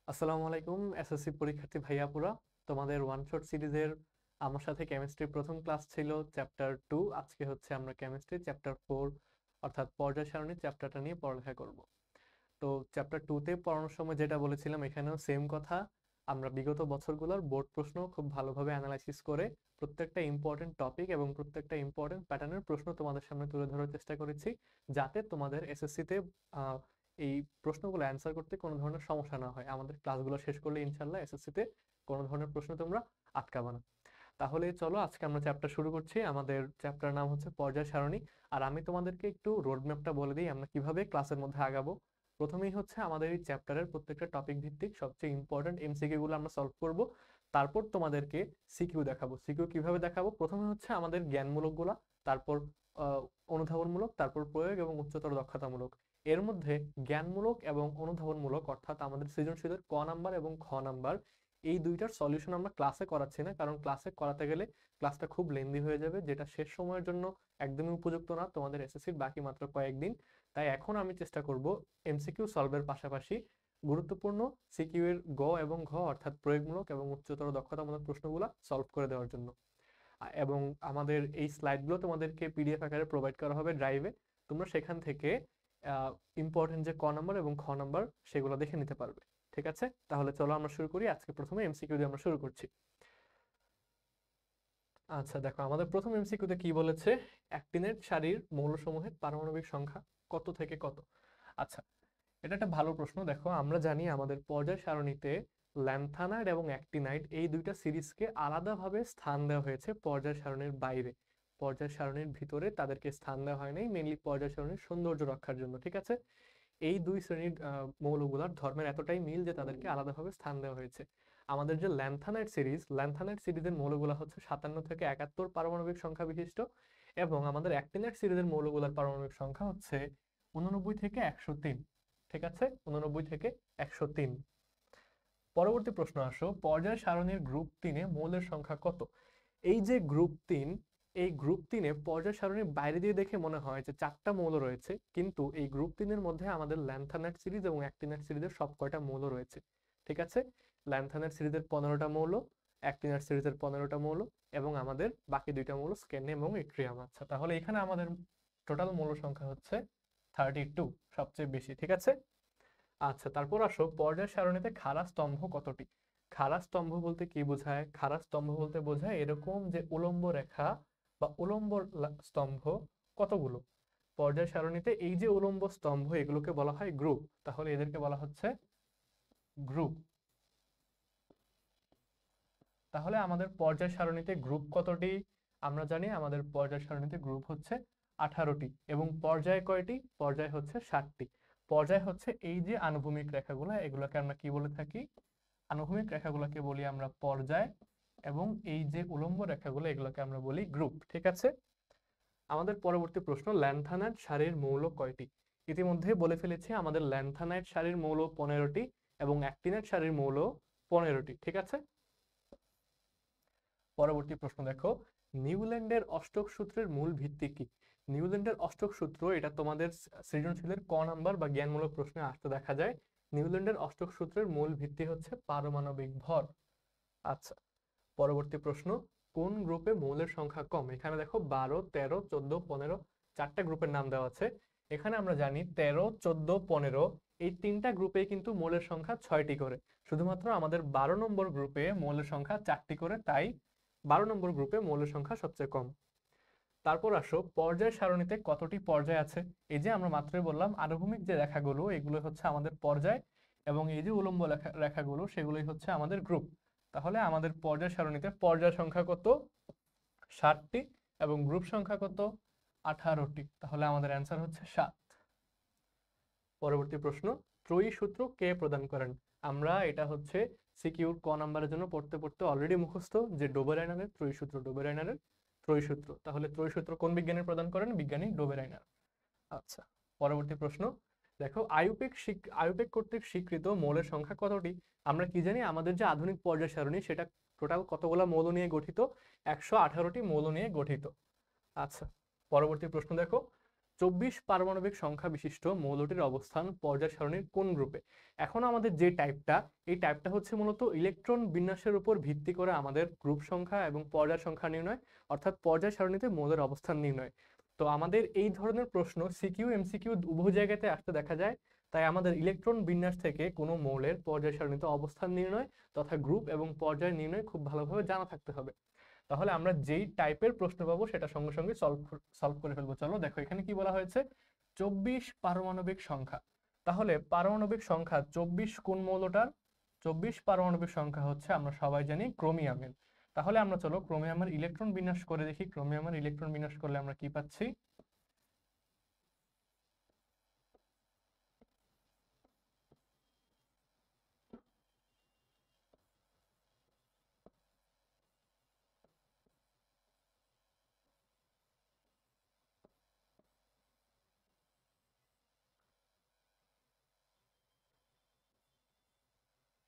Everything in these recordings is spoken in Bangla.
আসসালামু আলাইকুম এসএসসি পরীক্ষার্থী ভাইয়াপুরা। তোমাদের ওয়ান শট সিরিজের আমার সাথে কেমিস্ট্রির প্রথম ক্লাস ছিল চ্যাপ্টার 2। আজকে হচ্ছে আমরা কেমিস্ট্রি চ্যাপ্টার 4 অর্থাৎ পর্যায় সারণী চ্যাপ্টারটা নিয়ে পড়ালেখা করব। তো চ্যাপ্টার 2তে পড়ানোর সময় যেটা বলেছিলাম এখানেও সেম কথা। আমরা বিগত বছরগুলোর বোর্ড প্রশ্ন খুব ভালোভাবে অ্যানালাইসিস করে প্রত্যেকটা ইম্পর্টেন্ট টপিক এবং প্রত্যেকটা ইম্পর্টেন্ট প্যাটার্নের প্রশ্ন তোমাদের সামনে তুলে ধরার চেষ্টা করেছি, যাতে তোমাদের এসএসসিতে এই প্রশ্নগুলো অ্যান্সার করতে কোনো ধরনের সমস্যা না হয়। আমাদের ক্লাসগুলো শেষ করলে ইনশাল্লাহ এসএসসিতে কোনো ধরনের প্রশ্ন তোমরা আটকাবে না। তাহলে চলো আজকে আমরা চ্যাপ্টার শুরু করছি। আমাদের চ্যাপ্টার নাম হচ্ছে পর্যায় সারণী। আর আমি তোমাদেরকে একটু রোড ম্যাপটা বলে দিই আমরা কিভাবে ক্লাসের মধ্যে আগাবো। প্রথমেই হচ্ছে আমাদের এই চ্যাপ্টারের প্রত্যেকটা টপিক ভিত্তিক সবচেয়ে ইম্পর্টেন্ট এমসিকিউ গুলো আমরা সলভ করব। তারপর তোমাদেরকে সিকিউ দেখাবো। সিকিউ কিভাবে দেখাবো, প্রথমে হচ্ছে আমাদের জ্ঞানমূলক গুলা, তারপর অনুধাবনমূলক, তারপর প্রয়োগ এবং উচ্চতর দক্ষতামূলক। এর মধ্যে জ্ঞানমূলক এবং অনুধাবনমূলক অর্থাৎ আমাদের সৃজনশীলের ক নাম্বার এবং খ নাম্বার, এই দুইটার সলিউশন আমরা ক্লাসে করাচ্ছি না, কারণ ক্লাসে করাতে গেলে ক্লাসটা খুব লেন্দি হয়ে যাবে, যেটা শেষ সময়ের জন্য একদমই উপযুক্ত না তোমাদের এসএসসির বাকি মাত্র কয়েকদিন। তাই এখন আমি চেষ্টা করব এমসিকিউ সলভের পাশাপাশি গুরুত্বপূর্ণ সিকিউ এর গ এবং ঘ অর্থাৎ প্রয়োগমূলক এবং উচ্চতর দক্ষতামূলক প্রশ্নগুলো সলভ করে দেওয়ার জন্য। এবং আমাদের এই স্লাইডগুলো তোমাদেরকে পিডিএফ আকারে প্রোভাইড করা হবে ড্রাইভে। তোমরা সেখান থেকে ইম্পর্টেন্ট যে ক নাম্বার এবং খ নাম্বার সেগুলো দেখে নিতে পারবে। ঠিক আছে, তাহলে চলো আমরা শুরু করি। আজকে প্রথমে এমসিকিউ দিয়ে আমরা শুরু করছি। আচ্ছা দেখো, আমাদের প্রথম এমসিকিউতে কি বলেছে, অ্যাক্টিনের সারির মৌলসমূহের পারমাণবিক সংখ্যা কত থেকে কত। আচ্ছা, এটা একটা ভালো প্রশ্ন। দেখো, আমরা জানি আমাদের পর্যায় সারণীতে ল্যান্থানাইড এবং অ্যাক্টিনাইড এই দুইটা সিরিজকে আলাদাভাবে স্থান দেওয়া হয়েছে পর্যায় সারণীর বাইরে। পর্যায় সারণীর ভিতরে তাদেরকে স্থান দেওয়া হয় নাই, মেইনলি পর্যায় সারণীর সৌন্দর্য রক্ষার জন্য। ঠিক আছে, এই দুই শ্রেণীর মৌলগুলোর ধর্মের এতটাই মিল যে তাদেরকে আলাদাভাবে স্থান দেওয়া হয়েছে। আমাদের যে ল্যান্থানাইড সিরিজের মৌলগুলো হচ্ছে 57 থেকে 71 পারমাণবিক সংখ্যা বিশিষ্ট, এবং আমাদের অ্যাক্টিনাইড সিরিজের মৌলগুলোর পারমাণবিক সংখ্যা হচ্ছে 89 থেকে 103। ঠিক আছে, 89 থেকে 103। পরবর্তী প্রশ্ন আসো, পর্যায় সারণীর গ্রুপ 3-এ মৌলের সংখ্যা কত। এই যে গ্রুপ 3, এই গ্রুপ 3-এ পর্যায় সারণীর বাইরে দিয়ে দেখে মনে হয় যে 4টা মৌল রয়েছে, কিন্তু এই গ্রুপ 3-এর মধ্যে আমাদের ল্যান্থানাইড সিরিজ এবং অ্যাক্টিনাইড সিরিজের সব কয়টা মৌল রয়েছে। ঠিক আছে, ল্যান্থানাইড সিরিজের 15টা মৌল, অ্যাক্টিনাইড সিরিজের 15টা মৌল, এবং আমাদের বাকি দুইটা মৌল স্ক্যান্ডিয়াম এবং ইট্রিয়াম। আচ্ছা, তাহলে এখানে আমাদের টোটাল মৌল সংখ্যা হচ্ছে 32, সবচেয়ে বেশি। ঠিক আছে, আচ্ছা তারপর আসো, পর্যায় সারণীতে খাড়া স্তম্ভ কতটি। খাড়া স্তম্ভ বলতে কি বোঝায়? খাড়া স্তম্ভ বলতে বোঝায় এরকম যে উলম্ব রেখা বা উলম্ব স্তম্ভ কতগুলো। পর্যায় সারণীতে এই যে উলম্ব স্তম্ভ এগুলোকে বলা হয় গ্রুপ, তাহলে এদেরকে বলা হচ্ছে গ্রুপ। তাহলে আমাদের পর্যায় সারণীতে গ্রুপ কতটি? আমরা জানি আমাদের পর্যায় সারণীতে গ্রুপ হচ্ছে 18টি, এবং পর্যায় কয়টি? পর্যায় হচ্ছে 60টি। পর্যায় হচ্ছে এই যে আনুভূমিক রেখাগুলো, এগুলোকে আমরা কি বলে থাকি? আনুভূমিক রেখাগুলোকে বলি আমরা পর্যায়, এবং এই যে উলম্ব রেখাগুলো এগুলোকে আমরা বলি গ্রুপ। ঠিক আছে, আমাদের পরবর্তী প্রশ্ন, ল্যান্থানাইড সারির মৌল কয়টি। ইতিমধ্যে বলে ফেলেছি আমাদের ল্যান্থানাইড সারির মৌল 15টি এবং অ্যাক্টিনাইড সারির মৌল 15টি। ঠিক আছে, পরবর্তী প্রশ্ন দেখো, নিউল্যান্ডের অষ্টক সূত্রের মূল ভিত্তি কি। নিউল্যান্ডের অষ্টক সূত্র, এটা তোমাদের সৃজনশীলের ক নাম্বার বা জ্ঞানমূলক প্রশ্নে আসতে দেখা যায়। নিউল্যান্ডের অষ্টক সূত্রের মূল ভিত্তি হচ্ছে পারমাণবিক ভর। আচ্ছা, পরবর্তী প্রশ্ন, কোন গ্রুপে মৌলের সংখ্যা কম। এখানে দেখো 12, 13, 14, 15 চারটা গ্রুপের নাম দেওয়া আছে। এখানে আমরা জানি 13, 14, 15 এই তিনটা গ্রুপে কিন্তু মৌলের সংখ্যা 6টি করে। শুধুমাত্র আমাদের 12 নম্বর গ্রুপে মৌলের সংখ্যা 4টি করে, তাই 12 নম্বর গ্রুপে মৌলের সংখ্যা সবচেয়ে কম। তারপর আসো, পর্যায় সারণীতে কতটি পর্যায় আছে। এই যে আমরা মাত্রই বললাম আনুভূমিক যে রেখাগুলো এগুলো হচ্ছে আমাদের পর্যায়, এবং এই যে উলম্ব রেখাগুলো সেগুলোই হচ্ছে আমাদের গ্রুপ। তাহলে আমাদের পর্যায় সারণীতে পর্যায় সংখ্যা কত? 60টি, এবং গ্রুপ সংখ্যা কত? 18টি। তাহলে আমাদের অ্যান্সার হচ্ছে 7। পরবর্তী প্রশ্ন, ত্রয়ী সূত্র কে প্রদান করেন। আমরা এটা হচ্ছে সিকিউর ক নাম্বারের জন্য পড়তে পড়তে অলরেডি মুখস্থ যে ডোবেরাইনারের ত্রয়ী সূত্র, ডোবেরাইনারের ত্রয়ী সূত্র। তাহলে ত্রয়ী সূত্র কোন বিজ্ঞানী প্রদান করেন? বিজ্ঞানী ডোবেরাইনার। আচ্ছা, পরবর্তী প্রশ্ন দেখো, আইউপ্যাক কর্তৃক স্বীকৃত মৌলের সংখ্যা কতটি। আমরা কি জানি আমাদের যে আধুনিক পর্যায় সারণী সেটা টোটাল কতগুলো মৌল নিয়ে গঠিত? 118টি মৌল নিয়ে গঠিত। আচ্ছা, পরবর্তী প্রশ্ন দেখো, 24 পারমাণবিক সংখ্যা বিশিষ্ট মৌলটির অবস্থান পর্যায় সারণীর কোন গ্রুপে। এখন আমাদের যে টাইপটা, এই টাইপটা হচ্ছে মূলত ইলেকট্রন বিন্যাসের উপর ভিত্তি করে আমাদের গ্রুপ সংখ্যা এবং পর্যায় সংখ্যা নির্ণয়, অর্থাৎ পর্যায় সারণীতে মৌলের অবস্থান নির্ণয়। তো আমাদের এই ধরনের প্রশ্ন সিকিউ এমসিকিউ উভয় জায়গাতে আসতে দেখা যায়। তাই আমাদের ইলেকট্রন বিন্যাস থেকে কোনো মৌলের পর্যায় সারণীতে অবস্থান নির্ণয় তথা গ্রুপ এবং পর্যায় নির্ণয় খুব ভালোভাবে জানা থাকতে হবে। তাহলে আমরা যেই টাইপের প্রশ্ন পাবো সেটা সঙ্গে সঙ্গে সলভ করে ফেলবো। চলো দেখো এখানে কি বলা হয়েছে, 24 পারমাণবিক সংখ্যা। তাহলে পারমাণবিক সংখ্যা 24 কোন মৌলটার? 24 পারমাণবিক সংখ্যা হচ্ছে আমরা সবাই জানি ক্রোমিয়ামের। তাহলে আমরা চলো ক্রোমিয়ামের ইলেকট্রন বিন্যাস করে দেখি। ক্রোমিয়ামের ইলেকট্রন বিন্যাস করলে আমরা কি পাচ্ছি?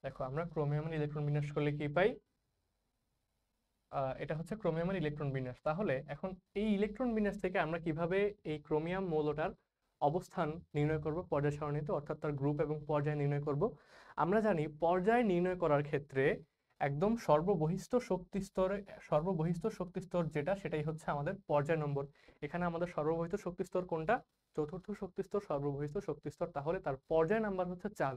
দেখো আমরা ক্রোমিয়ামের ইলেকট্রন বিন্যাস করলে কি পাই? এটা হচ্ছে ক্রোমিয়ামের ইলেকট্রন বিন্যাস। তাহলে এখন এই ইলেকট্রন বিন্যাস থেকে আমরা কিভাবে এই ক্রোমিয়াম মৌলটার অবস্থান নির্ণয় করব পর্যায় সারণীতে, অর্থাৎ তার গ্রুপ এবং পর্যায় নির্ণয় করব। আমরা জানি পর্যায় নির্ণয় করার ক্ষেত্রে একদম সর্ববহিস্থ শক্তি স্তর যেটা, সেটাই হচ্ছে আমাদের পর্যায় নম্বর। এখানে আমাদের সর্ববহিস্থ শক্তি স্তর কোনটা? চতুর্থ শক্তি স্তর, সর্ববহিস্থ শক্তি স্তর। তাহলে তার পর্যায় নাম্বার হচ্ছে 4।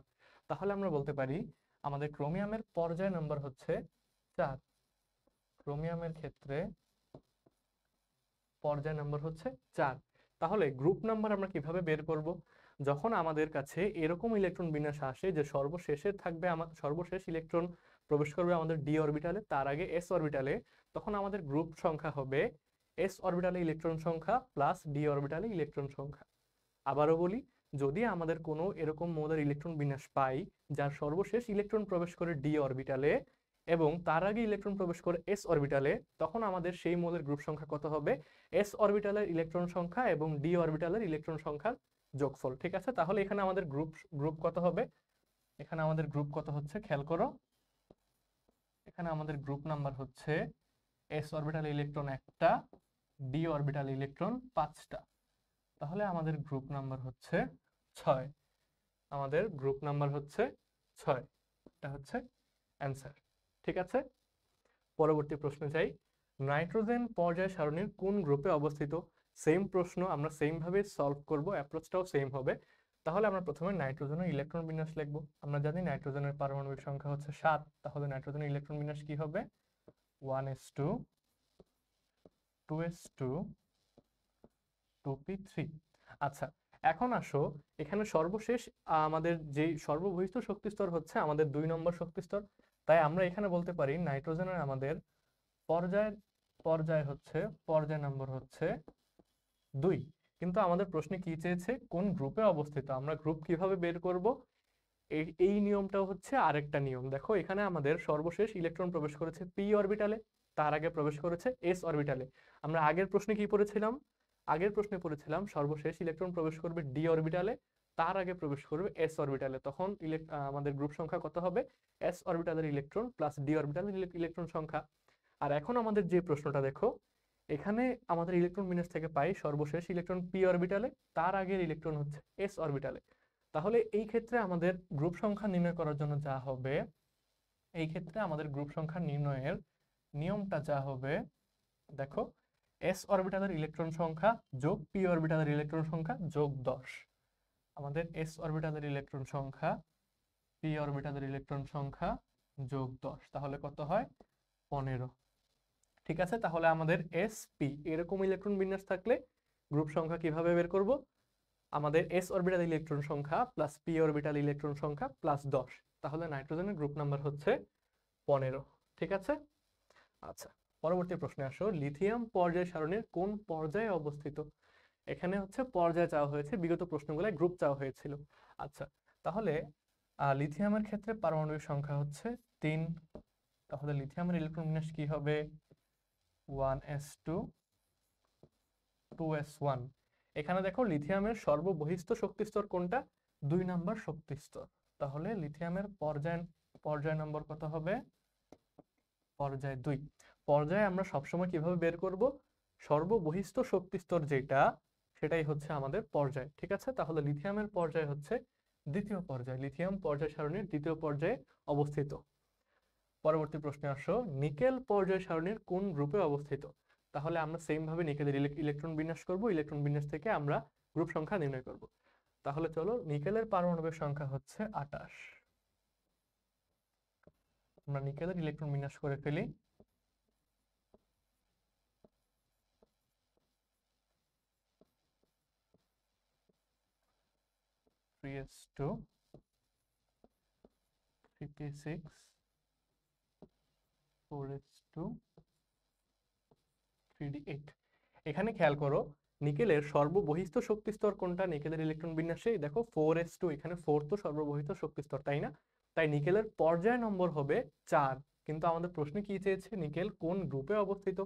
তাহলে আমরা বলতে পারি আমাদের ক্রোমিয়ামের পর্যায় নাম্বার হচ্ছে 4। ক্রোমিয়ামের ক্ষেত্রে পর্যায় নাম্বার হচ্ছে 4। তাহলে গ্রুপ নাম্বার আমরা কিভাবে বের করব? যখন আমাদের কাছে এরকম ইলেকট্রন বিন্যাস আসে যে সর্বশেষ ইলেকট্রন প্রবেশ করবে আমাদের ডি অরবিটালে, তার আগে এস অরবিটালে, তখন আমাদের গ্রুপ সংখ্যা হবে এস অরবিটালে ইলেকট্রন সংখ্যা প্লাস ডি অরবিটালে ইলেকট্রন সংখ্যা। আবারও বলি, যদি আমাদের কোনো এরকম মৌলের ইলেকট্রন বিন্যাস পাই যার সর্বশেষ ইলেকট্রন প্রবেশ করে ডি অরবিটালে এবং তার আগে ইলেকট্রন প্রবেশ করে এস অরবিটালে, তখন আমাদের সেই মৌলের গ্রুপ সংখ্যা কত হবে? এস অরবিটালের ইলেকট্রন সংখ্যা এবং ডি অরবিটালের ইলেকট্রন সংখ্যার যোগফল। ঠিক আছে, তাহলে এখানে আমাদের গ্রুপ কত হবে? এখানে আমাদের গ্রুপ কত হচ্ছে খেয়াল করো। এখানে আমাদের গ্রুপ নাম্বার হচ্ছে এস অরবিটাল ইলেকট্রন 1টা, ডি অরবিটাল ইলেকট্রন 5টা। তাহলে আমাদের গ্রুপ নাম্বার হচ্ছে 6। আমাদের গ্রুপ নাম্বার হচ্ছে 6। এটা হচ্ছে অ্যান্সার। ঠিক আছে, পরবর্তী প্রশ্নে যাই। নাইট্রোজেন পর্যায় সারণীর কোন গ্রুপে অবস্থিত? সেম প্রশ্ন, আমরা সেম ভাবে সলভ করব, অ্যাপ্রোচটাও সেম হবে। তাহলে আমরা প্রথমে নাইট্রোজেনের ইলেকট্রন বিন্যাস লিখব। আমরা জানি নাইট্রোজেনের পারমাণবিক সংখ্যা হচ্ছে 7। তাহলে নাইট্রোজেনের ইলেকট্রন বিন্যাস কি হবে? 1s2 2s2 2p3। আচ্ছা, এখন আসো এখানে সর্বশেষ আমাদের যে সর্ববহিস্থ শক্তি স্তর হচ্ছে আমাদের 2 নম্বর শক্তি স্তর। তাই আমরা এখানে বলতে পারি নাইট্রোজেনের আমাদের পর্যায় নম্বর হচ্ছে 2। কিন্তু আমাদের প্রশ্নে কি চেয়েছে? কোন গ্রুপে অবস্থিত। আমরা গ্রুপ কিভাবে বের করব? এই নিয়মটাও হচ্ছে আরেকটা নিয়ম। দেখো এখানে আমাদের সর্বশেষ ইলেকট্রন প্রবেশ করেছে পি অরবিটালে, তার আগে প্রবেশ করেছে এস অরবিটালে। আমরা আগের প্রশ্নে কি পড়েছিলাম? আগের প্রশ্নে পড়েছিলাম সর্বশেষ ইলেকট্রন প্রবেশ করবে ডি অরবিটালে, তার আগে প্রবেশ করবে এস অরবিটালে। তখন আমাদের গ্রুপ সংখ্যা কত হবে? এস অরবিটালের ইলেকট্রন প্লাস ডি অরবিটালের ইলেকট্রন সংখ্যা। আর এখন আমাদের যে প্রশ্নটা দেখো, এখানে আমাদের ইলেকট্রন বিন্যাস থেকে পাই সর্বশেষ ইলেকট্রন পি অরবিটালে, তার আগের ইলেকট্রন হচ্ছে এস অরবিটালে। তাহলে এই ক্ষেত্রে আমাদের গ্রুপ সংখ্যা নির্ণয় করার জন্য যা হবে, এই ক্ষেত্রে আমাদের গ্রুপ সংখ্যা নির্ণয়ের নিয়মটা যা হবে, দেখো এস অরবিটালের ইলেকট্রন সংখ্যা যোগ পি অরবিটালের ইলেকট্রন সংখ্যা যোগ 10। আমাদের এস অরবিটালের ইলেকট্রন সংখ্যা, পি অরবিটালের ইলেকট্রন সংখ্যা যোগ 10, তাহলে কত হয়? 15। ঠিক আছে, তাহলে আমাদের এস পি এরকম ইলেকট্রন বিন্যাস থাকলে গ্রুপ সংখ্যা কিভাবে বের করব? আমাদের এস অরবিটাল ইলেকট্রন সংখ্যা প্লাস পি অরবিটাল ইলেকট্রন সংখ্যা প্লাস 10। তাহলে নাইট্রোজেনের গ্রুপ নাম্বার হচ্ছে 15। ঠিক আছে, আচ্ছা পরবর্তী প্রশ্নে আসো। লিথিয়াম পর্যায় সারণীর কোন পর্যায়ে অবস্থিত? এখানে হচ্ছে পর্যায় চাওয়া হয়েছে, বিগত প্রশ্নগুলোয় গ্রুপ চাওয়া হয়েছিল। আচ্ছা, তাহলে লিথিয়ামের ক্ষেত্রে পারমাণবিক সংখ্যা হচ্ছে 3। তাহলে লিথিয়ামের ইলেকট্রন বিন্যাস কি হবে? 1s2 2s1। এখানে দেখো লিথিয়ামের সর্ববহিস্থ শক্তি স্তর কোনটা? 2 নাম্বার শক্তি স্তর। তাহলে লিথিয়ামের পর্যায় নম্বর কত হবে? পর্যায় 2। পর্যায় আমরা সবসময় কিভাবে বের করব? সর্ববহিস্থ শক্তি স্তর যেটা, সেটাই হচ্ছে আমাদের পর্যায়। ঠিক আছে, তাহলে লিথিয়ামের পর্যায় হচ্ছে দ্বিতীয় পর্যায়, লিথিয়াম পর্যায় সারণীর দ্বিতীয় পর্যায়ে অবস্থিত। পরবর্তী প্রশ্নে আসো, নিকেল পর্যায় সারণীর কোন গ্রুপে অবস্থিত? তাহলে আমরা সেম ভাবে নিকেলের ইলেকট্রন বিন্যাস করব, ইলেকট্রন বিন্যাস থেকে আমরা গ্রুপ সংখ্যা নির্ণয় করব। তাহলে চলো, নিকেলের পারমাণবিক সংখ্যা হচ্ছে 28। আমরা নিকেলের ইলেকট্রন বিন্যাস করে ফেলি। 3s2 3p6 4s2 3d8। এখানে খেয়াল করো, নিকেলের সর্ববহিস্থ শক্তি স্তর কোনটা? নিকেলের ইলেকট্রন বিন্যাসে দেখো 4s2, এখানে 4 তো সর্ববহিস্থ শক্তি স্তর, তাই না? তাই নিকেলের পর্যায় নম্বর হবে 4। কিন্তু আমাদের প্রশ্নে কি চেয়েছে? নিকেল কোন গ্রুপে অবস্থিত।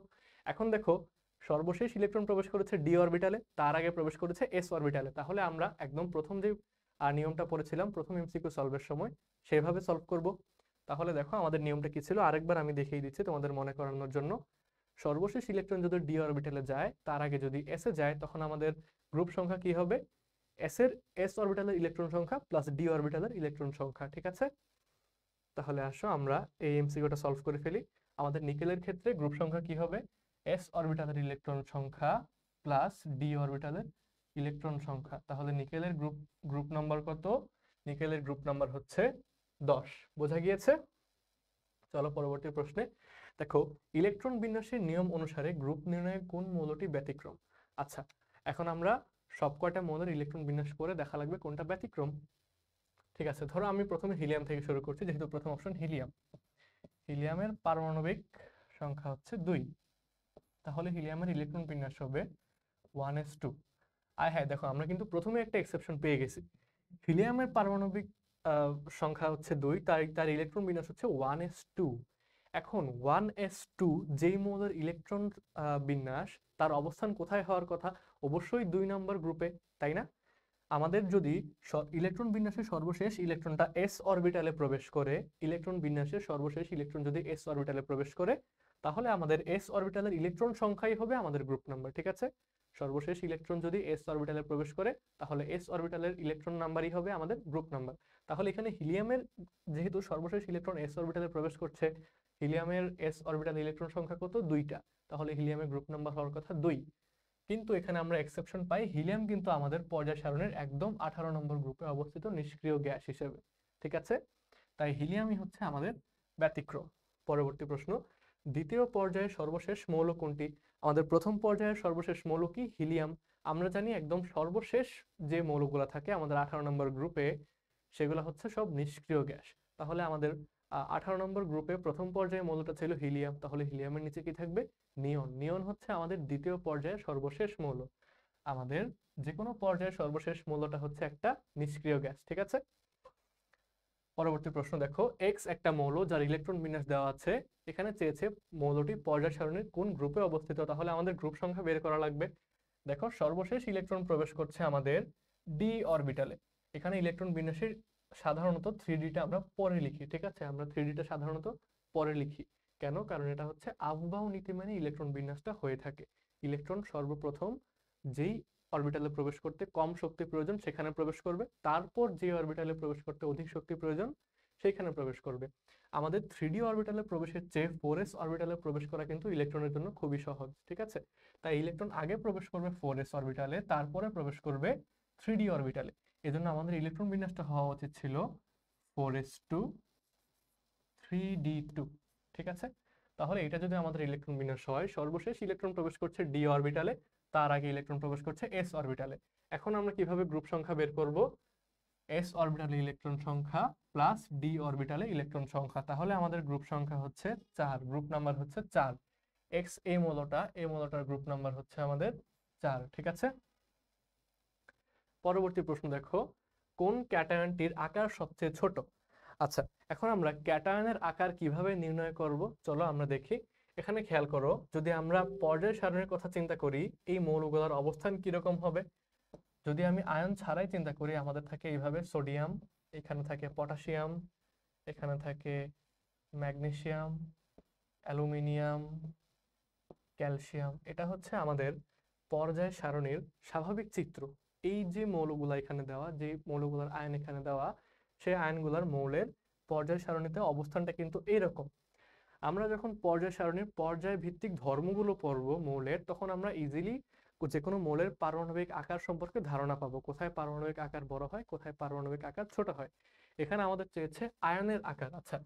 এখন দেখো, সর্বশেষ ইলেকট্রন প্রবেশ করেছে ডি অরবিটালে, তার আগে প্রবেশ করেছে এস অরবিটালে। তাহলে আমরা একদম প্রথম যে নিয়মটা পড়েছিলাম প্রথম এমসিকিউ সলভের সময়, সেভাবে সলভ করব। তাহলে দেখো আমাদের নিয়মটা কি ছিল, আরেকবার আমি দেখিয়ে দিচ্ছি তোমাদের মনে করানোর জন্য। সর্বশেষ ইলেকট্রন যদি ডি অরবিটালে যায়, তার আগে যদি এস এ যায়, তখন আমাদের গ্রুপ সংখ্যা কি হবে? এস অরবিটালের ইলেকট্রন সংখ্যা প্লাস ডি অরবিটালের ইলেকট্রন সংখ্যা। ঠিক আছে, তাহলে আসো আমরা এই এমসিকিউটা সলভ করে ফেলি। আমাদের নিকেলের ক্ষেত্রে গ্রুপ সংখ্যা কি হবে? এস অরবিটালের ইলেকট্রন সংখ্যা প্লাস ডি অরবিটালের ইলেকট্রন সংখ্যা। তাহলে নিকেলের গ্রুপ নাম্বার কত? নিকেলের গ্রুপ নাম্বার হচ্ছে 10। বোঝা গিয়েছে? চলো পরবর্তী প্রশ্নে। দেখো, ইলেকট্রন বিন্যাসের নিয়ম অনুসারে গ্রুপ নির্ণয়ে কোন মৌলটি ব্যতিক্রম? আচ্ছা, এখন আমরা সব কয়টা মৌলের ইলেকট্রন বিন্যাস করে দেখা লাগবে কোনটা ব্যতিক্রম। ঠিক আছে, ধরো আমি প্রথমে হিলিয়াম থেকে শুরু করছি, যেহেতু প্রথম অপশন হিলিয়াম। হিলিয়ামের পারমাণবিক সংখ্যা হচ্ছে 2। তাহলে হিলিয়ামের ইলেকট্রন বিন্যাস হবে 1s2। আর হ্যাঁ দেখো, আমরা কিন্তু প্রথমে একটা এক্সেপশন পেয়ে গেছি। হিলিয়ামের পারমাণবিক সংখ্যা হচ্ছে 2, তার ইলেকট্রন বিন্যাস হচ্ছে 1s2। এখন 1s2 যেই মৌলের ইলেকট্রন বিন্যাস, তার অবস্থান কোথায় হওয়ার কথা? অবশ্যই 2 নম্বর গ্রুপে, তাই না? আমাদের যদি ইলেকট্রন বিন্যাসের সর্বশেষ ইলেকট্রনটা এস অরবিটালে প্রবেশ করে, ইলেকট্রন বিন্যাসের সর্বশেষ ইলেকট্রন যদি এস অরবিটালে প্রবেশ করে, তাহলে আমাদের এস অরবিটালের ইলেকট্রন সংখ্যাই হবে আমাদের গ্রুপ নাম্বার। ঠিক আছে, সর্বশেষ ইলেকট্রন যদি এস অরবিটালে প্রবেশ করে, তাহলে এস অরবিটালের ইলেকট্রন নাম্বারই হবে আমাদের গ্রুপ নাম্বার। তাহলে এখানে হিলিয়ামের যেহেতু সর্বশেষ ইলেকট্রন এস অরবিটালে প্রবেশ করছে, হিলিয়ামের এস অরবিটাল ইলেকট্রন সংখ্যা কত? 2টা। তাহলে হিলিয়ামের গ্রুপ নাম্বার হওয়ার কথা 2। কিন্তু এখানে আমরা এক্সেপশন পাই, হিলিয়াম কিন্তু আমাদের পর্যায় সারণীর একদম 18 নম্বর গ্রুপে অবস্থিত নিষ্ক্রিয় গ্যাস হিসেবে। ঠিক আছে, তাই হিলিয়ামই হচ্ছে আমাদের ব্যতিক্রম। পরবর্তী প্রশ্ন, দ্বিতীয় পর্যায়ের সর্বশেষ মৌল কোনটি? আমাদের প্রথম পর্যায়ের সর্বশেষ মৌল কি? হিলিয়াম। আমরা জানি একদম সর্বশেষ যে মৌলগুলো থাকে আমাদের 18 নম্বর গ্রুপে, সেগুলো হচ্ছে সব নিষ্ক্রিয় গ্যাস। তাহলে আমাদের 18 নম্বর গ্রুপে প্রথম পর্যায়ে মৌলটা ছিল হিলিয়াম, তাহলে হিলিয়ামের নিচে কি থাকবে? নিয়ন। নিয়ন হচ্ছে আমাদের দ্বিতীয় পর্যায়ের সর্বশেষ মৌল। আমাদের যে কোনো পর্যায়ের সর্বশেষ মৌলটা হচ্ছে একটা নিষ্ক্রিয় গ্যাস। ঠিক আছে, পরবর্তী প্রশ্ন দেখো, এক্স একটা মৌল যার ইলেকট্রন বিন্যাস দেওয়া আছে। এখানে চেয়েছে মৌলটি পর্যায় সারণীর কোন গ্রুপে অবস্থিত। তাহলে আমাদের গ্রুপ সংখ্যা বের করা লাগবে। দেখো, সর্বশেষ ইলেকট্রন প্রবেশ করছে আমাদের ডি অরবিটালে। এখানে ইলেকট্রন বিন্যাসের সাধারণত 3D-টা আমরা পরে লিখি। ঠিক আছে, আমরা 3D-টা সাধারণত পরে লিখি। কেন? কারণ এটা হচ্ছে আফবাউ নীতি মেনে ইলেকট্রন বিন্যাসটা হয়ে থাকে। ইলেকট্রন সর্বপ্রথম যেই অরবিটালে প্রবেশ করতে কম শক্তি প্রয়োজন সেখানে প্রবেশ করবে, তারপর যে অরবিটালে প্রবেশ করতে অধিক শক্তি প্রয়োজন সেইখানে প্রবেশ করবে। আমাদের 3D অরবিটালে প্রবেশের চেয়ে 4s অরবিটালে প্রবেশ করা কিন্তু ইলেকট্রনের জন্য খুবই সহজ। ঠিক আছে, তাই ইলেকট্রন আগে প্রবেশ করবে 4s অরবিটালে, তারপরে প্রবেশ করবে 3D অরবিটালে। এজন্য আমাদের ইলেকট্রন বিন্যাসটা হওয়া উচিত ছিল 4s2 3d2। ঠিক আছে, তাহলে এটা যদি আমাদের ইলেকট্রন বিন্যাস হয়, সর্বশেষ ইলেকট্রন প্রবেশ করছে ডি অরবিটালে, তার আগে ইলেকট্রন প্রবেশ করছে এস অরবিটালে। এখন আমরা কিভাবে গ্রুপ সংখ্যা বের করব? এস অরবিটালে ইলেকট্রন সংখ্যা প্লাস ডি অরবিটালে ইলেকট্রন সংখ্যা। তাহলে আমাদের গ্রুপ সংখ্যা হচ্ছে 4, গ্রুপ নাম্বার হচ্ছে 4। এক্স এই মৌলটার গ্রুপ নাম্বার হচ্ছে আমাদের 4। ঠিক আছে, পরবর্তী প্রশ্ন দেখো, কোন ক্যাটায়নটির আকার সবচেয়ে ছোট? আচ্ছা, এখন আমরা ক্যাটায়নের আকার কিভাবে নির্ণয় করব চলো আমরা দেখি। এখানে খেয়াল করো, যদি আমরা পর্যায় সারণীর কথা চিন্তা করি, এই মৌলগুলোর অবস্থান কিরকম হবে? যদি আমি আয়ন ছাড়াই চিন্তা করি, আমাদের থাকে এইভাবে সোডিয়াম, এখানে থাকে পটাশিয়াম, এখানে থাকে ম্যাগনেসিয়াম, অ্যালুমিনিয়াম, ক্যালসিয়াম। এটা হচ্ছে আমাদের পর্যায় সারণীর স্বাভাবিক চিত্র, এই যে মৌলগুলা এখানে দেওয়া, যে মৌলগুলার আয়ন এখানে দেওয়া, সেই আয়নগুলার মৌলের পর্যায় সারণীতে অবস্থানটা কিন্তু এইরকম। আমরা যখন পর্যায় সারণীর পর্যায় ভিত্তিক ধর্মগুলো পড়বো মৌলের, তখন আমরা ইজিলি যে কোনো মৌলের পারমাণবিক আকার সম্পর্কে ধারণা পাবো, কোথায় পারমাণবিক আকার বড় হয়, কোথায় পারমাণবিক আকার ছোট হয়। এখানে আমাদের চেয়েছে আয়নের আকার। আচ্ছা,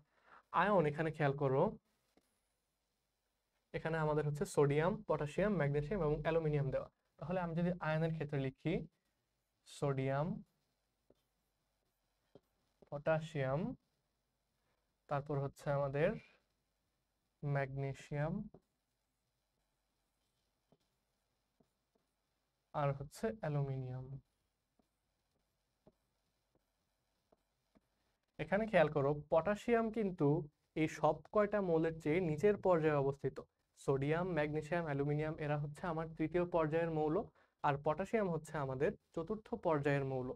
আয়ন এখানে খেয়াল করো, এখানে আমাদের হচ্ছে সোডিয়াম, পটাশিয়াম, ম্যাগনেসিয়াম এবং অ্যালুমিনিয়াম দেওয়া। তাহলে আমি যদি আয়নের ক্ষেত্রে লিখি সোডিয়াম, পটাশিয়াম, তারপর হচ্ছে আমাদের ম্যাগনেসিয়াম, আর হচ্ছে অ্যালুমিনিয়াম। এখানে খেয়াল করো, পটাশিয়াম কিন্তু এই সব কয়টা মৌলের চেয়ে নিচের পর্যায়ে অবস্থিত। সোডিয়াম, ম্যাগনেসিয়াম, অ্যালুমিনিয়াম এরা হচ্ছে আমার তৃতীয় পর্যায়ের মৌল, আর পটাশিয়াম হচ্ছে আমাদের চতুর্থ পর্যায়ের মৌল।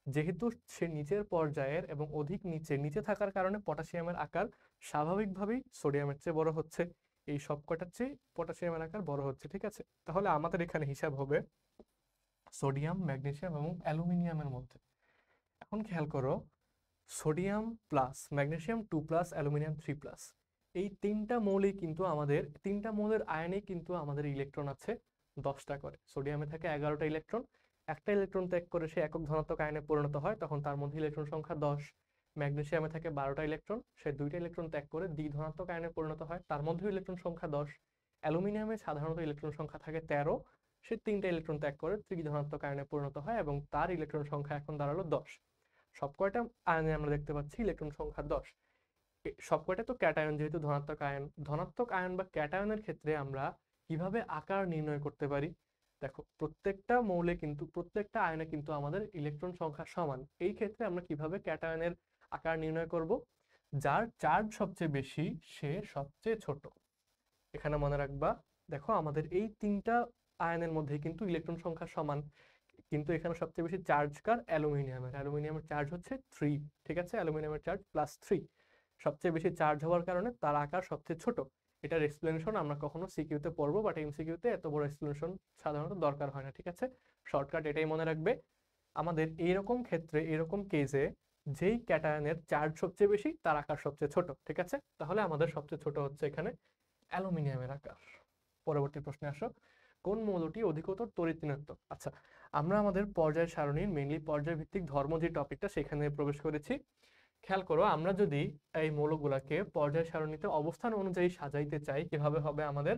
যেহেতু সে নিচের পর্যায়ের এবং অধিক নিচে নিচে থাকার কারণে পটাশিয়ামের আকার স্বাভাবিকভাবেই সোডিয়ামের চেয়ে বড় হচ্ছে, এই সব কয়টার চেয়ে পটাশিয়ামের আকার বড় হচ্ছে। ঠিক আছে, তাহলে আমাদের এখানে হিসাব হবে সোডিয়াম, ম্যাগনেসিয়াম এবং অ্যালুমিনিয়ামের মধ্যে। এখন খেয়াল করো, সোডিয়াম প্লাস ম্যাগনেসিয়াম 2+, অ্যালুমিনিয়াম 3+, এই তিনটা মৌলই কিন্তু আমাদের, তিনটা মৌলের আয়নে কিন্তু আমাদের ইলেকট্রন আছে 10টা করে। সোডিয়ামে থাকে 11টা ইলেকট্রন, একটা ইলেকট্রন ত্যাগ করে সে একক ধনাত্মক আয়নে পরিণত হয়, তখন তার মধ্যে ইলেকট্রন সংখ্যা 10। ম্যাগনেসিয়ামে থাকে 12টা ইলেকট্রন, সে 2টা ইলেকট্রন ত্যাগ করে দ্বিধনাত্মক আয়নে পরিণত হয়, তার মধ্যে ইলেকট্রন সংখ্যা 10। অ্যালুমিনিয়ামে সাধারণত ইলেকট্রন সংখ্যা থাকে 13, সে 3টা ইলেকট্রন ত্যাগ করে ত্রিধনাত্মক আয়নে পরিণত হয় এবং তার ইলেকট্রন সংখ্যা এখন দাঁড়ালো 10। সব কয়টা আয়নে আমরা দেখতে পাচ্ছি ইলেকট্রন সংখ্যা 10। সব কয়টা তো ক্যাটায়ন, যেহেতু ধনাত্মক আয়ন। ধনাত্মক আয়ন বা ক্যাটায়নের ক্ষেত্রে আমরা কিভাবে আকার নির্ণয় করতে পারি? দেখো, প্রত্যেকটা মৌলে কিন্তু, প্রত্যেকটা আয়নে কিন্তু আমাদের ইলেকট্রন সংখ্যা সমান। এই ক্ষেত্রে আমরা কিভাবে ক্যাটায়নের আকার নির্ণয় করব? যার চার্জ সবচেয়ে বেশি সে সবচেয়ে ছোট। এখানে মনে রাখবা, দেখো আমাদের এই তিনটা আয়নের মধ্যে কিন্তু ইলেকট্রন সংখ্যা সমান, কিন্তু এখানে সবচেয়ে বেশি চার্জ কার? অ্যালুমিনিয়ামের। অ্যালুমিনিয়ামের চার্জ হচ্ছে 3। ঠিক আছে, অ্যালুমিনিয়ামের চার্জ +3। সবচেয়ে বেশি চার্জ হওয়ার কারণে তার আকার সবচেয়ে ছোট। এটার এক্সপ্লেনেশন আমরা কখনো সিকিউতে পড়বো, বাট এমসিকিউতে এত বড় এক্সপ্লেনেশন সাধারণত দরকার হয় না। ঠিক আছে, শর্টকাট এটাই মনে রাখবে। আমাদের এইরকম ক্ষেত্রে, এরকম কেসে, যেই ক্যাটায়নের চার্জ সবচেয়ে বেশি তার আকার সবচেয়ে ছোট। ঠিক আছে, তাহলে আমাদের সবচেয়ে ছোট হচ্ছে এখানে অ্যালুমিনিয়ামের আকার। পরবর্তী প্রশ্নে আসো, কোন মৌলটি অধিকতর তড়িৎ ঋণাত্মক? আচ্ছা, আমরা আমাদের পর্যায় সারণীর মেইনলি পর্যায় ভিত্তিক ধর্ম যে টপিকটা, সেখানে প্রবেশ করেছি। খেয়াল করো, আমরা যদি এই মৌলগুলাকে পর্যায় সারণীতে অবস্থান অনুযায়ী সাজাইতে চাই, কিভাবে হবে আমাদের?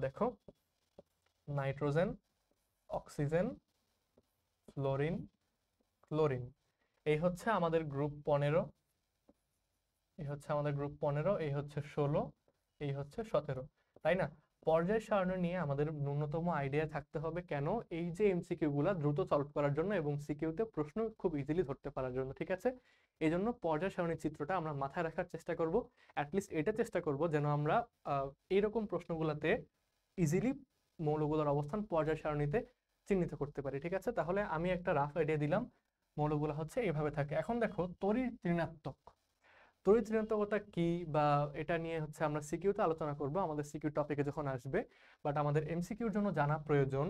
দেখো, নাইট্রোজেন, অক্সিজেন, ফ্লোরিন, ক্লোরিন, এই হচ্ছে আমাদের গ্রুপ 15, এই হচ্ছে আমাদের গ্রুপ 15, এই হচ্ছে 16, এই হচ্ছে 17, তাই না? পর্যায় সারণী নিয়ে আমাদের ন্যূনতম আইডিয়া থাকতে হবে। কেন? এই যে এমসিকিউ গুলা দ্রুত সলভ করার জন্য এবং সিকিউতে প্রশ্ন খুব ইজিলি ধরতে পারার জন্য। ঠিক আছে, এই জন্য পর্যায় সারণীর চিত্রটা আমরা মাথায় রাখার চেষ্টা করব। অ্যাটলিস্ট এটা চেষ্টা করব যেন আমরা এইরকম প্রশ্নগুলোতে ইজিলি মৌলগুলোর অবস্থান পর্যায় সারণীতে চিহ্নিত করতে পারি। ঠিক আছে, তাহলে আমি একটা রাফ আইডিয়া দিলাম। মৌলগুলো হচ্ছে এইভাবে থাকে। এখন দেখো, তড়িৎ ঋণাত্মক, তড়িৎ ঋণাত্মকতা কি, বা এটা নিয়ে হচ্ছে আমরা সিকিউতে আলোচনা করব আমাদের সিকিউ টপিকে যখন আসবে, বাট আমাদের এমসিকিউর জন্য জানা প্রয়োজন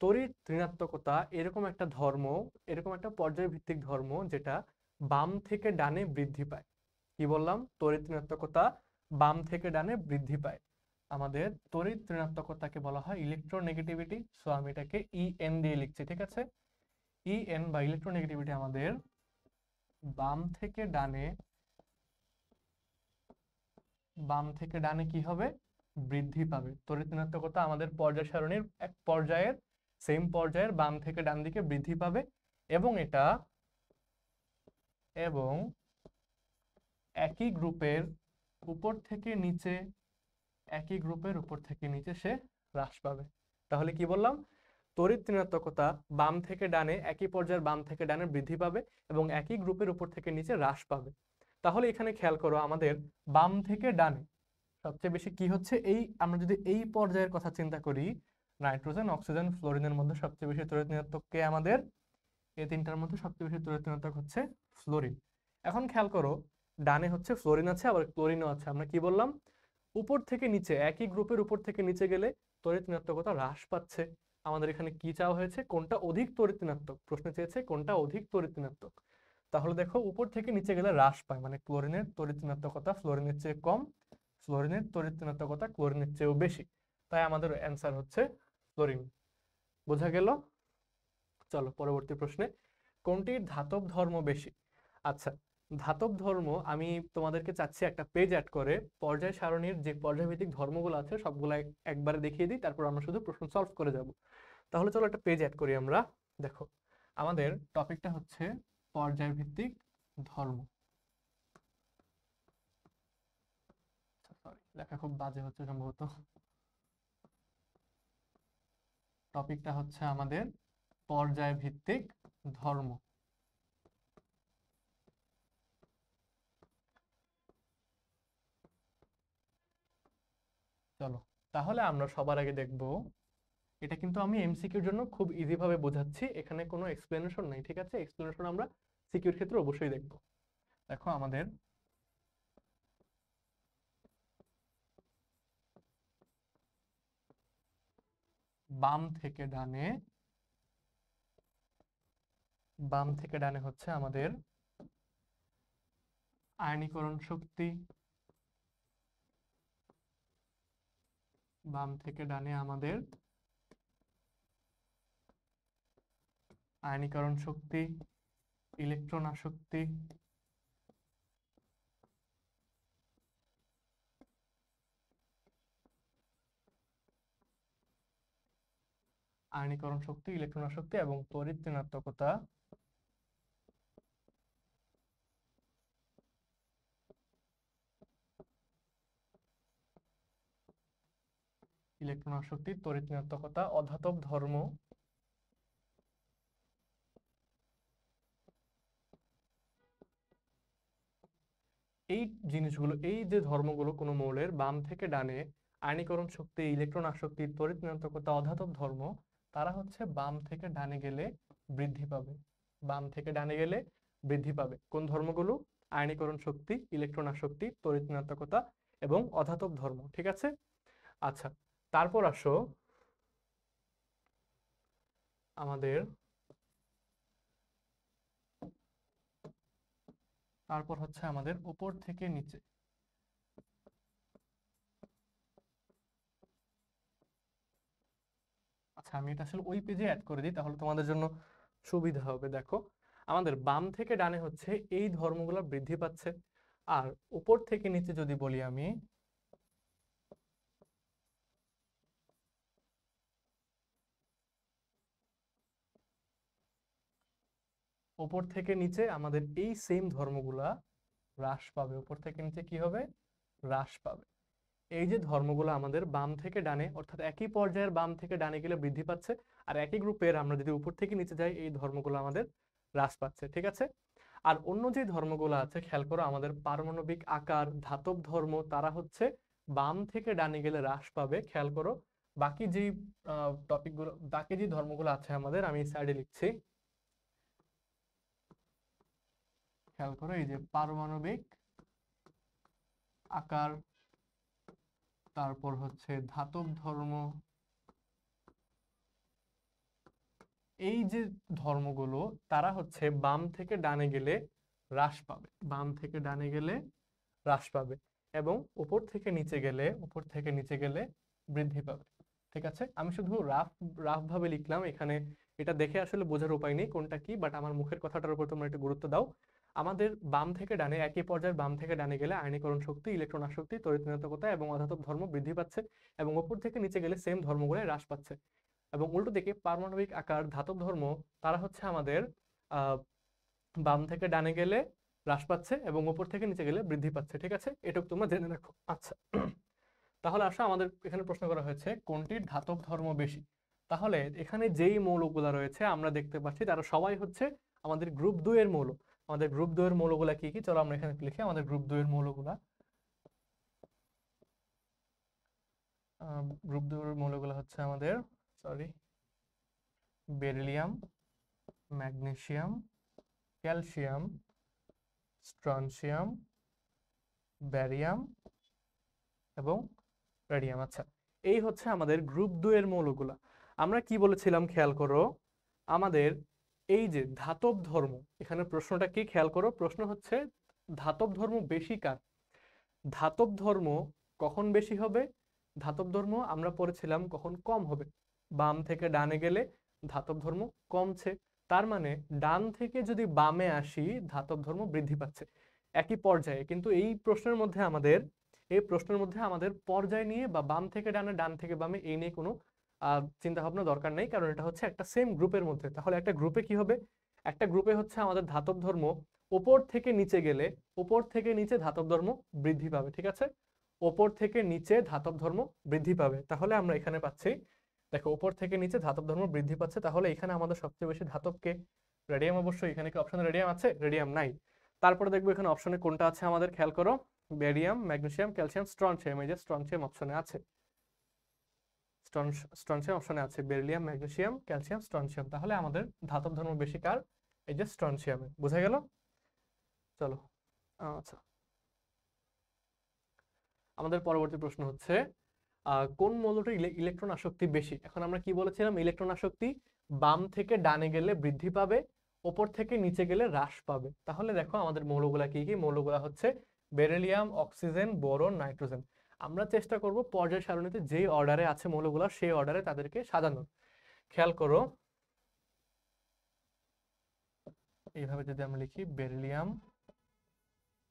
তড়িৎ ঋণাত্মকতা এরকম একটা ধর্ম, এরকম একটা পর্যায় ভিত্তিক ধর্ম যেটা বাম থেকে ডানে বৃদ্ধি পায়। কি বললাম? তড়িৎ ঋণাত্মকতা বাম থেকে ডানে বৃদ্ধি পায়। আমাদের তড়িৎ ঋণাত্মকতাকে বলা হয় ইলেকট্রোনেগেটিভিটি। সো আমি এটাকে ইএন দিয়ে লিখছি। ঠিক আছে, ইএন বা ইলেকট্রোনেগেটিভিটি আমাদের বাম থেকে ডানে, বাম থেকে ডানে কি হবে? বৃদ্ধি পাবে। তড়িৎ ঋণাত্মকতা আমাদের পর্যায় সারণীর এক পর্যায়ের, সেম পর্যায়ের বাম থেকে ডান দিকে বৃদ্ধি পাবে, এবং এটা, এবং একই গ্রুপের উপর থেকে নিচে, একই গ্রুপের উপর থেকে নিচে সে হ্রাস পাবে। তাহলে কি বললাম? তড়িৎ ঋণাত্মকতা বাম থেকে ডানে, একই পর্যায়ের বাম থেকে ডানে বৃদ্ধি পাবে এবং একই গ্রুপের উপর থেকে নিচে হ্রাস পাবে। তাহলে এখানে খেয়াল করো, আমাদের বাম থেকে ডানে সবচেয়ে বেশি কি হচ্ছে? এই আমরা যদি এই পর্যায়ের কথা চিন্তা করি, নাইট্রোজেন, অক্সিজেন, ফ্লোরিনের মধ্যে সবচেয়ে বেশি তড়িৎ ঋণাত্মক কে আমাদের? এই তিনটার মধ্যে সবচেয়ে বেশি তড়িৎ ঋণাত্মক হচ্ছে ফ্লোরিন। এখন খেয়াল করো, ডানে হচ্ছে ফ্লোরিন আছে, আবার ক্লোরিনও আছে। আমরা কি বললাম? উপর থেকে নিচে, একই গ্রুপের উপর থেকে নিচে গেলে তড়িৎ ঋণাত্মকতা হ্রাস পাচ্ছে। আমাদের এখানে কি চাওয়া হয়েছে, কোনটা অধিক তড়িৎ ঋণাত্মক, প্রশ্নে চেয়েছে কোনটা অধিক তড়িৎ ঋণাত্মক। তাহলে দেখো উপর থেকে নিচে গেলে হ্রাস পায়, মানে ক্লোরিনের তড়িৎ ঋণাত্মকতা ফ্লোরিনের চেয়ে কম, ফ্লোরিনের তড়িৎ ঋণাত্মকতা ক্লোরিনের চেয়েও বেশি। তাই আমাদের অ্যান্সার হচ্ছে ফ্লোরিন। বোঝা গেল? চলো পরবর্তী প্রশ্নে, কোনটির ধাতব ধর্ম বেশি? আচ্ছা, ধাতব ধর্ম আমি তোমাদেরকে চাচ্ছি একটা পেজ অ্যাড করে পর্যায় সারণীর যে পর্যায়ভিত্তিক ধর্মগুলো আছে সবগুলো একবারে দেখিয়ে দিই, তারপর আমরা শুধু প্রশ্ন সলভ করে যাব। তাহলে চলো একটা পেজ অ্যাড করি আমরা। দেখো আমাদের টপিকটা হচ্ছে পর্যায়ভিত্তিক ধর্ম। সরি, লেখা খুব বাজে হচ্ছে সম্ভবত। টপিকটা হচ্ছে আমাদের পর্যায়ভিত্তিক ধর্ম। চলো তাহলে আমরা সবার আগে দেখব, এটা কিন্তু আমি এমসিকিউর জন্য খুব ইজি ভাবে বোঝাচ্ছি, এখানে কোনো এক্সপ্লেনেশন নাই, ঠিক আছে? এক্সপ্লেনেশন আমরা সিকিউর ক্ষেত্রে অবশ্যই দেখব। দেখো আমাদের বাম থেকে ডানে, বাম থেকে ডানে হচ্ছে আমাদের আয়নীকরণ শক্তি, বাম থেকে ডানে আমাদের আয়নীকরণ শক্তি, ইলেকট্রন আসক্তি, আয়নীকরণ শক্তি, ইলেকট্রন আসক্তি এবং তড়িৎ ঋণাত্মকতা। ইলেকট্রন আসক্তি, তড়িৎ ঋণাত্মকতা, অধাতব ধর্ম, এই জিনিসগুলো, এই যে ধর্মগুলো কোনো মৌলের বাম থেকে ডানে, আয়নীকরণ শক্তি, ইলেকট্রন আসক্তি, তড়িৎ ঋণাত্মকতা, অধাতব ধর্ম, তারা হচ্ছে বাম থেকে ডানে গেলে বৃদ্ধি পাবে। বাম থেকে ডানে গেলে বৃদ্ধি পাবে কোন ধর্মগুলো? আয়নীকরণ শক্তি, ইলেকট্রন আসক্তি, তড়িৎ ঋণাত্মকতা এবং অধাতব ধর্ম, ঠিক আছে? আচ্ছা, তারপর আসো আমাদের, তারপর হচ্ছে আমাদের উপর থেকে নিচে। আচ্ছা, আমি এটা আসলে ওই পেজে অ্যাড করে দিই, তাহলে তোমাদের জন্য সুবিধা হবে। দেখো আমাদের বাম থেকে ডানে হচ্ছে এই ধর্মগুলো বৃদ্ধি পাচ্ছে, আর উপর থেকে নিচে যদি বলি আমি, উপর থেকে নিচে আমাদের এই সেম ধর্মগুলা হ্রাস পাবে। উপর থেকে নিচে কি হবে? হ্রাস পাবে। এই যে ধর্মগুলো আমাদের বাম থেকে ডানে, অর্থাৎ একই পর্যায়ের বাম থেকে ডানে গেলে বৃদ্ধি পাচ্ছে, আর একই গ্রুপের আমরা যদি উপর থেকে নিচে যাই এই ধর্মগুলো আমাদের হ্রাস পাচ্ছে, ঠিক আছে? আর অন্য যে ধর্মগুলো আছে খেয়াল করো, আমাদের পারমাণবিক আকার, ধাতব ধর্ম, তারা হচ্ছে বাম থেকে ডানে গেলে হ্রাস পাবে। খেয়াল করো বাকি যে টপিকগুলো, বাকি যে ধর্মগুলো আছে আমাদের, আমি সাইডে লিখছি, খেয়াল করো এই যে পারমাণবিক আকার, তারপর হচ্ছে ধাতব ধর্ম, এই যে ধর্মগুলো তারা হচ্ছে বাম থেকে ডানে গেলে হ্রাস পাবে, বাম থেকে ডানে গেলে হ্রাস পাবে, এবং উপর থেকে নিচে গেলে, উপর থেকে নিচে গেলে বৃদ্ধি পাবে, ঠিক আছে? আমি শুধু রাফ রাফ ভাবে লিখলাম এখানে, এটা দেখে আসলে বোঝার উপায় নেই কোনটা কি, বাট আমার মুখের কথাটার উপর তোমরা একটু গুরুত্ব দাও। আমাদের বাম থেকে ডানে, একই পর্যায়ের বাম থেকে ডানে গেলে আয়নীকরণ শক্তি, ইলেকট্রন আসক্তি, তড়িৎ ঋণাত্মকতা এবং অধাতব ধর্ম বৃদ্ধি পাচ্ছে, এবং উপর থেকে নিচে গেলে সেম ধর্মগুলো হ্রাস পাচ্ছে। এবং উল্টো দিকে পারমাণবিক আকার, ধাতব ধর্ম, তারা হচ্ছে আমাদের আহ বাম থেকে ডানে গেলে হ্রাস পাচ্ছে এবং উপর থেকে নিচে গেলে বৃদ্ধি পাচ্ছে, ঠিক আছে? এটুকু তোমরা জেনে রাখো। আচ্ছা, তাহলে আসো আমাদের এখানে প্রশ্ন করা হয়েছে কোনটির ধাতব ধর্ম বেশি। তাহলে এখানে যেই মৌলগুলা রয়েছে আমরা দেখতে পাচ্ছি তারা সবাই হচ্ছে আমাদের গ্রুপ 2 এর মৌল। আমাদের গ্রুপ 2 এর মৌলগুলা কি কি, চলো আমরা এখানে লিখি আমাদের গ্রুপ 2 এর মৌলগুলা। গ্রুপ 2 এর মৌলগুলা হচ্ছে আমাদের, sorry, beryllium, magnesium, calcium, strontium, barium এবং রেডিয়াম। আচ্ছা, এই হচ্ছে আমাদের গ্রুপ 2 এর মৌলগুলা। আমরা কি বলেছিলাম খেয়াল করো, আমাদের এই যে ধাতব ধর্ম, এখানে প্রশ্নটা কি খেয়াল করো, প্রশ্ন হচ্ছে ধাতব ধর্ম বেশি কার। ধাতব ধর্ম কখন বেশি হবে? ধাতব ধর্ম আমরা পড়েছিলাম কখন কম হবে। বাম থেকে ডানে গেলে ধাতব ধর্ম কমছে, তার মানে ডান থেকে যদি বামে আসি ধাতব ধর্ম বৃদ্ধি পাচ্ছে একই পর্যায়ে। কিন্তু এই প্রশ্নের মধ্যে আমাদের পর্যায় নিয়ে বা বাম থেকে ডানে ডান থেকে বামে এই নিয়ে কোনো চিন্তা ভাবনা দরকার নেই, কারণ এটা হচ্ছে একটা সেম গ্রুপের মধ্যে। তাহলে একটা গ্রুপে কি হবে? একটা গ্রুপে হচ্ছে আমাদের ধাতব ধর্ম উপর থেকে নিচে গেলে উপর থেকে নিচে ধাতব ধর্ম বৃদ্ধি পাবে, ঠিক আছে? ওপর থেকে নিচে ধাতব ধর্ম বৃদ্ধি পাবে। তাহলে আমরা এখানে পাচ্ছি, দেখো উপর থেকে নিচে ধাতব ধর্ম বৃদ্ধি পাচ্ছে, তাহলে এখানে আমাদের সবচেয়ে বেশি ধাতবকে রেডিয়াম। অবশ্যই এখানে কি অপশনে রেডিয়াম আছে? রেডিয়াম নাই। তারপরে দেখবো এখানে অপশনে কোনটা আছে আমাদের, খেয়াল করো, বেরিয়াম, ম্যাগনেসিয়াম, ক্যালসিয়াম, স্ট্রনশিয়াম। এই যে স্ট্রনশিয়াম অপশনে আছে, স্ট্রনশিয়াম অপশনে আছে, বেরিলিয়াম, ম্যাগনেসিয়াম, ক্যালসিয়াম, স্ট্রনশিয়াম। তাহলে আমাদের ধাতব ধর্ম বেশি কার? এই যে স্ট্রনশিয়ামে। বোঝা গেল? চলো, আচ্ছা, আমাদের পরবর্তী প্রশ্ন হচ্ছে কোন মৌলটির ইলেকট্রন আসক্তি বেশি? এখন আমরা কি বলেছিলাম, ইলেকট্রন আসক্তি বাম থেকে ডানে গেলে বৃদ্ধি পাবে, ওপর থেকে নিচে গেলে হ্রাস পাবে। তাহলে দেখো আমাদের মৌলগুলা কি কি? মৌলগুলা হচ্ছে বেরিলিয়াম, অক্সিজেন, বোরন, নাইট্রোজেন। আমরা চেষ্টা করব পর্যায় সারণীতে যেই অর্ডারে আছে মৌলগুলা সেই অর্ডারে তাদেরকে সাজানোর। খেয়াল করো, এইভাবে যদি আমরা লিখি বেরিলিয়াম,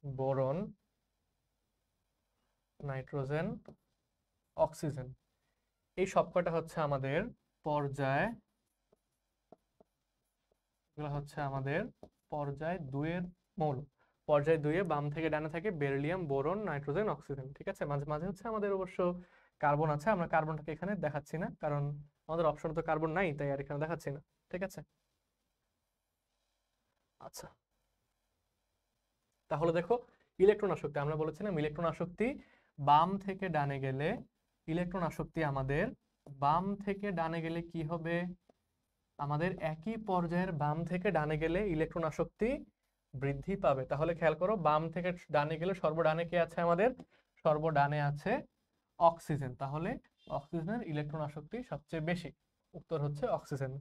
বোরন, নাইট্রোজেন, অক্সিজেন, এই সবকটা হচ্ছে আমাদের পর্যায়, এগুলো হচ্ছে আমাদের পর্যায় 2 এর মৌল। পর্যায় 2 এ বাম থেকে ডানে থাকে বেরিলিয়াম, বোরন, নাইট্রোজেন, অক্সিজেন, ঠিক আছে? মাঝে মাঝে হচ্ছে আমাদের অবশ্য কার্বন আছে, আমরা কার্বনটাকে এখানে দেখাচ্ছি না, কারণ আমাদের অপশনে তো কার্বন নাই, তাই আর এখানে দেখাচ্ছি না, ঠিক আছে? আচ্ছা, তাহলে দেখো ইলেকট্রন আসক্তি, আমরা বলেছিলাম ইলেকট্রন আসক্তি বাম থেকে ডানে গেলে, ইলেকট্রন আসক্তি আমাদের বাম থেকে ডানে গেলে কি হবে? আমাদের একই পর্যায়ের বাম থেকে ডানে গেলে ইলেকট্রন আসক্তি বৃদ্ধি পাবে। তাহলে খেয়াল করো, বাম থেকে ডানে গেলে সর্বডানে কে আছে আমাদের? সর্বডানে আছে অক্সিজেন। তাহলে অক্সিজেনের ইলেকট্রন আসক্তি সবচেয়ে বেশি। উত্তর হচ্ছে অক্সিজেন।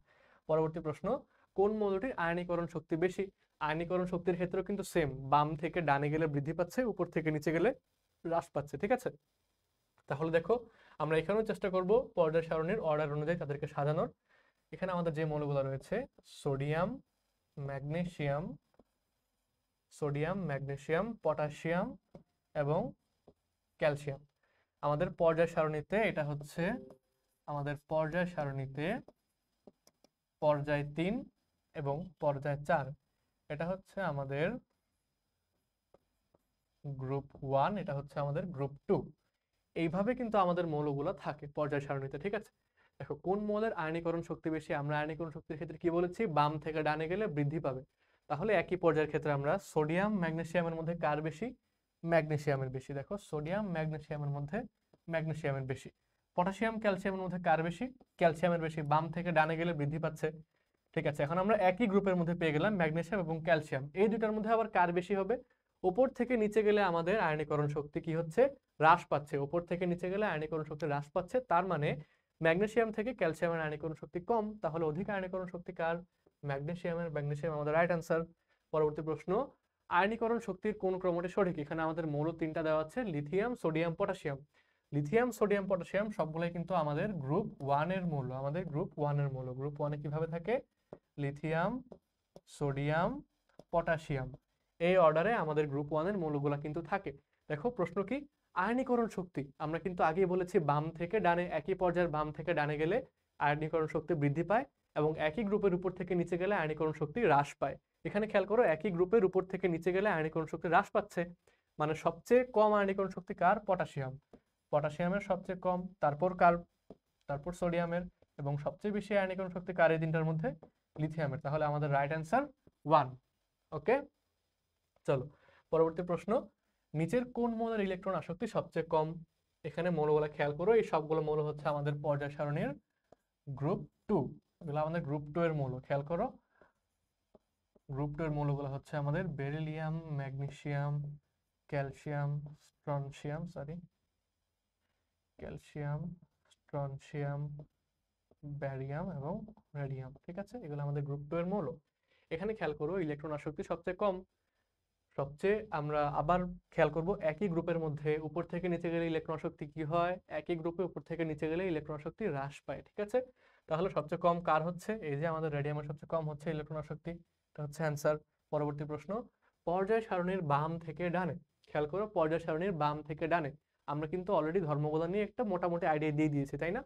পরবর্তী প্রশ্ন, কোন মৌলটির আয়নীকরণ শক্তি বেশি? আয়নীকরণ শক্তির ক্ষেত্রেও কিন্তু সেম, বাম থেকে ডানে গেলে বৃদ্ধি পাচ্ছে, উপর থেকে নিচে গেলে হ্রাস পাচ্ছে, ঠিক আছে? তাহলে দেখো আমরা এখানেও চেষ্টা করব পর্যায় সারণীর অর্ডার অনুযায়ী তাদেরকে সাজানোর। এখানে আমাদের যে মৌলগুলো রয়েছে সোডিয়াম, ম্যাগনেসিয়াম, পটাশিয়াম এবং ক্যালসিয়াম। আমাদের পর্যায় সারণীতে এটা হচ্ছে আমাদের পর্যায় সারণীতে পর্যায় 3 এবং পর্যায় 4, এটা হচ্ছে আমাদের গ্রুপ 1, এটা হচ্ছে আমাদের গ্রুপ 2। এইভাবে কিন্তু আমাদের মৌলগুলো থাকে পর্যায় সারণীতে, ঠিক আছে? দেখো কোন মৌলের আয়নীকরণ শক্তি বেশি? আমরা আয়নীকরণ শক্তির ক্ষেত্রে কি বলেছি? বাম থেকে ডানে গেলে বৃদ্ধি পাবে। তাহলে একই পর্যায়ের ক্ষেত্রে আমরা সোডিয়াম ম্যাগনেসিয়ামের মধ্যে কার বেশি? ম্যাগনেসিয়ামের বেশি। দেখো সোডিয়াম ম্যাগনেসিয়ামের মধ্যে ম্যাগনেসিয়ামের বেশি। পটাশিয়াম ক্যালসিয়ামের মধ্যে কার বেশি? ক্যালসিয়ামের বেশি। বাম থেকে ডানে গেলে বৃদ্ধি পাচ্ছে, ঠিক আছে? এখন আমরা একই গ্রুপের মধ্যে পেয়ে গেলাম ম্যাগনেসিয়াম এবং ক্যালসিয়াম, এই দুটার মধ্যে আবার কার বেশি হবে? উপর থেকে নিচে গেলে আমাদের আয়নীকরণ শক্তি কি হচ্ছে? হ্রাস পাচ্ছে। উপর থেকে নিচে গেলে আয়নীকরণ শক্তি হ্রাস পাচ্ছে, তার মানে ম্যাগনেসিয়াম থেকে ক্যালসিয়ামের আয়নীকরণ শক্তি কম। তাহলে অধিক আয়নীকরণ শক্তি কার? ম্যাগনেসিয়ামের। ম্যাগনেসিয়াম আমাদের রাইট অ্যান্সার। পরবর্তী প্রশ্ন, আয়নীকরণ শক্তির কোন ক্রমটি সঠিক? এখানে আমাদের মৌল 3টা দেওয়া আছে, lithium, sodium, potassium. Lithium, sodium, potassium সবগুলোই কিন্তু আমাদের গ্রুপ 1 এর মৌল। আমাদের গ্রুপ 1 এর মৌল। গ্রুপ 1 এ কিভাবে থাকে? লিথিয়াম, সোডিয়াম, পটাশিয়াম, এই অর্ডারে আমাদের গ্রুপ 1 এর মৌলগুলা কিন্তু থাকে। দেখো প্রশ্ন কি? আয়নীকরণ শক্তি আমরা কিন্তু আগেই বলেছি বাম থেকে ডানে, একই পর্যায়ের বাম থেকে ডানে গেলে আয়নীকরণ শক্তি বৃদ্ধি পায় এবং একই গ্রুপের উপর থেকে নিচে গেলে আয়নীকরণ শক্তি হ্রাস পায়। এখানে খেয়াল করো, একই গ্রুপের উপর থেকে নিচে গেলে আয়নীকরণ শক্তি হ্রাস পাচ্ছে, মানে সবচেয়ে কম আয়নীকরণ শক্তি কার? পটাশিয়াম। পটাশিয়ামের সবচেয়ে কম, তারপর কার? তারপর সোডিয়ামের, এবং সবচেয়ে বেশি আয়নীকরণ শক্তি কার এই তিনটার মধ্যে? লিথিয়ামের। তাহলে আমাদের রাইট অ্যান্সার 1। ওকে, চলো পরবর্তী প্রশ্ন, নিচের কোন মৌলের ইলেকট্রন আসক্তি সবচেয়ে কম? এখানে মৌলগুলো খেয়াল করো, এই সবগুলো মৌল হচ্ছে আমাদের পর্যায় সারণীর গ্রুপ 2। এগুলো আমাদের গ্রুপ 2 এর মৌল। খেয়াল করো, গ্রুপ 2 এর মৌলগুলো হচ্ছে আমাদের beryllium, magnesium, calcium, strontium, calcium, strontium, barium এবং রেডিয়াম। ঠিক আছে, এগুলো আমাদের গ্রুপ 2 এর মৌল। এখানে খেয়াল করো ইলেকট্রন আসক্তি সবচেয়ে কম। আমরা আবার খেয়াল করব একই গ্রুপের মধ্যে উপর থেকে নিচে গেলে ইলেকট্রন শক্তি কি হয়, একই গ্রুপে উপর থেকে নিচে গেলে ইলেকট্রন শক্তি হ্রাস পায়। ঠিক আছে, তাহলে সবচেয়ে কম কার হচ্ছে, এই যে আমাদের রেডিয়ামের সবচেয়ে কম হচ্ছে ইলেকট্রন শক্তি। এটা হচ্ছে অ্যান্সার। পরবর্তী প্রশ্ন, পর্যায় সারণীর বাম থেকে ডানে। খেয়াল করো পর্যায় সারণীর বাম থেকে ডানে আমরা কিন্তু অলরেডি ধর্মগুলো নিয়ে একটা মোটামুটি আইডিয়া দিয়ে দিয়েছি, তাই না?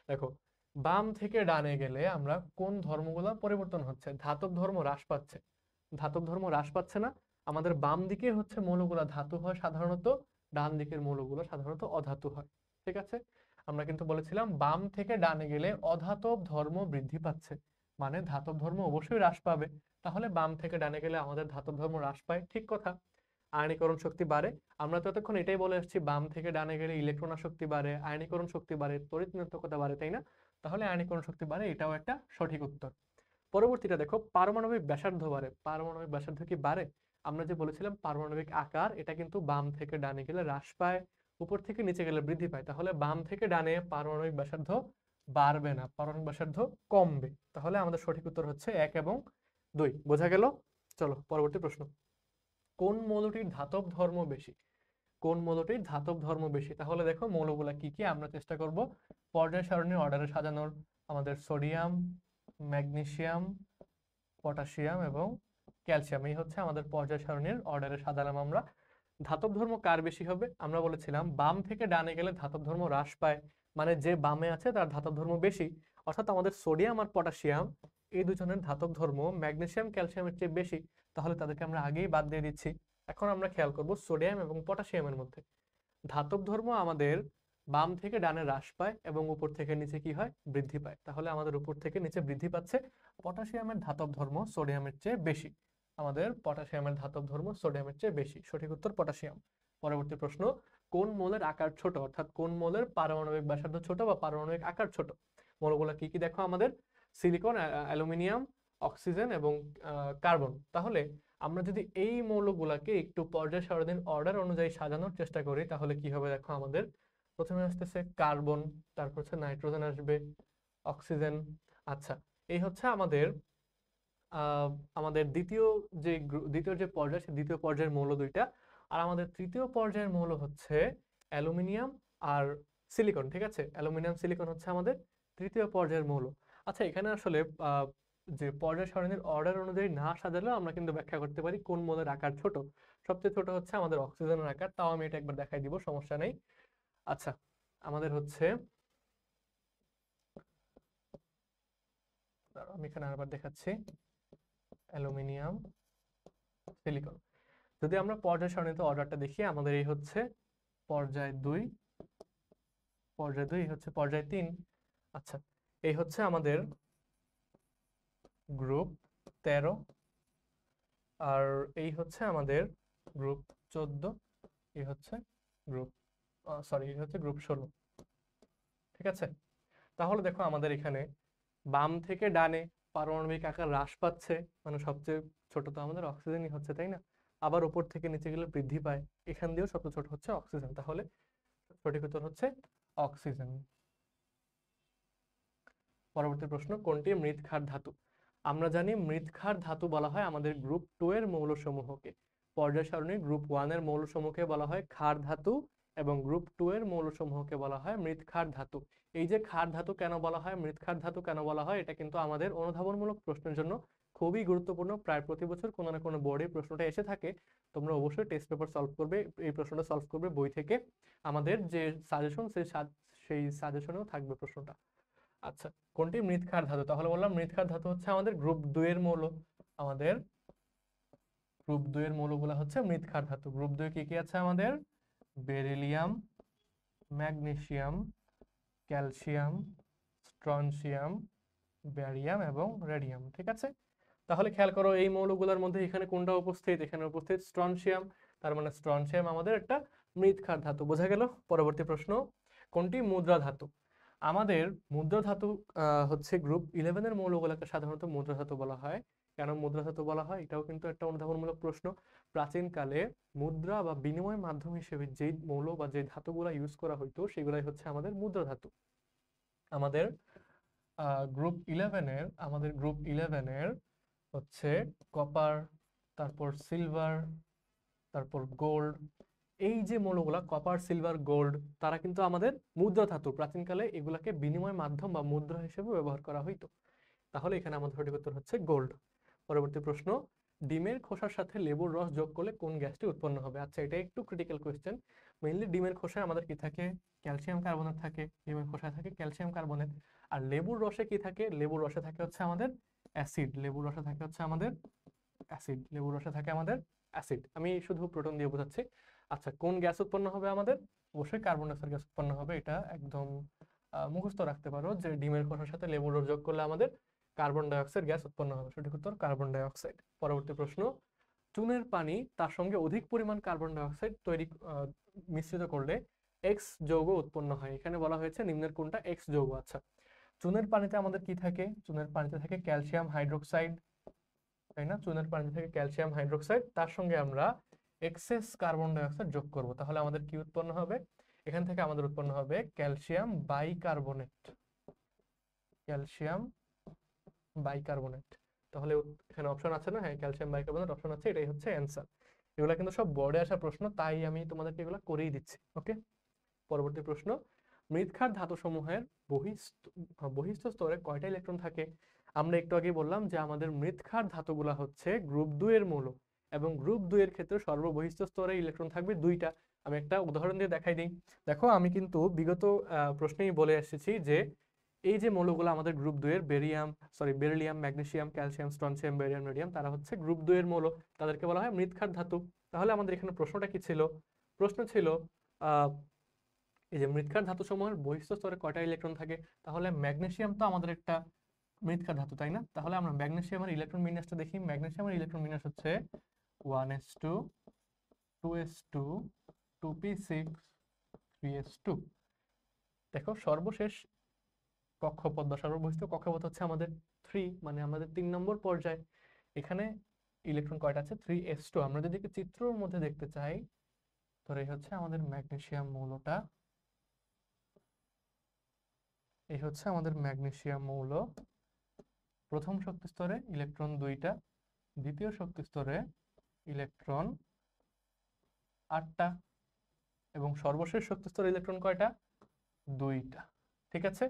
দেখো বাম থেকে ডানে গেলে আমরা কোন ধর্মগুলো পরিবর্তন হচ্ছে, ধাতব ধর্ম হ্রাস পাচ্ছে। ধাতব ধর্ম হ্রাস পাচ্ছে না, আমাদের বাম দিকে হচ্ছে মৌলগুলো ধাতু হয় সাধারণত, ডান দিকের মৌলগুলো সাধারণত অধাতু হয়। ঠিক আছে, আমরা কিন্তু বলেছিলাম বাম থেকে ডানে গেলে অধাতব ধর্ম বৃদ্ধি পাচ্ছে, মানে ধাতব ধর্ম অবশ্যই হ্রাস পাবে। তাহলে বাম থেকে ডানে গেলে আমাদের ধাতব ধর্ম হ্রাস পায়, ঠিক কথা। আয়নীকরণ শক্তি বাড়ে, আমরা তো এতক্ষণ এটাই বলে আসছি বাম থেকে ডানে গেলে ইলেকট্রন শক্তি বাড়ে, আয়নীকরণ শক্তি বাড়ে, তড়িৎ ঋণাত্মকতা বাড়ে, তাই না? তাহলে আয়নীকরণ শক্তি বাড়ে, এটাও একটা সঠিক উত্তর। পরবর্তীটা দেখো, পারমাণবিক ব্যাসার্ধ বাড়ে। পারমাণবিক ব্যাসার্ধ কি বাড়ে? আমরা যে বলেছিলাম পারমাণবিক আকার এটা কিন্তু বাম থেকে ডানে গেলে হ্রাস পায়, উপর থেকে নিচে গেলে বৃদ্ধি পায়। তাহলে বাম থেকে ডানে পারমাণবিক ব্যাসার্ধ বাড়বে না, পারমাণবিক ব্যাসার্ধ কমবে। তাহলে আমাদের সঠিক উত্তর হচ্ছে 1 এবং 2। বোঝা গেল? চলো পরবর্তী প্রশ্ন, কোন মৌলটির ধাতব ধর্ম বেশি? কোন মৌলটির ধাতব ধর্ম বেশি? তাহলে দেখো মৌলগুলা কি কি আমরা চেষ্টা করব পর্যায় সারণীর অর্ডারে সাজানোর। আমাদের সোডিয়াম, ম্যাগনেসিয়াম, পটাশিয়াম এবং ক্যালসিয়াম, এই হচ্ছে আমাদের পর্যায় সারণীর অর্ডারে সাজালাম আমরা। ধাতব ধর্ম কার বেশি হবে? আমরা বলেছিলাম বাম থেকে ডানে গেলে ধাতব ধর্ম হ্রাস পায়, মানে যে বামে আছে তার ধাতব ধর্ম বেশি। অর্থাৎ আমাদের সোডিয়াম আর পটাশিয়াম এই দুজনের ধাতব ধর্ম ম্যাগনেসিয়াম ক্যালসিয়ামের চেয়ে বেশি, তাহলে তাদেরকে আমরা আগেই বাদ দিয়ে দিচ্ছি। এখন আমরা খেয়াল করব সোডিয়াম এবং পটাশিয়ামের মধ্যে ধাতব ধর্ম আমাদের বাম থেকে ডানে হ্রাস পায় এবং উপর থেকে নিচে কি হয়, বৃদ্ধি পায়। তাহলে আমাদের উপর থেকে নিচে বৃদ্ধি পাচ্ছে, পটাশিয়ামের ধাতব ধর্ম সোডিয়ামের চেয়ে বেশি। আমাদের পটাশিয়ামের ধাতব ধর্ম সোডিয়ামের চেয়ে বেশি, সঠিক উত্তর পটাশিয়াম। পরবর্তী প্রশ্ন, কোন মৌলের আকার ছোট, অর্থাৎ কোন মৌলের পারমাণবিক ব্যাসার্ধ ছোট বা পারমাণবিক আকার ছোট? মৌলগুলো কি কি দেখো আমাদের, সিলিকন, অ্যালুমিনিয়াম, অক্সিজেন এবং কার্বন। তাহলে আমরা যদি এই মৌলগুলাকে একটু পর্যায় সারণীর অর্ডার অনুযায়ী সাজানোর চেষ্টা করি তাহলে কি হবে দেখো, আমাদের প্রথমে আসতেছে কার্বন, তারপর হচ্ছে নাইট্রোজেন আসবে, অক্সিজেন। আচ্ছা, এই হচ্ছে আমাদের আহ, আমাদের দ্বিতীয় যে পর্যায়, সেই দ্বিতীয় পর্যায়ের মৌল দুইটা। আর আমাদের তৃতীয় পর্যায়ের মৌল হচ্ছে অ্যালুমিনিয়াম আর সিলিকন। ঠিক আছে, অ্যালুমিনিয়াম সিলিকন হচ্ছে আমাদের তৃতীয় পর্যায়ের মৌল। আচ্ছা, এখানে আসলে যে পর্যায় সারণীর অর্ডার অনুযায়ী না সাজালেও আমরা কিন্তু ব্যাখ্যা করতে পারি কোন মৌলের আকার ছোট। সবচেয়ে ছোট হচ্ছে আমাদের অক্সিজেনের আকার, তাও আমি এটা একবার দেখাই দিব, সমস্যা নেই। আচ্ছা, আমাদের হচ্ছে, দাঁড়াও, আমি এখানে আরেকবার দেখাচ্ছি, অ্যালুমিনিয়াম, সিলিকন। যদি আমরা পর্যায় সারণীতে অর্ডারটা দেখি, আমাদের এই হচ্ছে পর্যায় 2, পর্যায় 2, এই হচ্ছে পর্যায় 3। আচ্ছা, এই হচ্ছে আমাদের গ্রুপ 13, আর এই হচ্ছে আমাদের গ্রুপ 14, এই হচ্ছে গ্রুপ এই হচ্ছে গ্রুপ 16। ঠিক আছে, তাহলে দেখো আমাদের এখানে বাম থেকে ডানে পারমাণবিক আকার হ্রাস পাচ্ছে, মানে সবচেয়ে ছোট তো আমাদের অক্সিজেনই হচ্ছে, তাই না? আবার উপর থেকে নিচে গেলে বৃদ্ধি পায়, এখান দিয়েও সবচেয়ে ছোট হচ্ছে অক্সিজেন। তাহলে সঠিক উত্তর হচ্ছে অক্সিজেন। পরবর্তী প্রশ্ন, কোনটি মৃৎক্ষার ধাতু? আমরা জানি মৃৎক্ষার ধাতু বলা হয় আমাদের গ্রুপ 2 এর মৌলসমূহকে। পর্যায় সারণীর গ্রুপ 1 এর মৌলসমূহকে বলা হয় ক্ষার ধাতু এবং গ্রুপ 2 এর মৌলসমূহকে বলা হয় মৃৎক্ষার ধাতু। এই যে ক্ষার ধাতু কেন বলা হয়, মৃৎক্ষার ধাতু কেন বলা হয়, এটা কিন্তু আমাদের অনুধাবনমূলক প্রশ্নের জন্য খুবই গুরুত্বপূর্ণ। প্রায় প্রতি বছর কোনো না কোনো বোর্ডে প্রশ্নটা এসে থাকে। তোমরা অবশ্যই টেস্ট পেপার সলভ করবে, এই প্রশ্নটা সলভ করবে বই থেকে। আমাদের যে সাজেশন সেই সাজেশনেও থাকবে প্রশ্নটা। আচ্ছা, কোনটি মৃৎক্ষার ধাতু? তাহলে বললাম মৃৎক্ষার ধাতু হচ্ছে আমাদের গ্রুপ 2 এর মৌল। আমাদের গ্রুপ 2 এর মৌলগুলো হচ্ছে মৃৎক্ষার ধাতু। গ্রুপ 2 কি কি আছে আমাদের, beryllium, magnesium, calcium, strontium, barium এবং রেডিয়াম। ঠিক আছে, তাহলে খেয়াল করো এই মৌলগুলোর মধ্যে এখানে কোনটা উপস্থিত, এখানে উপস্থিত স্ট্রনসিয়াম। তার মানে স্ট্রনসিয়াম আমাদের একটা মৃৎক্ষার ধাতু। বোঝা গেল? পরবর্তী প্রশ্ন, কোনটি মুদ্রা ধাতু? আমাদের মুদ্রা ধাতু হচ্ছে গ্রুপ 11 এর মৌলগুলোকে সাধারণত মুদ্রা ধাতু বলা হয়। কেন মুদ্রা ধাতু বলা হয়, এটাও কিন্তু একটা অনুধাবনমূলক প্রশ্ন। প্রাচীনকালে মুদ্রা বা বিনিময় মাধ্যম হিসেবে যেই মৌল বা যে ধাতুগুলো ইউজ করা হইতো সেগুলাই হচ্ছে আমাদের মুদ্রা ধাতু। আমাদের গ্রুপ 11-এর হচ্ছে কপার, তারপর সিলভার, তারপর গোল্ড, এই যে মৌলগুলা কপার সিলভার গোল্ড, তারা কিন্তু আমাদের মুদ্রা ধাতু। প্রাচীনকালে এগুলাকে বিনিময় মাধ্যম বা মুদ্রা হিসেবে ব্যবহার করা হইতো। তাহলে এখানে আমাদের সঠিক উত্তর হচ্ছে গোল্ড। পরবর্তী প্রশ্ন, ডিমের খোসার সাথে লেবুর রস যোগ করলে কোন গ্যাসটি উৎপন্ন হবে? আচ্ছা, এটা একটু ক্রিটিক্যাল কোয়েশ্চেন। মেইনলি ডিমের খোসায় আমাদের কি থাকে? ক্যালসিয়াম কার্বনেট থাকে। ডিমের খোসায় থাকে ক্যালসিয়াম কার্বনেট। আর লেবুর রসে কি থাকে? লেবুর রসে থাকে হচ্ছে আমাদের অ্যাসিড। লেবুর রসে থাকে হচ্ছে আমাদের অ্যাসিড। লেবুর রসে থাকে আমাদের অ্যাসিড। আমি শুধু প্রোটন দিয়ে বোঝাচ্ছি। আচ্ছা, কোন গ্যাস উৎপন্ন হবে আমাদের? অবশ্যই কার্বন ডাইঅক্সাইড গ্যাস উৎপন্ন হবে। এটা একদম মুখস্থ রাখতে পারো যে ডিমের খোসার সাথে লেবুর রস যোগ করলে আমাদের কার্বন ডাইঅক্সাইড গ্যাস উৎপন্ন হবে। সঠিক উত্তর কার্বন ডাইঅক্সাইড। পরবর্তী প্রশ্ন, চুনের পানি তার সঙ্গে অধিক পরিমাণ কার্বন ডাইঅক্সাইড মিশ্রিত করলে এক্স যৌগ উৎপন্ন হয়। এখানে বলা হয়েছে নিম্নের কোনটা এক্স যৌগ। আচ্ছা, চুনের পানিতে আমাদের কি থাকে? চুনের পানিতে থাকে ক্যালসিয়াম হাইড্রোক্সাইড, তাই না? চুনের পানিতে থাকে ক্যালসিয়াম হাইড্রোক্সাইড, তার সঙ্গে আমরা এক্সেস কার্বন ডাইঅক্সাইড যোগ করব, তাহলে আমাদের কি উৎপন্ন হবে? এখান থেকে আমাদের উৎপন্ন হবে ক্যালসিয়াম বাইকার্বনেট। Calcium bicarbonate. তাহলে এখানে অপশন আছে না? হ্যাঁ, ক্যালসিয়াম বাইকার্বনেট অপশন আছে, এটাই হচ্ছে অ্যান্সার। এগুলা কিন্তু সব বোর্ডে আসা প্রশ্ন, তাই আমি তোমাদেরকে এগুলো করেই দিচ্ছি। ওকে, পরবর্তী প্রশ্ন, মৃৎক্ষার ধাতুসমূহের বহিস্থ স্তরে কয়টা ইলেকট্রন থাকে? আমরা একটু আগে বললাম যে আমাদের মৃৎক্ষার ধাতুগুলা হচ্ছে গ্রুপ 2 এর মৌল, এবং গ্রুপ 2 এর ক্ষেত্রে সর্ববহিস্থ স্তরে ইলেকট্রন থাকবে 2টা। আমি একটা উদাহরণ দিয়ে দেখাই দিই। দেখো, আমি কিন্তু বিগত প্রশ্নেই বলে এসেছি যে এই যে মৌলগুলো আমাদের গ্রুপ 2 এর beryllium, magnesium, calcium, strontium, barium, radium, তারা হচ্ছে গ্রুপ 2 এর মৌল। তাদেরকে বলা হয় মৃৎক্ষার ধাতু। তাহলে আমাদের এখানে প্রশ্নটা কি ছিল? প্রশ্ন ছিল এই যে মৃৎক্ষার ধাতু সমূহের বহিস্থ স্তরে কয়টা ইলেকট্রন থাকে। তাহলে ম্যাগনেসিয়াম তো আমাদের একটা মৃৎক্ষার ধাতু, তাই না? তাহলে আমরা ম্যাগনেসিয়ামের ইলেকট্রন বিন্যাসটা দেখি। ম্যাগনেসিয়ামের ইলেকট্রন বিন্যাস হচ্ছে 1s2 2s2 2p6 3s2। দেখো, সর্বশেষ কক্ষপথ বা সর্ববহিস্থ কক্ষপথ হচ্ছে আমাদের 3, মানে আমাদের 3 নম্বর পর্যায়ে। এখানে ইলেকট্রন কয়টা আছে? 3s2। আমরা যদি চিত্রের মধ্যে দেখতে চাই, ধরে হচ্ছে আমাদের ম্যাগনেসিয়াম মৌলটা, এই হচ্ছে আমাদের ম্যাগনেসিয়াম মৌল। প্রথম শক্তি স্তরে ইলেকট্রন 2টা, দ্বিতীয় শক্তি স্তরে ইলেকট্রন 8টা, এবং সর্বশেষ শক্তি স্তরে ইলেকট্রন কয়টা? 2টা। ঠিক আছে,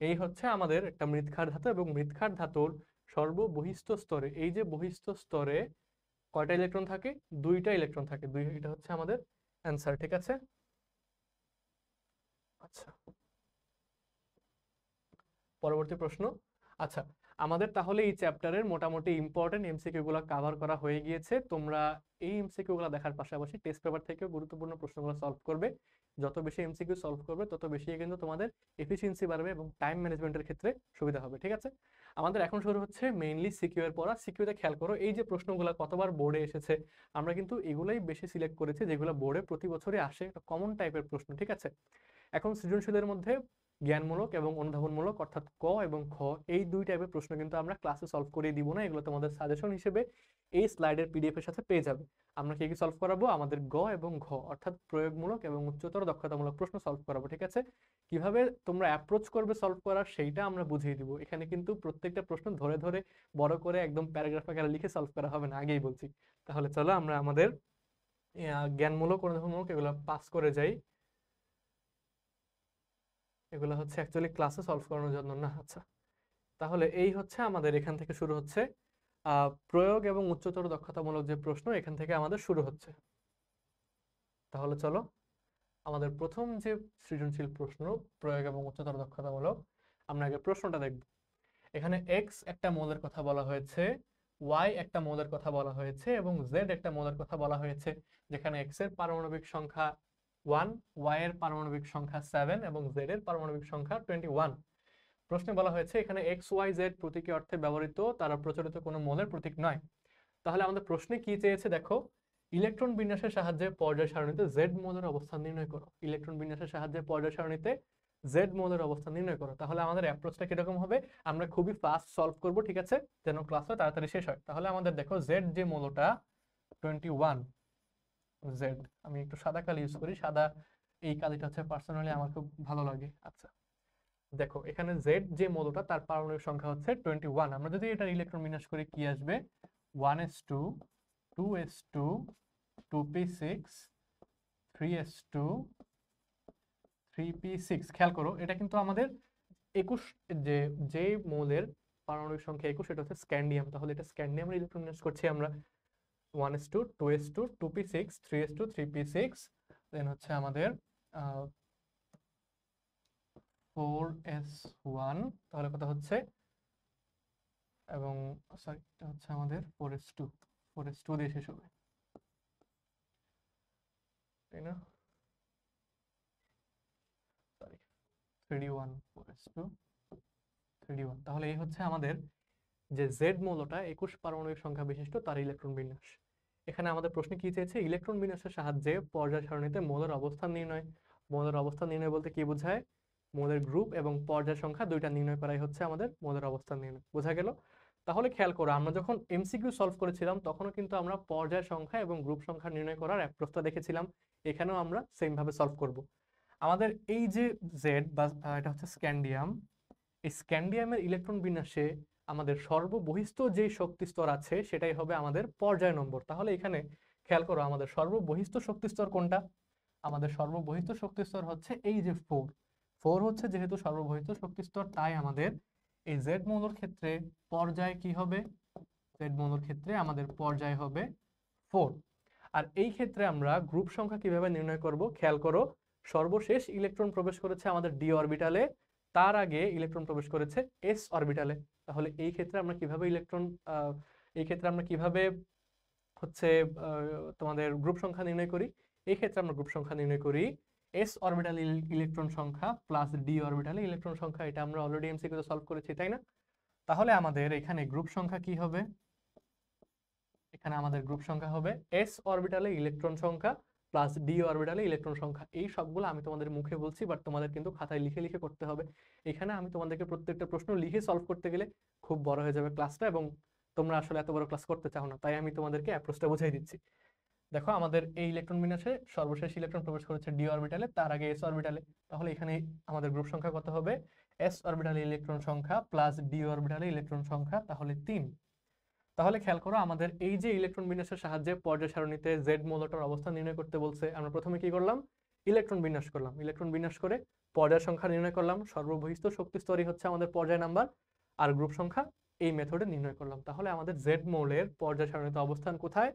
এই হচ্ছে আমাদের একটা মৃৎক্ষার ধাতু, এবং মৃৎক্ষার ধাতুর সর্ববহিস্থ স্তরে, এই যে বহিস্থ স্তরে কয়টা ইলেকট্রন থাকে? 2টা ইলেকট্রন থাকে। এটা হচ্ছে আমাদের অ্যান্সার। ঠিক আছে, আচ্ছা, পরবর্তী প্রশ্ন। আচ্ছা, আমাদের তাহলে এই চ্যাপ্টারের মোটামুটি ইম্পর্টেন্ট এমসিকিউ গুলো কভার করা হয়ে গিয়েছে। তোমরা এই এমসিকিউ গুলো দেখার পাশাপাশি টেস্ট পেপার থেকেও গুরুত্বপূর্ণ প্রশ্নগুলো সলভ করবে। যত বেশি এমসিকিউ সলভ করবে তত বেশি কিন্তু তোমাদের এফিসিয়েন্সি বাড়বে এবং টাইম ম্যানেজমেন্টের ক্ষেত্রে সুবিধা হবে। ঠিক আছে, আমাদের এখন শুরু হচ্ছে মেইনলি সিকিউ এর পড়া। সিকিউতে খেয়াল করো, এই যে প্রশ্নগুলো কতবার বোর্ডে এসেছে, আমরা কিন্তু এগুলাই বেশি সিলেক্ট করেছি যেগুলো বোর্ডে প্রতি বছরই আসে, একটা কমন টাইপের প্রশ্ন। ঠিক আছে, এখন সৃজনশীলের মধ্যে জ্ঞানমূলক এবং অনুধাবনমূলক অর্থাৎ ক এবং খ, এই 2 টাইপের প্রশ্ন কিন্তু আমরা ক্লাসে সলভ করে দিব না। এগুলো তোমাদের সাজেশন হিসেবে এই স্লাইডের পিডিএফ এর সাথে পেয়ে যাবে। আমরা কি কি সলভ করাবো? আমাদের গ এবং ঘ অর্থাৎ প্রয়োগমূলক এবং উচ্চতর দক্ষতামূলক প্রশ্ন সলভ করাবো। ঠিক আছে, কিভাবে তোমরা অ্যাপ্রোচ করবে সলভ করার সেইটা আমরা বুঝিয়ে দিব। এখানে কিন্তু প্রত্যেকটা প্রশ্ন ধরে ধরে বড় করে একদম প্যারাগ্রাফ আকারে লিখে সলভ করা হবে না, আগেই বলছি। তাহলে চলো আমরা আমাদের জ্ঞানমূলক অনুধাবনমূলক এগুলো পাস করে যাই। এগুলো হচ্ছে অ্যাকচুয়ালি ক্লাসে সলভ করানোর জন্য না। আচ্ছা, তাহলে এই হচ্ছে আমাদের এখান থেকে শুরু হচ্ছে প্রয়োগ এবং উচ্চতর দক্ষতামূলক যে প্রশ্ন, এখান থেকে আমাদের শুরু হচ্ছে। তাহলে চলো আমাদের প্রথম যে সৃজনশীল প্রশ্ন, প্রয়োগ এবং উচ্চতর দক্ষতামূলক, আমরা আগে প্রশ্নটা দেখব। এখানে এক্স একটা মৌলের কথা বলা হয়েছে, ওয়াই একটা মৌলের কথা বলা হয়েছে, এবং জেড একটা মৌলের কথা বলা হয়েছে, যেখানে এক্স এর পারমাণবিক সংখ্যা 1, ওয়াই এর পারমাণবিক সংখ্যা 7 এবং জেড এর পারমাণবিক সংখ্যা 21। প্রশ্নে বলা হয়েছে এখানে এক্স ওয়াই জেড প্রতীকী অর্থে ব্যবহৃত, তারা প্রচলিত কোনো মৌলের প্রতীক নয়। তাহলে আমাদের প্রশ্নে কি চেয়েছে দেখো, ইলেকট্রন বিন্যাসের সাহায্যে পর্যায় সারণীতে জেড মৌলের অবস্থান নির্ণয় করো। ইলেকট্রন বিন্যাসের সাহায্যে পর্যায় সারণীতে জেড মৌলের অবস্থান নির্ণয় করো। তাহলে আমাদের অ্যাপ্রোচটা কিরকম হবে? আমরা খুবই ফাস্ট সলভ করব, ঠিক আছে, যেন ক্লাসটা তাড়াতাড়ি শেষ হয়। তাহলে আমাদের দেখো জেড যে মৌলটা 21, জেড, আমি একটু সাদা কালি ইউজ করি, সাদা এই কালিটা হচ্ছে পার্সোনালি আমার খুব ভালো লাগে। আচ্ছা, দেখো এখানে জেড যে মৌলটা তার পারমাণবিক সংখ্যা হচ্ছে 21। আমরা যদি এটা ইলেকট্রন বিন্যাস করি কি আসবে? 1s2 2s2 2p6 3s2 3p6। খেয়াল করো এটা কিন্তু আমাদের 21 যে যে মৌলের পারমাণবিক সংখ্যা 21 এটা হচ্ছে স্ক্যান্ডিয়াম। তাহলে এটা স্ক্যান্ডিয়ামের ইলেকট্রন বিন্যাস করছি আমরা 1s2 2s2 2p6 3s2 3p6, দেন হচ্ছে আমাদের 4s1, তাহলে কত হচ্ছে? এবং সরি এটা হচ্ছে আমাদের 4s2 4s2 দিয়ে শেষ হবে, তাই না? Sorry 3d1 4s2 3d1। তাহলে এই হচ্ছে আমাদের যে জেড মৌলটা 21 পারমাণবিক সংখ্যা বিশিষ্ট তার ইলেকট্রন বিন্যাস। এখানে আমাদের প্রশ্নে কি চেয়েছে? ইলেকট্রন বিন্যাসের সাহায্যে পর্যায় সারণীতে মৌলের অবস্থান নির্ণয়। মৌলের অবস্থান নির্ণয় বলতে কি বোঝায়? মৌলের গ্রুপ এবং পর্যায় সংখ্যা দুইটা নির্ণয় করাই হচ্ছে আমাদের মৌলের অবস্থান নির্ণয়। বোঝা গেল? তাহলে খেয়াল করো আমরা যখন এমসিকিউ সলভ করেছিলাম তখনও কিন্তু আমরা পর্যায় সংখ্যা এবং গ্রুপ সংখ্যা নির্ণয় করার অ্যাপ্রোচটা দেখেছিলাম। এখানেও আমরা সেম ভাবে সলভ করব। আমাদের এই যে জেড বা এটা হচ্ছে স্ক্যান্ডিয়াম, এই স্ক্যান্ডিয়ামের ইলেকট্রন বিন্যাসে আমাদের সর্ববহিস্থ যে শক্তি স্তর আছে সেটাই হবে আমাদের পর্যায় নম্বর। তাহলে এখানে খেয়াল করো আমাদের সর্ববহিস্থ শক্তি স্তর কোনটা? আমাদের সর্ববহিস্থ শক্তি স্তর হচ্ছে এই যে 4 হচ্ছে যেহেতু সর্ববহিস্থ শক্তি স্তর, তাই আমাদের এই জেড মৌলর ক্ষেত্রে পর্যায় কি হবে? জেড মৌলর ক্ষেত্রে আমাদের পর্যায় হবে 4। আর এই ক্ষেত্রে আমরা গ্রুপ সংখ্যা কিভাবে নির্ণয় করব? খেয়াল করো সর্বশেষ ইলেকট্রন প্রবেশ করেছে আমাদের ডি অরবিটালে, তার আগে ইলেকট্রন প্রবেশ করেছে এস অরবিটালে। তাহলে এই ক্ষেত্রে আমরা কিভাবে হচ্ছে তোমাদের গ্রুপ সংখ্যা নির্ণয় করি? এই ক্ষেত্রে আমরা গ্রুপ সংখ্যা নির্ণয় করি এস অরবিটালে ইলেকট্রন সংখ্যা প্লাস ডি অরবিটালে ইলেকট্রন সংখ্যা। এটা আমরা অলরেডি এমসিকিউতে সলভ করেছি, তাই না? তাহলে আমাদের এখানে গ্রুপ সংখ্যা কি হবে? এখানে আমাদের গ্রুপ সংখ্যা হবে এস অরবিটালে ইলেকট্রন সংখ্যা প্লাস ডি অরবিটালে ইলেকট্রন সংখ্যা। এই সবগুলো আমি তোমাদের মুখে বলছি, বাট তোমাদের কিন্তু খাতায় লিখে লিখে করতে হবে। এখানে আমি তোমাদেরকে প্রত্যেকটা প্রশ্ন লিখে সলভ করতে গেলে খুব বড় হয়ে যাবে ক্লাসটা, এবং তোমরা আসলে এত বড় ক্লাস করতে চাও না, তাই আমি তোমাদেরকে অ্যাপ্রোচটা বুঝাই দিচ্ছি। দেখো আমাদের এই ইলেকট্রন বিন্যাসে সর্বশেষ ইলেকট্রন প্রবেশ করেছে ডি অরবিটালে, তার আগে এস অরবিটালে। তাহলে এখানে আমাদের গ্রুপ সংখ্যা কত হবে? এস অরবিটালে ইলেকট্রন সংখ্যা প্লাস ডি অরবিটালে ইলেকট্রন সংখ্যা, তাহলে 3। তাহলে খেয়াল করো আমাদের এই যে ইলেকট্রন বিন্যাসের সাহায্যে পর্যায় সারণীতে জেড মৌলটার অবস্থান নির্ণয় করতে বলছে, আমরা প্রথমে কি করলাম? ইলেকট্রন বিন্যাস করলাম। ইলেকট্রন বিন্যাস করে পর্যায় সংখ্যা নির্ণয় করলাম। সর্ববহিস্থ শক্তি স্তরই হচ্ছে আমাদের পর্যায় নাম্বার, আর গ্রুপ সংখ্যা এই মেথডে নির্ণয় করলাম। তাহলে আমাদের জেড মৌলের পর্যায় সারণীতে অবস্থান কোথায়?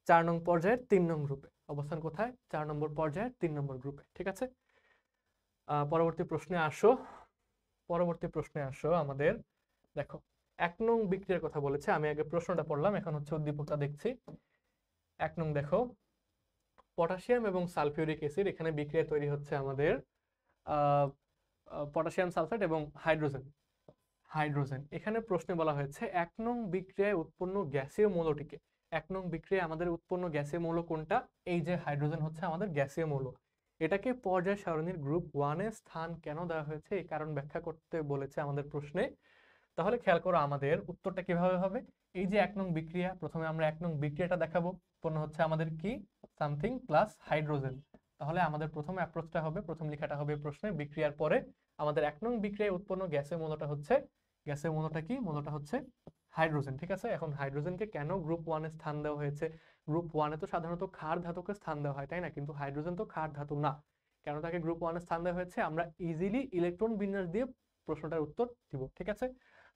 4 নং পর্যায়ের 3 নং গ্রুপে। অবস্থান কোথায়? 4 নম্বর পর্যায়ের 3 নম্বর গ্রুপে। ঠিক আছে, পরবর্তী প্রশ্নে আসো আমাদের। দেখো 1 নং বিক্রিয়ার কথা বলেছে, আমি আগে প্রশ্নটা পড়লাম, এখন হচ্ছে উদ্দীপকটা দেখছি। 1 নং দেখো, পটাশিয়াম এবং সালফিউরিক অ্যাসিড, এখানে বিক্রিয়া তৈরি হচ্ছে আমাদের পটাশিয়াম সালফেট এবং হাইড্রোজেন। এখানে প্রশ্নে বলা হয়েছে 1 নং বিক্রিয়ায় উৎপন্ন গ্যাসীয় মৌলটিকে। 1 নং বিক্রিয়ায় আমাদের উৎপন্ন গ্যাসীয় মৌল কোনটা? এই যে হাইড্রোজেন হচ্ছে আমাদের গ্যাসীয় মৌল। এটাকে পর্যায় সারণীর গ্রুপ 1 এ স্থান কেন দেওয়া হয়েছে এই কারণ ব্যাখ্যা করতে বলেছে আমাদের প্রশ্নে। তাহলে খেয়াল করো আমাদের উত্তরটা কিভাবে হবে। এই যে 1 নং বিক্রিয়া, প্রথমে আমরা 1 নং বিক্রিয়াটা দেখাবো। উৎপন্ন হচ্ছে আমাদের কি? Something plus hydrogen. তাহলে আমাদের প্রথম অ্যাপ্রোচটা হবে, প্রথম লেখাটা হবে প্রশ্নে বিক্রিয়ার পরে আমাদের 1 নং বিক্রিয়ায় উৎপন্ন গ্যাসের মৌলটা কি? মৌলটা হচ্ছে হাইড্রোজেন। ঠিক আছে, এখন হাইড্রোজেনকে কেন গ্রুপ 1 এ স্থান দেওয়া হয়েছে? গ্রুপ 1 এ তো সাধারণত ক্ষার ধাতুকে স্থান দেওয়া হয়, তাই না? কিন্তু হাইড্রোজেন তো ক্ষার ধাতু না। কেন তাকে গ্রুপ 1 এ স্থান দেওয়া হয়েছে? আমরা ইজিলি ইলেকট্রন বিন্যাস দিয়ে প্রশ্নটার উত্তর দিব। ঠিক আছে,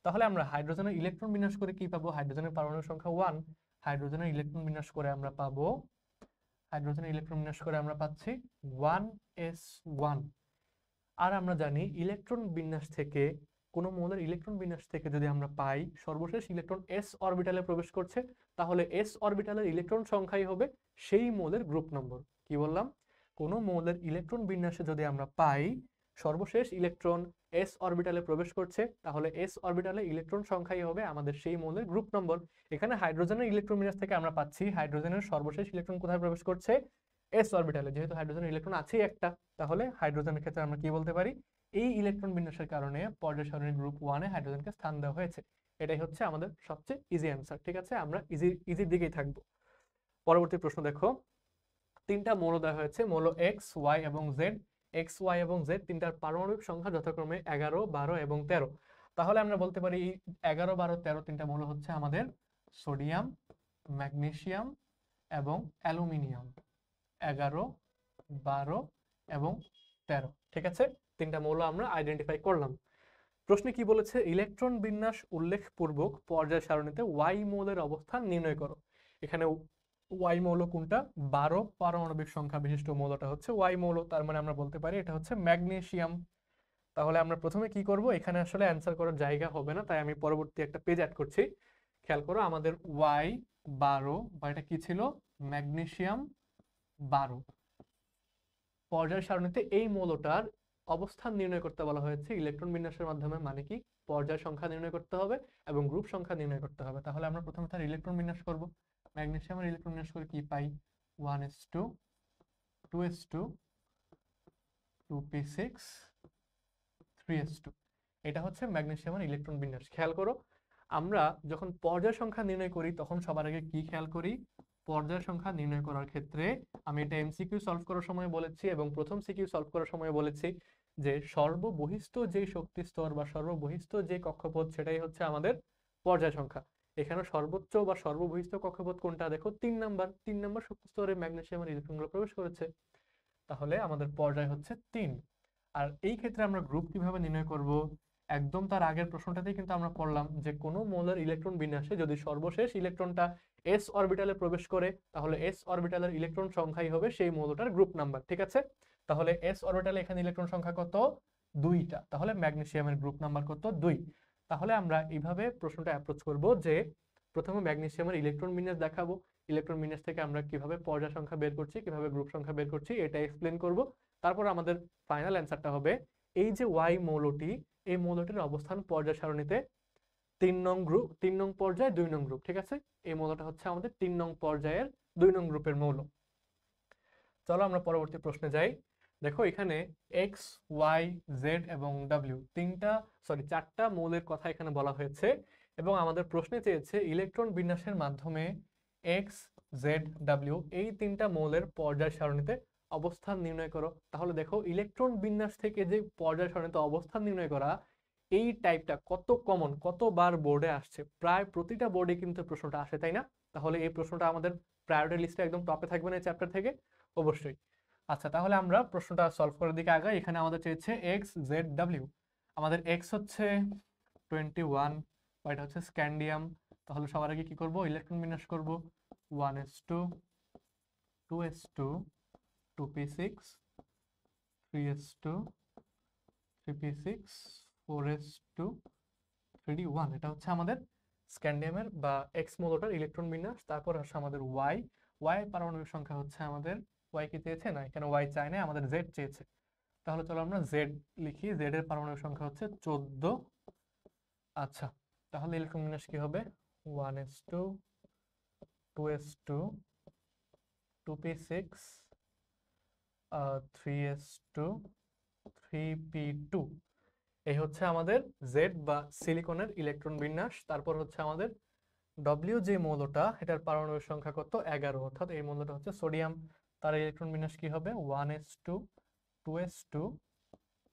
তাহলে আমরা হাইড্রোজেনের ইলেকট্রন বিন্যাস করে কি পাবো? হাইড্রোজেনের পারমাণবিক সংখ্যা 1। হাইড্রোজেনের ইলেকট্রন বিন্যাস করে আমরা পাচ্ছি 1s1। আর আমরা জানি ইলেকট্রন বিন্যাস থেকে, কোন মৌলের ইলেকট্রন বিন্যাস থেকে যদি আমরা পাই সর্বশেষ ইলেকট্রন এস অরবিটালে প্রবেশ করছে, তাহলে এস অরবিটালের ইলেকট্রন সংখ্যাই হবে সেই মৌলের গ্রুপ নম্বর। কি বললাম? কোন মৌলের ইলেকট্রন বিন্যাসে যদি আমরা পাই সর্বশেষ ইলেকট্রন এস অরবিটালে প্রবেশ করছে, তাহলে এস অরবিটালে ইলেকট্রন সংখ্যাই হবে আমাদের সেই মৌলের গ্রুপ নম্বর। এখানে হাইড্রোজেনের ইলেকট্রন বিন্যাস থেকে আমরা পাচ্ছি হাইড্রোজেনের সর্বশেষ ইলেকট্রন কোথায় প্রবেশ করছে? এস অরবিটালে। যেহেতু হাইড্রোজেনের ইলেকট্রন আছেই একটা, তাহলে হাইড্রোজেনের ক্ষেত্রে আমরা কি বলতে পারি? এই ইলেকট্রন বিন্যাসের কারণে পর্যায় সারণীর গ্রুপ 1 এ হাইড্রোজেনকে স্থান দেওয়া হয়েছে। এটাই হচ্ছে আমাদের সবচেয়ে ইজি অ্যান্সার। ঠিক আছে, আমরা ইজির দিকেই থাকবো। পরবর্তী প্রশ্ন দেখো, 3টা মৌল দেওয়া হয়েছে, মৌল এক্স, ওয়াই এবং জেড। এক্স ওয়াই এবং জেড তিনটার পারমাণবিক সংখ্যা যথাক্রমে 11, 12 এবং 13। তাহলে আমরা বলতে পারি এই 11, 12, 13 তিনটা মৌল হচ্ছে আমাদের সোডিয়াম, ম্যাগনেসিয়াম এবং অ্যালুমিনিয়াম। 11, 12 এবং 13, ঠিক আছে? তিনটা মৌল আমরা আইডেন্টিফাই করলাম। প্রশ্নে কি বলেছে? ইলেকট্রন বিন্যাস উল্লেখপূর্বক পর্যায় সারণীতে ওয়াই মৌলের অবস্থান নির্ণয় করো। এখানে ওয়াই মৌল কোনটা? 12 পারমাণবিক সংখ্যা বিশিষ্ট মৌলটা হচ্ছে ওয়াই মৌল, তার মানে আমরা বলতে পারি এটা হচ্ছে ম্যাগনেসিয়াম। তাহলে আমরা প্রথমে কি করব? এখানে আসলে অ্যান্সার করার জায়গা হবে না, তাই আমি পরবর্তী একটা পেজ অ্যাড করছি। খেয়াল করো, আমাদের ওয়াই 12 বা এটা কি ছিল? ম্যাগনেসিয়াম 12। পর্যায় সারণীতে এই মৌলটার অবস্থান নির্ণয় করতে বলা হয়েছে ইলেকট্রন বিন্যাসের মাধ্যমে। মানে কি? পর্যায় সংখ্যা নির্ণয় করতে হবে এবং গ্রুপ সংখ্যা নির্ণয় করতে হবে। তাহলে আমরা প্রথমে তার ইলেকট্রন বিন্যাস করব। ম্যাগনেসিয়ামের ইলেকট্রন বিন্যাস করে কি পাই? 1s2, 2s2, 2p6, 3s2। এটা হচ্ছে ম্যাগনেসিয়ামের ইলেকট্রন বিন্যাস। খেয়াল করো, আমরা যখন পর্যায় সংখ্যা নির্ণয় করি তখন সবার আগে কি খেয়াল করি? পর্যায় সংখ্যা নির্ণয় করার ক্ষেত্রে আমি এটা এমসিকিউ সলভ করার সময় বলেছি এবং প্রথম সিকিউ সলভ করার সময় বলেছি যে সর্ববহিস্থ যে শক্তি স্তর বা সর্ববহিস্থ যে কক্ষপথ সেটাই হচ্ছে আমাদের পর্যায় সংখ্যা। এখানে সর্বোচ্চ বা সর্ববহিস্থ কক্ষপথ কোনটা? দেখো 3 নাম্বার শক্তি স্তরে ম্যাগনেসিয়ামের ইলেকট্রনগুলো প্রবেশ করেছে। তাহলে আমাদের পর্যায় হচ্ছে 3। আর এই ক্ষেত্রে আমরা গ্রুপ কিভাবে নির্ণয় করব? একদম তার আগের প্রশ্নটাতেই কিন্তু আমরা পড়লাম যে কোনো মৌলের ইলেকট্রন বিন্যাসে যদি সর্বশেষ ইলেকট্রনটা এস অরবিটালে প্রবেশ করে তাহলে এস অরবিটালের ইলেকট্রন সংখ্যাই হবে সেই মৌলটার গ্রুপ নাম্বার, ঠিক আছে? তাহলে এস অরবিটালে এখানে ইলেকট্রন সংখ্যা কত? 2টা। তাহলে ম্যাগনেসিয়ামের গ্রুপ নাম্বার কত? 2। তাহলে আমরা এইভাবে প্রশ্নটা অ্যাপ্রোচ করব যে প্রথমে ম্যাগনেসিয়ামের ইলেকট্রন বিন্যাস দেখাবো, ইলেকট্রন বিন্যাস থেকে আমরা কিভাবে পর্যায় সংখ্যা বের করছি, কিভাবে গ্রুপ সংখ্যা বের করছি এটা এক্সপ্লেন করব। তারপর আমাদের ফাইনাল অ্যান্সারটা হবে এই যে ওয়াই মৌলটি, এই মৌলটির অবস্থান পর্যায় সারণীতে 3 নং গ্রুপ, 3 নং পর্যায়, 2 নং গ্রুপ, ঠিক আছে? এই মৌলটা হচ্ছে আমাদের 3 নং পর্যায়ের 2 নং গ্রুপের মৌল। চলো আমরা পরবর্তী প্রশ্নে যাই। দেখো এখানে এক্স, ওয়াই, জেড এবং ডাব্লিউ চারটা মৌলের কথা এখানে বলা হয়েছে এবং আমাদের প্রশ্নে চেয়েছে ইলেকট্রন বিন্যাসের মাধ্যমে এক্স, জেড, ডাব্লিউ এই তিনটা মৌলের পর্যায় সারণীতে অবস্থান নির্ণয় করো। তাহলে দেখো ইলেকট্রন বিন্যাস থেকে যে পর্যায় সারণীতে অবস্থান নির্ণয় করা, এই টাইপটা কত কমন, কতবার বোর্ডে আসছে? প্রায় প্রতিটা বোর্ডে কিন্তু প্রশ্নটা আসে, তাই না? তাহলে এই প্রশ্নটা আমাদের প্রায়োরিটি লিস্টে একদম টপে থাকবে না এই চ্যাপ্টার থেকে? অবশ্যই। আচ্ছা, তাহলে আমরা প্রশ্নটা সলভ করার দিকে আগাই। এখানে আমাদের চেয়েছে এক্স, জেড, ডাব্লিউ। আমাদের এক্স হচ্ছে 21 বা এটা হচ্ছে স্ক্যান্ডিয়াম। তাহলে সবার আগে কি করব? ইলেকট্রন বিন্যাস করব। 1s2, 2s2, 2p6, 3s2, 3p6, 4s2, 3d1। এটা হচ্ছে আমাদের স্ক্যান্ডিয়ামের বা এক্স মৌলটার ইলেকট্রন বিন্যাস। তারপর হচ্ছে আমাদের ওয়াই। ওয়াই পারমাণবিক সংখ্যা হচ্ছে আমাদের, ওয়াই কি চেয়েছে? না, এখানে ওয়াই চায় না, আমাদের জেড চেয়েছে। তাহলে চলো আমরা জেড লিখি। জেড এর পারমাণবিক সংখ্যা হচ্ছে 14। আচ্ছা, তাহলে ইলেকট্রন বিন্যাস কি হবে? 1s2, 2s2, 2p6, 3s2, 3p2। এই হচ্ছে আমাদের জেড বা সিলিকনের ইলেকট্রন বিন্যাস। তারপর হচ্ছে আমাদের ডব্লিউ যে মৌলটা, এটার পারমাণবিক সংখ্যা কত? 11, অর্থাৎ এই মৌলটা হচ্ছে সোডিয়াম। তার ইলেকট্রন বিন্যাস কি হবে? 1s2, 2s2,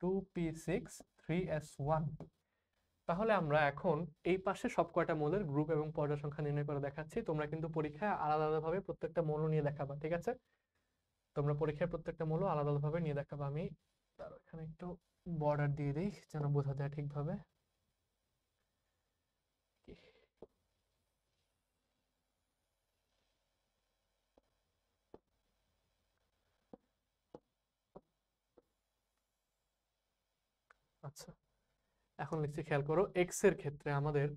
2p6, 3s1। তাহলে আমরা এখন এই পাশে সব কয়টা মৌলের গ্রুপ এবং পর্যায় সংখ্যা নির্ণয় করে দেখাচ্ছি। তোমরা কিন্তু পরীক্ষায় আলাদা আলাদাভাবে প্রত্যেকটা মৌল নিয়ে দেখাবা, ঠিক আছে? তোমরা পরীক্ষায় প্রত্যেকটা মৌল আলাদা আলাদাভাবে নিয়ে দেখাবা। আমি তার এখানে একটু বর্ডার দিয়ে দিই যেন বোঝা যায় ঠিকভাবে। আচ্ছা, এখন লিখছি, খেয়াল করো। এক্স এর ক্ষেত্রে আমাদের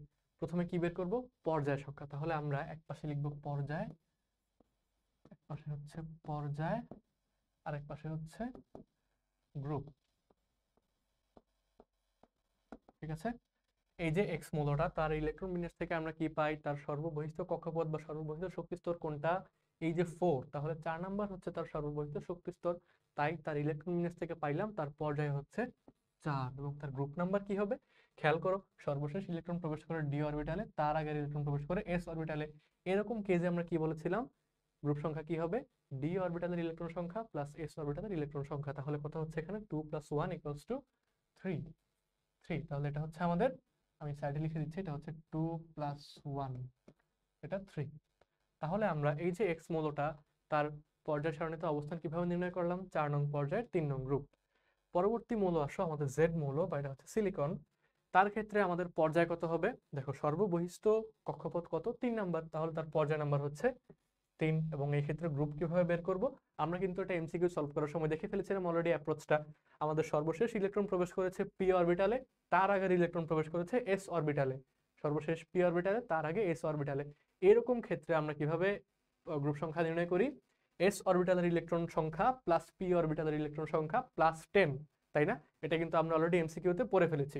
প্রথমে কি বের করব? পর্যায় সংখ্যা। তাহলে আমরা এক পাশে লিখব পর্যায়, এক পাশে হচ্ছে পর্যায়, আর এক পাশে হচ্ছে গ্রুপ, ঠিক আছে? এই যে এক্স মৌলটা, তার ইলেকট্রন বিন্যাস থেকে আমরা কি পাই? তার সর্ববহিস্থ কক্ষপথ বা সর্ববহিস্থ শক্তি স্তর কোনটা? এই যে 4। তাহলে 4 নাম্বার হচ্ছে তার সর্ববহিস্থ শক্তি স্তর। তাই তার ইলেকট্রন বিন্যাস থেকে পাইলাম তার পর্যায় হচ্ছে 4 এবং তার গ্রুপ নাম্বার কি হবে? খেয়াল করো, সর্বশেষ ইলেকট্রন প্রবেশ করে ডি অরবিটালে, তার আগের ইলেকট্রন প্রবেশ করে এস অরবিটালে। এরকম কেসে আমরা কি বলেছিলাম? গ্রুপ সংখ্যা কি হবে? ডি অরবিটালের ইলেকট্রন সংখ্যা প্লাস এস অরবিটালের ইলেকট্রন সংখ্যা। তাহলে কত হচ্ছে এখানে 2 + 1 = 3। তাহলে এটা হচ্ছে আমাদের, আমি সাইডে লিখে দিচ্ছি, এটা হচ্ছে 2 + 1, এটা 3। তাহলে আমরা এই যে এক্স মৌলটা তার পর্যায় সারণীতে অবস্থান কিভাবে নির্ণয় করলাম? 4 নং পর্যায়ের 3 নং গ্রুপ। পরবর্তী মৌল আসো আমাদের জেড মৌল, বা এটা হচ্ছে সিলিকন। তার ক্ষেত্রে আমাদের পর্যায় কত হবে? দেখো সর্ববহিস্থ কক্ষপথ কত? 3 নাম্বার, তাহলে তার পর্যায় নাম্বার হচ্ছে 3। এবং এই ক্ষেত্রে গ্রুপ কিভাবে বের করব? আমরা কিন্তু এটা এমসিকিউ সলভ করার সময় দেখে ফেলেছিলাম অলরেডি অ্যাপ্রোচটা। আমাদের সর্বশেষ ইলেকট্রন প্রবেশ করেছে পি অরবিটালে, তার আগে ইলেকট্রন প্রবেশ করেছে এস অরবিটালে। সর্বশেষ পি অরবিটালে, তার আগে এস অরবিটালে। এরকম ক্ষেত্রে আমরা কিভাবে গ্রুপ সংখ্যা নির্ণয় করি? এস অরবিটালের ইলেকট্রন সংখ্যা প্লাস পি অরবিটালের ইলেকট্রন সংখ্যা প্লাস 10, তাই না? এটা কিন্তু আমরা অলরেডি এমসিকিউতে পড়ে ফেলেছি।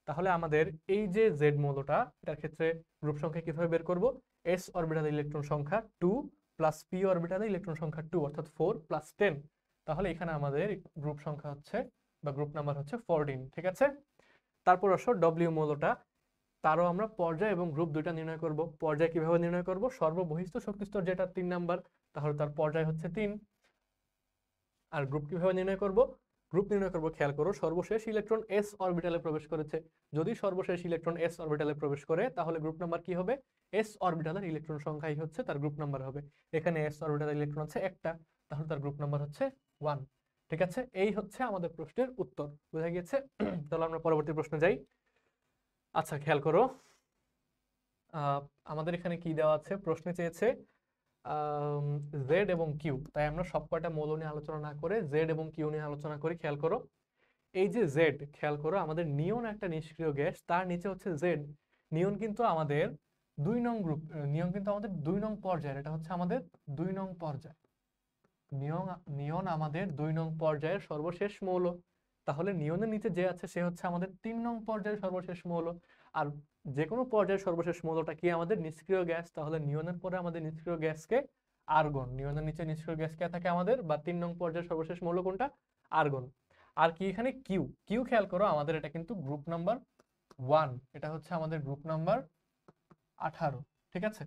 তাহলে আমাদের এই যে জেড মৌলটা, এটার ক্ষেত্রে গ্রুপ সংখ্যা কিভাবে বের করব? এস অরবিটালের ইলেকট্রন সংখ্যা 2 প্লাস পি অরবিটালের ইলেকট্রন সংখ্যা 2, অর্থাৎ 4 + 10। তাহলে এখানে আমাদের গ্রুপ সংখ্যা হচ্ছে, বা গ্রুপ নাম্বার হচ্ছে 14। ঠিক আছে। তারপর আসো ডব্লিউ মৌলটা, তারও আমরা পর্যায় এবং গ্রুপ দুইটা নির্ণয় করব। পর্যায় কিভাবে নির্ণয় করব? সর্ববহিস্থ শক্তিস্তর যেটা 3 নাম্বার, তাহলে তার পর্যায় হচ্ছে 3। আর গ্রুপ কিভাবে নির্ণয় করব? গ্রুপ নির্ণয় করব, খেয়াল করো, সর্বশেষ ইলেকট্রন এস অরবিটালে প্রবেশ করেছে। যদি সর্বশেষ ইলেকট্রন এস অরবিটালে প্রবেশ করে তাহলে গ্রুপ নাম্বার কি হবে? এস অরবিটালের ইলেকট্রন সংখ্যাই হচ্ছে তার গ্রুপ নাম্বার হবে। এখানে এস অরবিটালের ইলেকট্রন আছে একটা, তাহলে তার গ্রুপ নাম্বার হচ্ছে 1। ঠিক আছে, এই হচ্ছে আমাদের প্রশ্নের উত্তর। বোঝা গিয়েছে? তাহলে আমরা পরবর্তী প্রশ্নে যাই। আচ্ছা, খেয়াল করো, আমাদের এখানে কি দেওয়া আছে? প্রশ্নে চেয়েছে জেড এবং কিউ, তাই আমরা সব কয়টা মৌল নিয়ে আলোচনা না করে জেড এবং কিউ নিয়ে আলোচনা করি। খেয়াল করো, এই যে জেড, খেয়াল করো, আমাদের নিয়ন একটা নিষ্ক্রিয় গ্যাস, তার নিচে হচ্ছে জেড। নিয়ন কিন্তু আমাদের 2 নং গ্রুপ, নিয়ন কিন্তু আমাদের 2 নং পর্যায়ের, এটা হচ্ছে আমাদের 2 নং পর্যায়। নিয়ন নিয়ন আমাদের 2 নং পর্যায়ের সর্বশেষ মৌল। তাহলে নিয়নের নিচে যে আছে সে হচ্ছে আমাদের 3 নং পর্যায়ের সর্বশেষ মৌল। আর যে কোনো পর্যায়ের সর্বশেষ মৌলটা কি? আমাদের নিষ্ক্রিয় গ্যাস। তাহলে নিয়নের পরে আমাদের নিষ্ক্রিয় গ্যাসকে আর্গন, নিয়নের নিচে নিষ্ক্রিয় গ্যাস কে থাকে আমাদের, বা 3 নং পর্যায়ের সর্বশেষ মৌল কোনটা? আর্গন। আর কি এখানে কিউ, কিউ খেয়াল করো, আমাদের এটা কিন্তু গ্রুপ নাম্বার 1, এটা হচ্ছে আমাদের গ্রুপ নাম্বার 18। ঠিক আছে,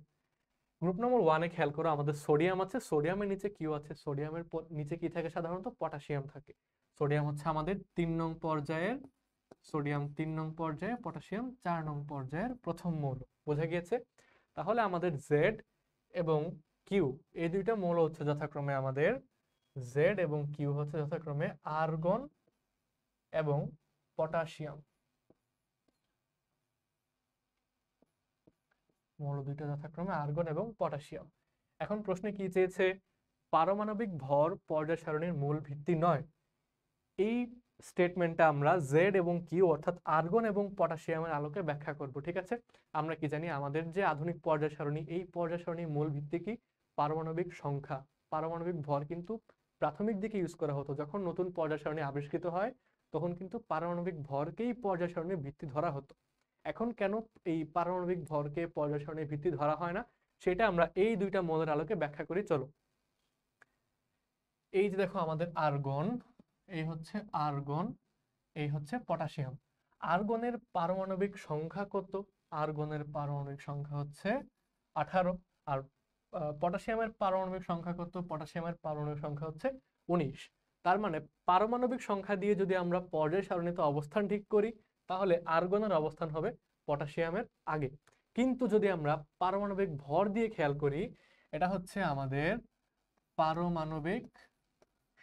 গ্রুপ নম্বর 1-এ খেয়াল করো, আমাদের সোডিয়াম আছে, সোডিয়ামের নিচে কিউ আছে। সোডিয়ামের নিচে কি থাকে? সাধারণত পটাশিয়াম থাকে। সোডিয়াম হচ্ছে আমাদের 3 নং পর্যায়ের, সোডিয়াম 3 নং পর্যায়ে, পটাশিয়াম 4 নং পর্যায়ের প্রথম মৌল। বোঝা গিয়েছে? তাহলে আমাদের জেড এবং কিউ, এই দুইটা মৌল হচ্ছে যথাক্রমে আমাদের, জেড এবং কিউ হচ্ছে যথাক্রমে আর্গন এবং পটাশিয়াম। মৌল দুইটা যথাক্রমে আর্গন এবং পটাশিয়াম। এখন প্রশ্নে কি চেয়েছে? পারমাণবিক ভর পর্যায় সারণীর মূল ভিত্তি নয়। এই স্টেটমেন্টটা আমরা জেড এবং কিউ অর্থাৎ আর্গন এবং পটাশিয়ামের আলোকে ব্যাখ্যা করব। ঠিক আছে, আমরা কি জানি? আমাদের যে আধুনিক পর্যায় সারণী, এই পর্যায় সারণীর মূল ভিত্তি কি? পারমাণবিক সংখ্যা। পারমাণবিক ভর কিন্তু প্রাথমিক দিকে ইউজ করা হতো। যখন নতুন পর্যায় সারণী আবিষ্কৃত হয় তখন কিন্তু পারমাণবিক ভরকেই পর্যায় সারণীর ভিত্তি ধরা হতো। এখন কেন এই পারমাণবিক ভরকে পর্যায় সারণীর ভিত্তি ধরা হয় না, সেটা আমরা এই দুইটা মৌলের আলোকে ব্যাখ্যা করি। চলো, এই যে দেখো আমাদের আর্গন, এই হচ্ছে আর্গন, এই হচ্ছে পটাশিয়াম। আর্গনের পারমাণবিক সংখ্যা কত? আর্গনের পারমাণবিক সংখ্যা হচ্ছে 18। আর পটাশিয়ামের পারমাণবিক সংখ্যা কত? পটাশিয়ামের পারমাণবিক সংখ্যা হচ্ছে 19। তার মানে পারমাণবিক সংখ্যা দিয়ে যদি আমরা পর্যায় সারণীতে অবস্থান ঠিক করি তাহলে আর্গনের অবস্থান হবে পটাশিয়ামের আগে। কিন্তু যদি আমরা পারমাণবিক ভর দিয়ে খেয়াল করি, এটা হচ্ছে আমাদের পারমাণবিক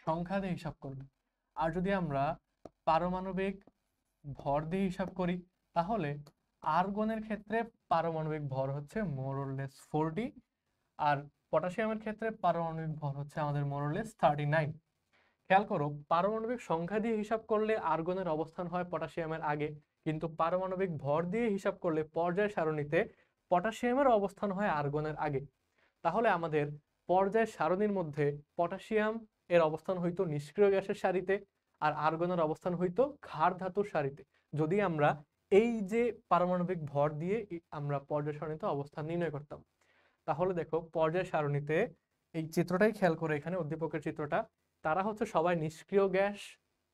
সংখ্যা দিয়ে হিসাব করব। আর যদি আমরা পারমাণবিক ভর দিয়ে হিসাব করি তাহলে আর্গনের ক্ষেত্রে পারমাণবিক ভর হচ্ছে মোরলেস 40, আর পটাশিয়ামের ক্ষেত্রে পারমাণবিক ভর হচ্ছে আমাদের মোরলেস 39। খেয়াল করো, পারমাণবিক সংখ্যা দিয়ে হিসাব করলে আর্গনের অবস্থান হয় পটাশিয়ামের আগে, কিন্তু পারমাণবিক ভর দিয়ে হিসাব করলে পর্যায় সারণীতে পটাশিয়ামের অবস্থান হয় আর্গনের আগে। তাহলে আমাদের পর্যায় সারণীর মধ্যে পটাশিয়াম এর অবস্থান হইতো নিষ্ক্রিয় গ্যাসের সারিতে, আর আর্গনের অবস্থান হইতো ক্ষার ধাতুর সারিতে, যদি আমরা এই যে পারমাণবিক ভর দিয়ে আমরা পর্যায় সারণীতে অবস্থান নির্ণয় করতাম। তাহলে দেখো পর্যায় সারণীতে এই চিত্রটাই খেয়াল করে, এখানে উদ্দীপকের চিত্রটা, তারা হচ্ছে সবাই নিষ্ক্রিয় গ্যাস।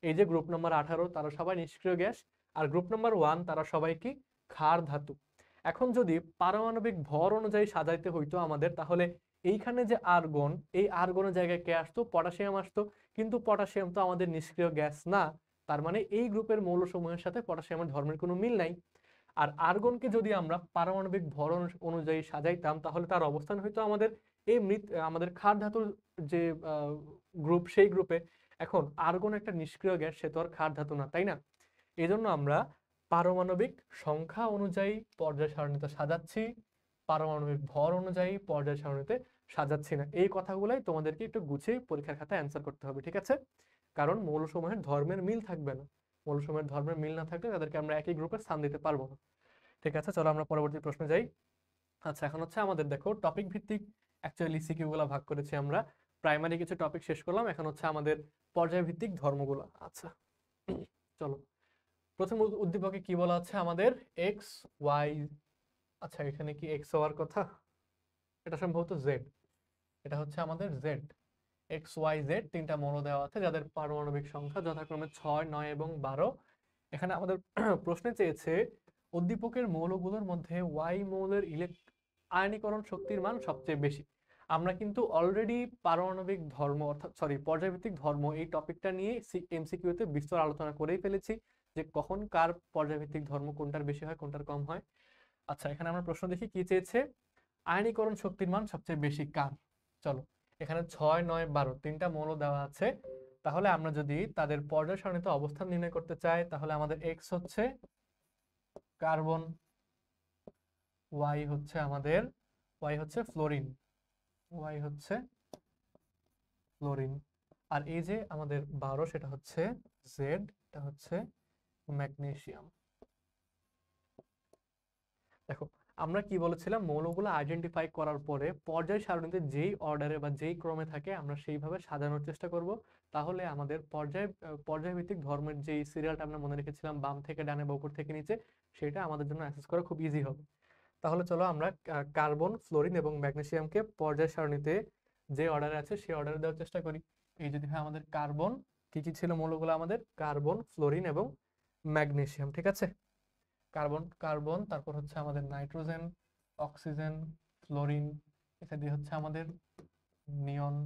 এই যে গ্রুপ নাম্বার 18 তারা সবাই নিষ্ক্রিয় গ্যাস, আর গ্রুপ নাম্বার 1 তারা সবাই কি? ক্ষার ধাতু। এখন যদি পারমাণবিক ভর অনুযায়ী সাজাইতে হইতো আমাদের, তাহলে এইখানে যে আর্গন, এই আর্গনের জায়গায় কে আসতো? পটাশিয়াম আসতো। কিন্তু পটাশিয়াম তো আমাদের নিষ্ক্রিয় গ্যাস না, তার মানে এই গ্রুপের মৌলসমূহের সাথে পটাশিয়ামের ধর্মের কোনো মিল নাই। আর আর্গনকে যদি আমরা পারমাণবিক ভর অনুযায়ী সাজাইতাম, তাহলে তার অবস্থান হয়তো আমাদের এই আমাদের ক্ষার ধাতুর যে গ্রুপ, সেই গ্রুপে। এখন আর্গন একটা নিষ্ক্রিয় গ্যাস, সে তো আর ক্ষার ধাতু না, তাই না? এই জন্য আমরা পারমাণবিক সংখ্যা অনুযায়ী পর্যায় সারণীতে সাজাচ্ছি, পারমাণবিক ভর অনুযায়ী পর্যায় সারণীতে সাজাচ্ছি না। এই কথাগুলাই তোমাদেরকে একটু গুছিয়ে পরীক্ষার খাতায় অ্যান্সার করতে হবে, ঠিক আছে? কারণ মৌলসমূহের ধর্মের মিল থাকবে না। মৌলসমূহের ধর্মের মিল না থাকলে তাদেরকে আমরা একই গ্রুপে স্থান দিতে পারবো না। ঠিক আছে, চলো আমরা পরবর্তী প্রশ্নে যাই। আচ্ছা, এখন হচ্ছে আমাদের দেখো টপিক ভিত্তিক অ্যাকচুয়ালি সিকিউ গুলা ভাগ করেছি আমরা। প্রাইমারি কিছু টপিক শেষ করলাম, এখন হচ্ছে আমাদের পর্যায় ভিত্তিক ধর্মগুলা। আচ্ছা, চলো। প্রথম উদ্দীপকে কি বলা আছে আমাদের? X Y. আচ্ছা, এখানে কি এক্স হওয়ার কথা? এটা সম্ভবত জেড। এটা হচ্ছে আমাদের জেড। এক্স ওয়াই জেড তিনটা মৌল দেওয়া আছে, যাদের পারমাণবিক সংখ্যা যথাক্রমে 6, 9 এবং 12। এখানে আমাদের প্রশ্নে চেয়েছে উদ্দীপকের মৌলগুলোর মধ্যে ওয়াই মৌলের আয়নীকরণ শক্তির মান সবচেয়ে বেশি। আমরা কিন্তু অলরেডি পারমাণবিক ধর্ম, অর্থাৎ সরি, পর্যায়ভিত্তিক ধর্ম, এই টপিকটা নিয়ে এমসিকিউতে বিস্তর আলোচনা করেই ফেলেছি, যে কখন কার পর্যায়ভিত্তিক ধর্ম কোনটার বেশি হয়, কোনটার কম হয়। আচ্ছা, এখানে আমরা প্রশ্ন দেখি কি চেয়েছে। আয়নীকরণ শক্তির মান সবচেয়ে বেশি কার? চলো, এখানে 6, 9, 12 তিনটা মৌল দেওয়া আছে। তাহলে আমরা যদি তাদের পর্যায় সারণীতে অবস্থান নির্ণয় করতে চাই, তাহলে আমাদের এক্স হচ্ছে কার্বন, ওয়াই হচ্ছে আমাদের ফ্লোরিন, ওয়াই হচ্ছে ফ্লোরিন। আর এই যে আমাদের 12, সেটা হচ্ছে জেড, এটা হচ্ছে ম্যাগনেসিয়াম। দেখো, আমরা কি বলেছিলাম, মৌলগুলো আইডেন্টিফাই করার পরে পর্যায় সারণীতে যেই অর্ডারে বা যেই ক্রমে থাকে আমরা সেইভাবে সাজানোর চেষ্টা করব। তাহলে আমাদের পর্যায়ভিত্তিক ধর্মের যেই সিরিয়ালটা আমরা মনে রেখেছিলাম, বাম থেকে ডানে বা উপর থেকে নিচে, সেটা আমাদের জন্য অ্যাক্সেস করা খুব ইজি হবে। তাহলে চলো আমরা কার্বন, ফ্লোরিন এবং ম্যাগনেসিয়ামকে পর্যায় সারণীতে যে অর্ডারে আছে সেই অর্ডারে দেওয়ার চেষ্টা করি। এই যদি হয় আমাদের কার্বন, কি কি ছিল মৌলগুলো আমাদের? কার্বন, ফ্লোরিন এবং ম্যাগনেসিয়াম, ঠিক আছে? কার্বন কার্বন, তারপর হচ্ছে আমাদের নাইট্রোজেন, অক্সিজেন, ফ্লোরিন, এটা দিয়ে হচ্ছে আমাদের নিয়ন।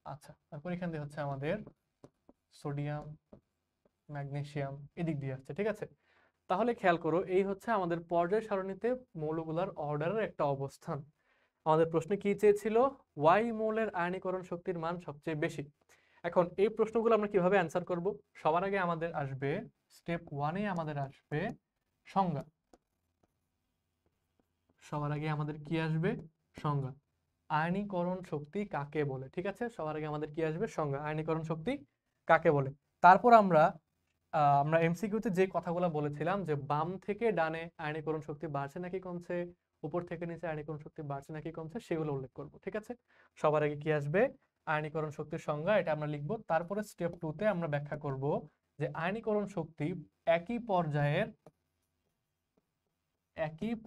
আচ্ছা, তারপর এখান দিয়ে হচ্ছে আমাদের সোডিয়াম, ম্যাগনেসিয়াম, এদিক দিয়ে আসছে, ঠিক আছে? তাহলে খেয়াল করো, এই হচ্ছে আমাদের পর্যায় সারণীতে মৌলগুলোর অর্ডারের একটা অবস্থান। আমাদের প্রশ্নে কি চেয়েছিল? ওয়াই মৌলের আয়নীকরণ শক্তির মান সবচেয়ে বেশি। এখন এই প্রশ্নগুলো আমরা কিভাবে অ্যান্সার করব? সবার আগে আমাদের আসবে স্টেপ 1-এ আমাদের আসবে সংজ্ঞা। সবার আগে আমাদের কি আসবে? সংজ্ঞা। আয়নীকরণ শক্তি কাকে বলে? ঠিক আছে, সবার আগে আমাদের কি আসবে? সংজ্ঞা। আয়নীকরণ শক্তি কাকে বলে? তারপর আমরা এমসিকিউতে যে কথাগুলো বলেছিলাম, যে বাম থেকে ডানে আয়নীকরণ শক্তি বাড়ছে নাকি কমছে, উপর থেকে নিচে আয়নীকরণ শক্তি বাড়ছে নাকি কমছে, সেগুলো উল্লেখ করব, ঠিক আছে? সবার আগে কি আসবে? আয়নীকরণ শক্তির সংজ্ঞা, এটা আমরা লিখব। তারপরে স্টেপ 2-তে আমরা ব্যাখ্যা করব যে আয়নীকরণ শক্তি একই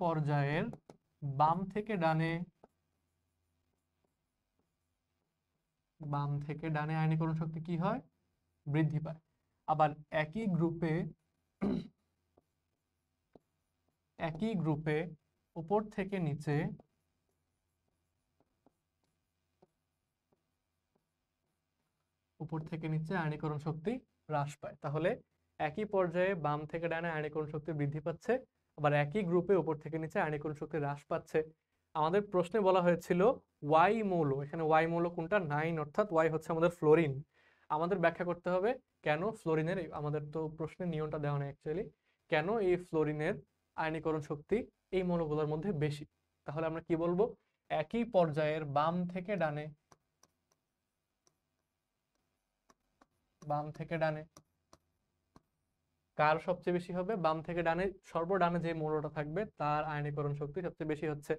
পর্যায়ের বাম থেকে ডানে আয়নীকরণ শক্তি কি হয়? বৃদ্ধি পায়। আবার একই গ্রুপে উপর থেকে নিচে আয়নীকরণ শক্তি হ্রাস পায়। তাহলে একই পর্যায়ে বাম থেকে ডানে আয়নীকরণ শক্তি বৃদ্ধি পাচ্ছে, আবার একই গ্রুপে উপর থেকে নিচে আয়নীকরণ শক্তি হ্রাস পাচ্ছে। আমাদের প্রশ্নে বলা হয়েছিল ওয়াই মৌল, এখানে ওয়াই মৌল কোনটা? 9, অর্থাৎ ওয়াই হচ্ছে আমাদের ফ্লোরিন। আমাদের ব্যাখ্যা করতে হবে কেন ফ্লোরিনের, আমাদের তো প্রশ্নের নিয়মটা দেওয়া নেই অ্যাকচুয়ালি, কেন এই ফ্লোরিনের আয়নীকরণ শক্তি এই মৌলগুলোর মধ্যে বেশি। তাহলে আমরা কি বলবো? একই পর্যায়ের বাম থেকে ডানে কার সবচেয়ে বেশি হবে? বাম থেকে ডানে, সর্বডানে যে মৌলটা থাকবে তার আয়নীকরণ শক্তি সবচেয়ে বেশি হচ্ছে।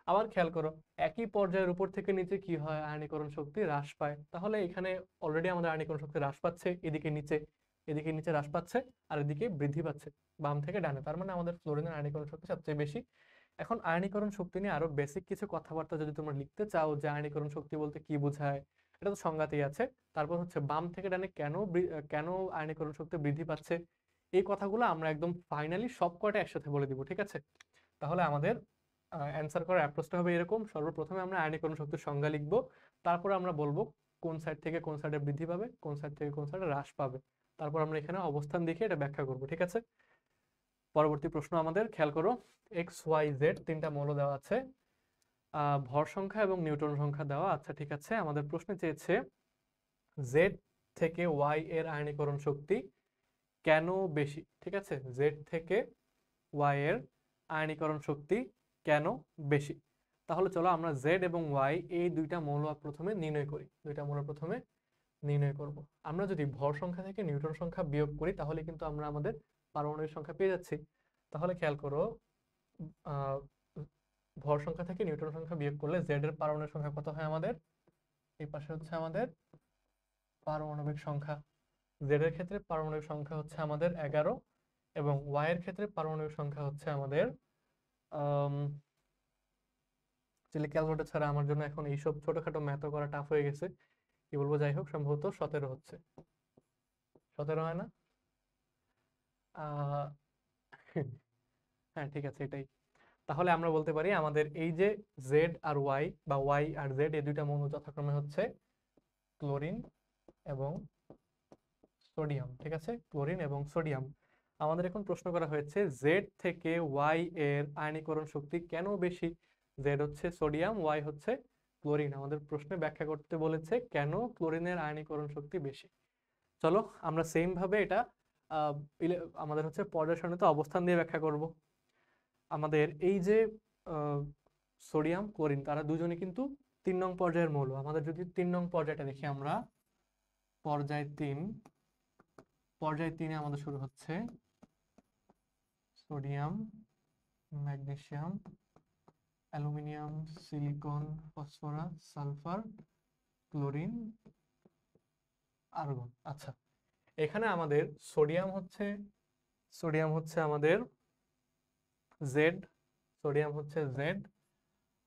আবার খেয়াল করো, একই পর্যায়ের উপর থেকে নিচে কি হয়? আয়নীকরণ শক্তি হ্রাস পায়। তাহলে এখানে অলরেডি আমাদের আয়নীকরণ শক্তি হ্রাস পাচ্ছে, এদিকে নিচে হ্রাস পাচ্ছে, আর এদিকে বৃদ্ধি পাচ্ছে বাম থেকে ডানে। তার মানে আমাদের ফ্লোরিনের আয়নীকরণ শক্তি সবচেয়ে বেশি। এখন আয়নীকরণ শক্তি নিয়ে আরো বেসিক কিছু কথাবার্তা যদি তোমরা লিখতে চাও, যে আয়নীকরণ শক্তি বলতে কি বোঝায়, এটা তো সংজ্ঞাতেই আছে। তারপর হচ্ছে বাম থেকে ডানে কেন আয়নীকরণ শক্তি বৃদ্ধি পাচ্ছে, এই কথাগুলো আমরা একদম ফাইনালি সব কয়টা একসাথে বলে দিব, ঠিক আছে? তাহলে আমাদের অ্যান্সার করার অ্যাপ্রোচটা হবে এরকম। সর্বপ্রথমে আমরা আয়নীকরণ শক্তির সংজ্ঞা লিখব, তারপর আমরা বলবো কোন সাইড থেকে কোন সাইডে বৃদ্ধি পাবে, কোন সাইড থেকে কোন সাইডে হ্রাস পাবে, তারপর আমরা এখানে অবস্থান দেখে এটা ব্যাখ্যা করব। ঠিক আছে, পরবর্তী প্রশ্ন আমাদের খেয়াল করো। এক্স ওয়াই জেড তিনটা মৌল দেওয়া আছে, ভর সংখ্যা এবং নিউটন সংখ্যা দেওয়া। আচ্ছা ঠিক আছে, আমাদের প্রশ্নে চেয়েছে জেড থেকে ওয়াই এর আয়নীকরণ শক্তি কেন বেশি। ঠিক আছে, জেড থেকে ওয়াই এর আয়নীকরণ শক্তি কেন বেশি। তাহলে চলো আমরা জেড এবং ওয়াই এই দুইটা মৌল প্রথমে নির্ণয় করি, দুইটা মৌল প্রথমে নির্ণয় করব। আমরা যদি ভর সংখ্যা থেকে নিউটন সংখ্যা বিয়োগ করি তাহলে কিন্তু আমরা আমাদের পারমাণবিক সংখ্যা পেয়ে যাচ্ছি। তাহলে খেয়াল করো, ভর সংখ্যা থেকে নিউটন সংখ্যা বিয়োগ করলে জেড এর পারমাণবিক সংখ্যা কত হয় আমাদের, এই পাশে হচ্ছে আমাদের পারমাণবিক সংখ্যা। জেড এর ক্ষেত্রে পারমাণবিক সংখ্যা হচ্ছে আমাদের 11 এবং ওয়াই এর ক্ষেত্রে পারমাণবিক সংখ্যা হচ্ছে আমাদের ক্যালকুলেটর ছাড়া আমার জন্য এখন এইসব ছোটখাটো ম্যাথ করা টাফ হয়ে গেছে, কি বলবো, যাই হোক সম্ভবত 17 হচ্ছে, 17 হয় না? হ্যাঁ ঠিক আছে এটাই। তাহলে আমরা বলতে পারি আমাদের এই যে জেড আর ওয়াই বা ওয়াই আর জেড এই দুইটা মৌল যথাক্রমে হচ্ছে ক্লোরিন এবং সোডিয়াম। ঠিক আছে, ক্লোরিন এবং সোডিয়াম। আমাদের এখন প্রশ্ন করা হয়েছে জেড থেকে ওয়াই এর আয়নীকরণ শক্তি কেন বেশি। জেড হচ্ছে সোডিয়াম, ওয়াই হচ্ছে ক্লোরিন। আমাদের প্রশ্নে ব্যাখ্যা করতে বলেছে কেন ক্লোরিনের আয়নীকরণ শক্তি বেশি। চলো আমরা সেম ভাবে এটা আমাদের হচ্ছে পর্যায় সারণীতে অবস্থান দিয়ে ব্যাখ্যা করব। আমাদের এই যে সোডিয়াম ক্লোরিন তারা দুজনে কিন্তু 3 নং পর্যায়ের মৌল। আমাদের যদি 3 নং পর্যায়টা দেখি আমরা, পর্যায় 3 আমাদের শুরু হচ্ছে sodium, magnesium, aluminium, silicon, phosphorus, sulphur, chlorine, argon. আচ্ছা, এখানে আমাদের সোডিয়াম হচ্ছে আমাদের জেড, সোডিয়াম হচ্ছে জেড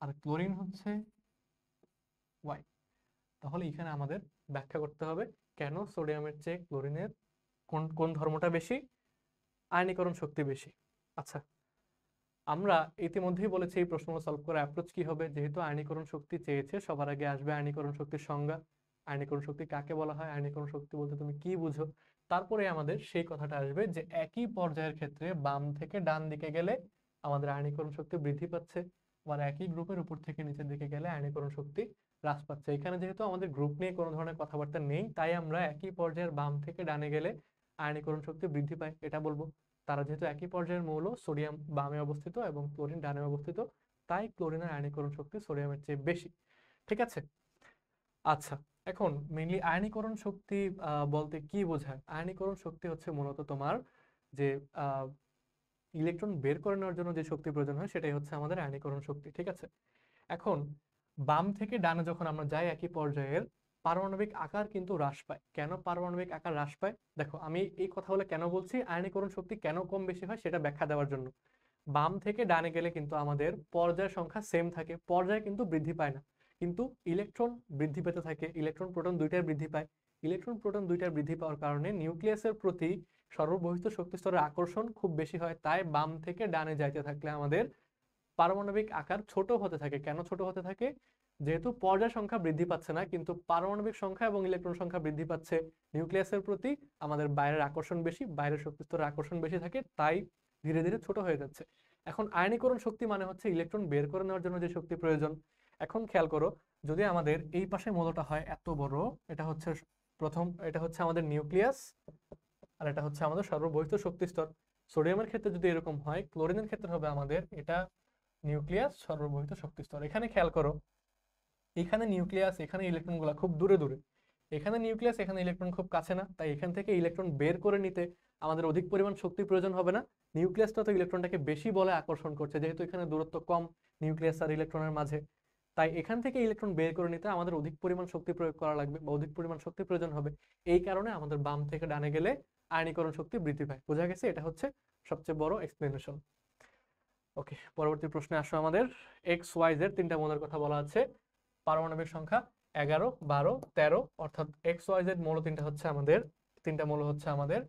আর ক্লোরিন হচ্ছে ওয়াই। তাহলে এখানে আমাদের ব্যাখ্যা করতে হবে কেন সোডিয়ামের চেয়ে ক্লোরিনের কোন কোন ধর্মটা বেশি, আয়নীকরণ শক্তি বেশি। আচ্ছা, আমরা ইতিমধ্যেই বলেছি এই প্রশ্নগুলো সলভ করার অ্যাপ্রোচ কি হবে। যেহেতু আয়নীকরণ শক্তি চেয়েছে, সবার আগে আসবে আয়নীকরণ শক্তির সংজ্ঞা, আয়নীকরণ শক্তি কাকে বলা হয়, আয়নীকরণ শক্তি বলতে তুমি কি বুঝো। তারপরে আমাদের সেই কথাটা আসবে যে একই পর্যায়ের ক্ষেত্রে বাম থেকে ডান দিকে গেলে আমাদের আয়নীকরণ শক্তি বৃদ্ধি পাচ্ছে, আবার একই গ্রুপের উপর থেকে নিচের দিকে গেলে আয়নীকরণ শক্তি হ্রাস পাচ্ছে। এখানে যেহেতু আমাদের গ্রুপ নিয়ে কোনো ধরনের কথাবার্তা নেই, তাই আমরা একই পর্যায়ের বাম থেকে ডানে গেলে আয়নীকরণ শক্তি বৃদ্ধি পায় এটা বলবো। তারা যেহেতু একই পর্যায়ের মৌল, সোডিয়াম বামে অবস্থিত এবং ক্লোরিন ডানে অবস্থিত, তাই ক্লোরিনের আয়নীকরণ শক্তি সোডিয়ামের চেয়ে বেশি। ঠিক আছে, আচ্ছা এখন মেইনলি আয়নীকরণ শক্তি বলতে কি বোঝায়। আয়নীকরণ শক্তি হচ্ছে মূলত তোমার যে ইলেকট্রন বের করে নেওয়ার জন্য যে শক্তি প্রয়োজন হয় সেটাই হচ্ছে আমাদের আয়নীকরণ শক্তি। ঠিক আছে, এখন বাম থেকে ডানে যখন আমরা যাই একই পর্যায়ের, পারমাণবিক আকার কিন্তু হ্রাস পায়। কেন পারমাণবিক আকার হ্রাস পায়, দেখো আমি এই কথা বলে কেন বলছি, আয়নীকরণ শক্তি কেন কম বেশি হয় সেটা ব্যাখ্যা দেওয়ার জন্য। বাম থেকে ডানে গেলে কিন্তু আমাদের পর্যায় সংখ্যা সেম থাকে, পর্যায় কিন্তু বৃদ্ধি পায় না, কিন্তু ইলেকট্রন বৃদ্ধি পেতে থাকে, ইলেকট্রন প্রোটন দুইটার বৃদ্ধি পায়। ইলেকট্রন প্রোটন দুইটার বৃদ্ধি পাওয়ার কারণে নিউক্লিয়াসের প্রতি সর্ববহিঃস্থ শক্তি স্তরের আকর্ষণ খুব বেশি হয়। তাই বাম থেকে ডানে যাইতে থাকলে আমাদের পারমাণবিক আকার ছোট হতে থাকে। কেন ছোট হতে থাকে, যেহেতু পর্যায় সংখ্যা বৃদ্ধি পাচ্ছে না কিন্তু পারমাণবিক সংখ্যা এবং ইলেকট্রন সংখ্যা বৃদ্ধি পাচ্ছে, নিউক্লিয়াসের প্রতি আমাদের বাইরের আকর্ষণ বেশি, বাইরের শক্তি স্তরের আকর্ষণ বেশি থাকে, তাই ধীরে ধীরে ছোট হয়ে যাচ্ছে। এখন আয়নীকরণ শক্তি মানে হচ্ছে ইলেকট্রন বের করে নেওয়ার জন্য যে শক্তি প্রয়োজন। এখন খেয়াল করো, যদি আমাদের এই পাশে মৌলটা হয় এত বড়, এটা হচ্ছে এটা হচ্ছে আমাদের নিউক্লিয়াস আর এটা হচ্ছে আমাদের সর্ববহিঃস্থ শক্তি স্তর। সোডিয়ামের ক্ষেত্রে যদি এরকম হয়, ক্লোরিনের ক্ষেত্রে হবে আমাদের এটা নিউক্লিয়াস, সর্ববহিঃস্থ শক্তি স্তর। এখানে খেয়াল করো, এখানে নিউক্লিয়াস, এখানে ইলেকট্রনগুলো খুব দূরে দূরে, এখানে নিউক্লিয়াস, এখানে ইলেকট্রন খুব কাছে না, তাই এখান থেকে ইলেকট্রন বের করে নিতে আমাদের অধিক পরিমাণ শক্তি প্রয়োজন হবে না। নিউক্লিয়াসটা তো ইলেকট্রনটাকে বেশি বলে আকর্ষণ করছে, যেহেতু এখানে দূরত্ব কম নিউক্লিয়াস আর ইলেকট্রনের মাঝে, তাই এখান থেকে ইলেকট্রন বের করে নিতে আমাদের অধিক পরিমাণ শক্তি প্রয়োগ করা লাগবে বা অধিক পরিমাণ শক্তি প্রয়োজন হবে। এই কারণে আমাদের বাম থেকে ডানে গেলে আয়নীকরণ শক্তি বৃদ্ধি পায়। বোঝা গেছে, এটা হচ্ছে সবচেয়ে বড় এক্সপ্লেনেশন। ওকে, পরবর্তী প্রশ্নে আসো। আমাদের এক্স ওয়াই জেড তিনটা মৌলের কথা বলা আছে, পারমাণবিক সংখ্যা 11, 12, 13, অর্থাৎ এক্স ওয়াই জেড মৌল তিনটা মৌল হচ্ছে আমাদের